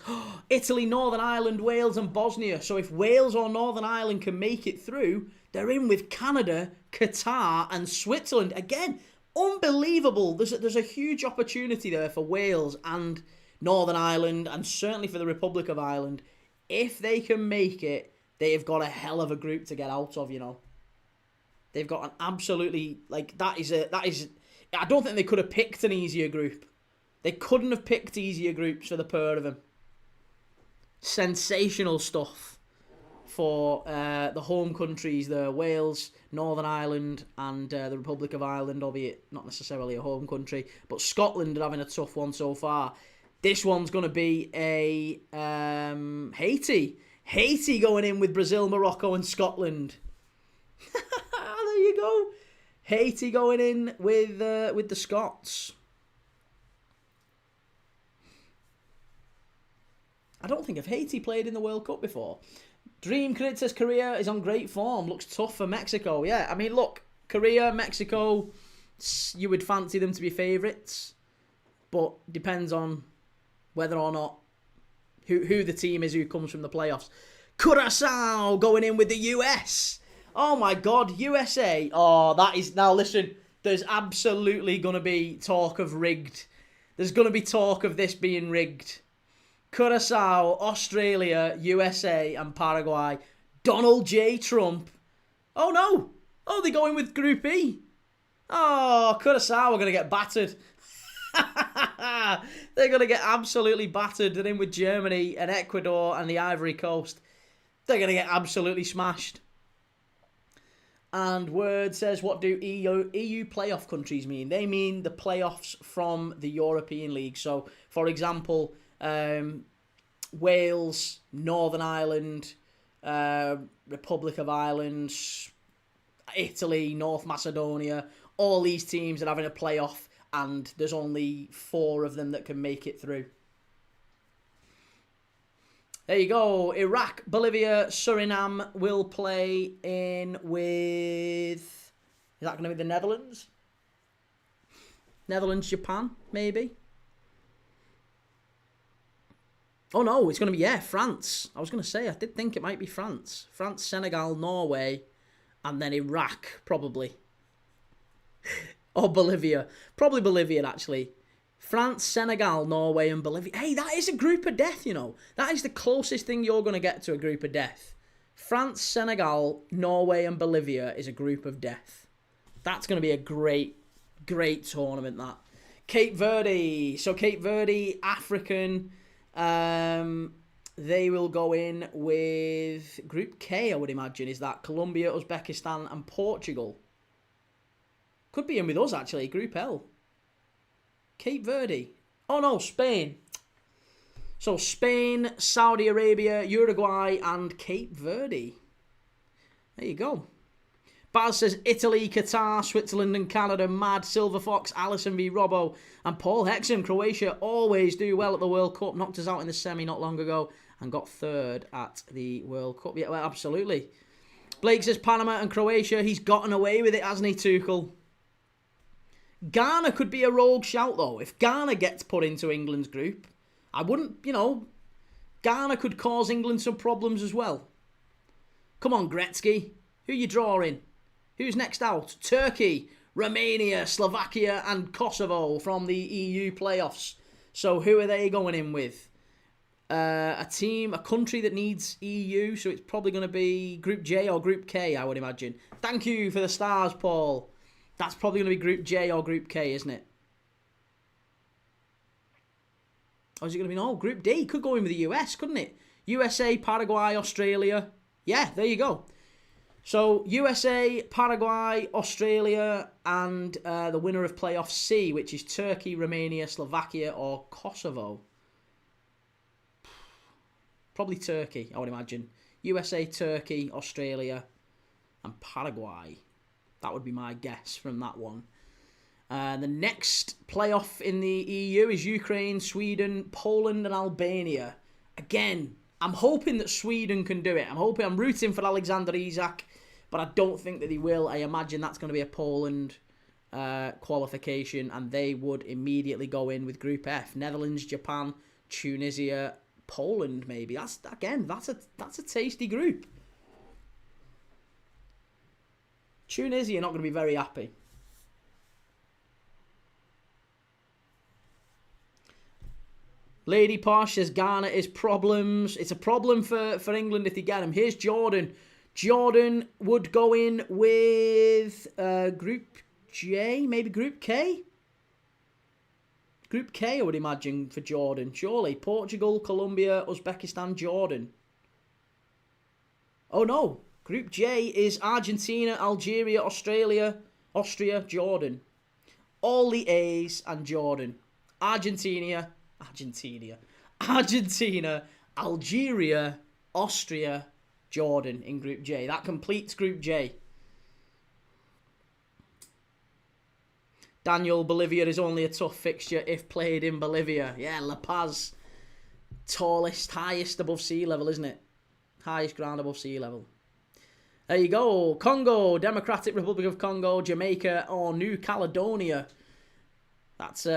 Italy, Northern Ireland, Wales and Bosnia. So if Wales or Northern Ireland can make it through, they're in with Canada, Qatar and Switzerland. Again, unbelievable. There's a huge opportunity there for Wales and Northern Ireland, and certainly for the Republic of Ireland. If they can make it, they've got a hell of a group to get out of, you know. They've got an absolutely, that is, I don't think they could have picked an easier group. They couldn't have picked easier groups for the pair of them. Sensational stuff for the home countries there, Wales, Northern Ireland, and the Republic of Ireland, albeit not necessarily a home country. But Scotland are having a tough one so far. This one's going to be a Haiti. Haiti going in with Brazil, Morocco and Scotland. There you go. Haiti going in with the Scots. I don't think Haiti played in the World Cup before. Dream Crit says Korea is on great form. Looks tough for Mexico. Yeah, I mean, look, Korea, Mexico, you would fancy them to be favourites. But depends on whether or not who the team is who comes from the playoffs. Curaçao going in with the US. Oh my God, USA. Oh, that is... Now listen, there's absolutely going to be talk of rigged. There's going to be talk of this being rigged. Curaçao, Australia, USA and Paraguay. Donald J. Trump. Oh no. Oh, they're going with Group E. Oh, Curaçao are going to get battered. They're going to get absolutely battered. They're in with Germany and Ecuador and the Ivory Coast. They're going to get absolutely smashed. And Word says, what do EU playoff countries mean? They mean the playoffs from the European League. So, for example, Wales, Northern Ireland, Republic of Ireland, Italy, North Macedonia, all these teams are having a playoff, and there's only 4 of them that can make it through. There you go. Iraq, Bolivia, Suriname will play in with... Is that going to be the Netherlands? Netherlands, Japan, maybe? Oh no, it's going to be, France. I was going to say, I did think it might be France. France, Senegal, Norway, and then Iraq, probably. Or Bolivia. Probably Bolivia, actually. France, Senegal, Norway, and Bolivia. Hey, that is a group of death, you know. That is the closest thing you're going to get to a group of death. France, Senegal, Norway, and Bolivia is a group of death. That's going to be a great, great tournament, that. Cape Verde. So Cape Verde, African... they will go in with Group K, I would imagine. Is that Colombia, Uzbekistan, and Portugal? Could be in with us, actually. Group L. Cape Verde. Oh, no, Spain. So, Spain, Saudi Arabia, Uruguay, and Cape Verde. There you go. Baz says Italy, Qatar, Switzerland, and Canada. Mad, Silver Fox, Allison v. Robbo, and Paul Hexham. Croatia always do well at the World Cup. Knocked us out in the semi not long ago and got 3rd at the World Cup. Yeah, well, absolutely. Blake says Panama and Croatia. He's gotten away with it, hasn't he, Tuchel? Ghana could be a rogue shout, though. If Ghana gets put into England's group, I wouldn't, Ghana could cause England some problems as well. Come on, Gretzky. Who you drawing? Who's next out? Turkey, Romania, Slovakia, and Kosovo from the EU playoffs. So who are they going in with? A country that needs EU, so it's probably going to be Group J or Group K, I would imagine. Thank you for the stars, Paul. That's probably going to be Group J or Group K, isn't it? Or is it going to be, no, Group D? Could go in with the US, couldn't it? USA, Paraguay, Australia. Yeah, there you go. So, USA, Paraguay, Australia, and the winner of playoff C, which is Turkey, Romania, Slovakia, or Kosovo. Probably Turkey, I would imagine. USA, Turkey, Australia, and Paraguay. That would be my guess from that one. The next playoff in the EU is Ukraine, Sweden, Poland, and Albania. Again, I'm hoping that Sweden can do it. I'm rooting for Alexander Isak, but I don't think that he will. I imagine that's going to be a Poland qualification, and they would immediately go in with Group F. Netherlands, Japan, Tunisia, Poland, maybe. That's a tasty group. Tunisia are not going to be very happy. Lady Posh says Ghana is problems. It's a problem for England if they get him. Here's Jordan. Jordan would go in with Group J, maybe Group K? Group K, I would imagine, for Jordan. Surely. Portugal, Colombia, Uzbekistan, Jordan. Oh, no. Group J is Argentina, Algeria, Australia, Austria, Jordan. All the A's and Jordan. Argentina, Algeria, Austria, Jordan in Group J. That completes Group J. Daniel, Bolivia is only a tough fixture if played in Bolivia. Yeah, La Paz. Highest above sea level, isn't it? Highest ground above sea level. There you go. Congo, Democratic Republic of Congo, Jamaica, or New Caledonia. That's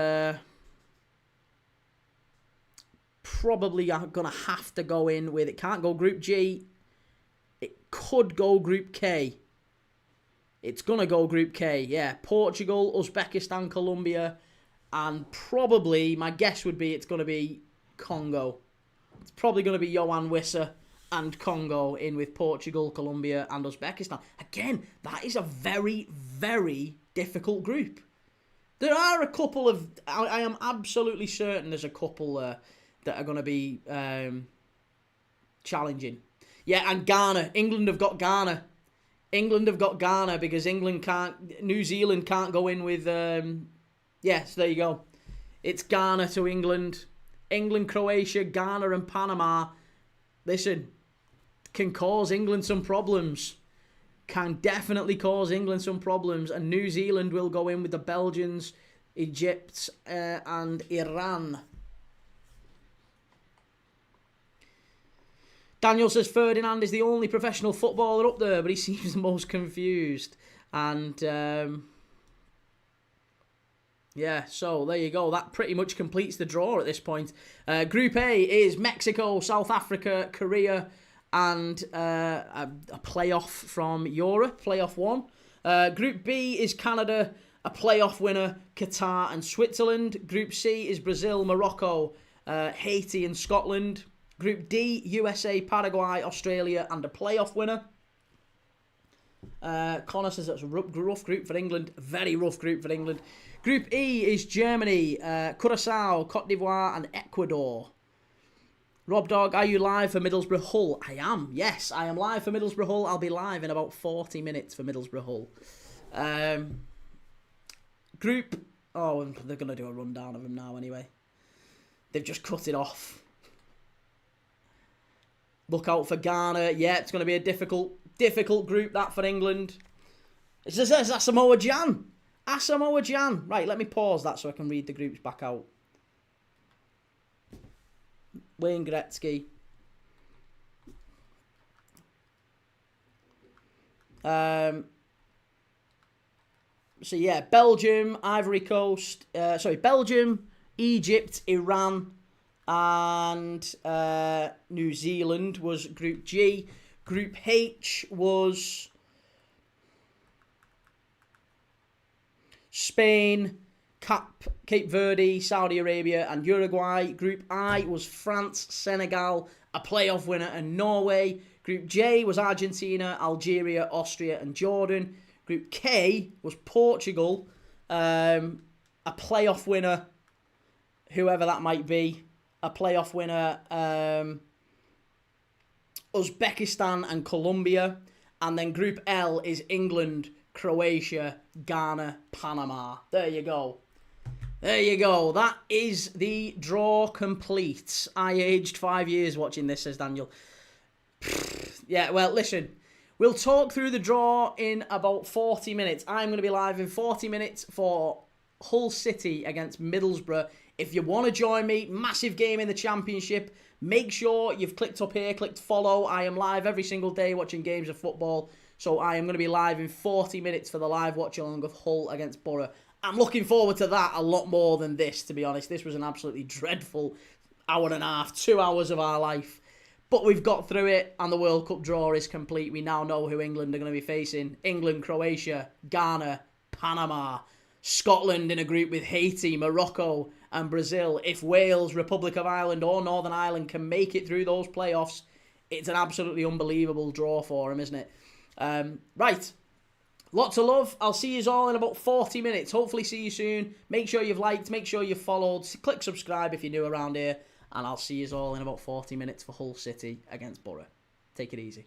probably going to have to go in with... It can't go Group G. It could go Group K. It's going to go Group K, yeah. Portugal, Uzbekistan, Colombia, and probably, my guess would be it's going to be Congo. It's probably going to be Yohan Wissa and Congo in with Portugal, Colombia, and Uzbekistan. Again, that is a very, very difficult group. There are a couple of... I am absolutely certain there's a couple that are going to be challenging. Yeah, and Ghana. England have got Ghana. Because New Zealand can't go in with... yes, there you go. It's Ghana to England. England, Croatia, Ghana and Panama. Listen, can cause England some problems. Can definitely cause England some problems. And New Zealand will go in with the Belgians, Egypt, and Iran. Daniel says Ferdinand is the only professional footballer up there, but he seems the most confused. And, yeah, so there you go. That pretty much completes the draw at this point. Group A is Mexico, South Africa, Korea, and a playoff from Europe, playoff 1. Group B is Canada, a playoff winner, Qatar and Switzerland. Group C is Brazil, Morocco, Haiti and Scotland. Group D, USA, Paraguay, Australia, and a playoff winner. Connor says that's a rough group for England. Very rough group for England. Group E is Germany, Curaçao, Cote d'Ivoire, and Ecuador. Rob Dog, are you live for Middlesbrough Hull? I am, yes. I am live for Middlesbrough Hull. I'll be live in about 40 minutes for Middlesbrough Hull. Group... Oh, they're going to do a rundown of them now anyway. They've just cut it off. Look out for Ghana. Yeah, it's going to be a difficult group, that for England. It says Asamoah Gyan. Asamoah Gyan. Right, let me pause that so I can read the groups back out. Wayne Gretzky. So yeah, Belgium, Ivory Coast. Belgium, Egypt, Iran, and New Zealand was Group G. Group H was Spain, Cape Verde, Saudi Arabia, and Uruguay. Group I was France, Senegal, a playoff winner, and Norway. Group J was Argentina, Algeria, Austria, and Jordan. Group K was Portugal, a playoff winner, whoever that might be, a playoff winner, Uzbekistan and Colombia. And then Group L is England, Croatia, Ghana, Panama. There you go. There you go. That is the draw complete. I aged 5 years watching this, says Daniel. Yeah, well, listen. We'll talk through the draw in about 40 minutes. I'm going to be live in 40 minutes for Hull City against Middlesbrough. If you want to join me, massive game in the Championship. Make sure you've clicked up here, clicked follow. I am live every single day watching games of football. So I am going to be live in 40 minutes for the live watch along of Hull against Borough. I'm looking forward to that a lot more than this, to be honest. This was an absolutely dreadful hour and a half, 2 hours of our life. But we've got through it, and the World Cup draw is complete. We now know who England are going to be facing. England, Croatia, Ghana, Panama, Scotland in a group with Haiti, Morocco, and Brazil. If Wales, Republic of Ireland, or Northern Ireland can make it through those playoffs, it's an absolutely unbelievable draw for them, isn't it? Right. Lots of love. I'll see you all in about 40 minutes. Hopefully see you soon. Make sure you've liked, make sure you've followed. Click subscribe if you're new around here. And I'll see you all in about 40 minutes for Hull City against Borough. Take it easy.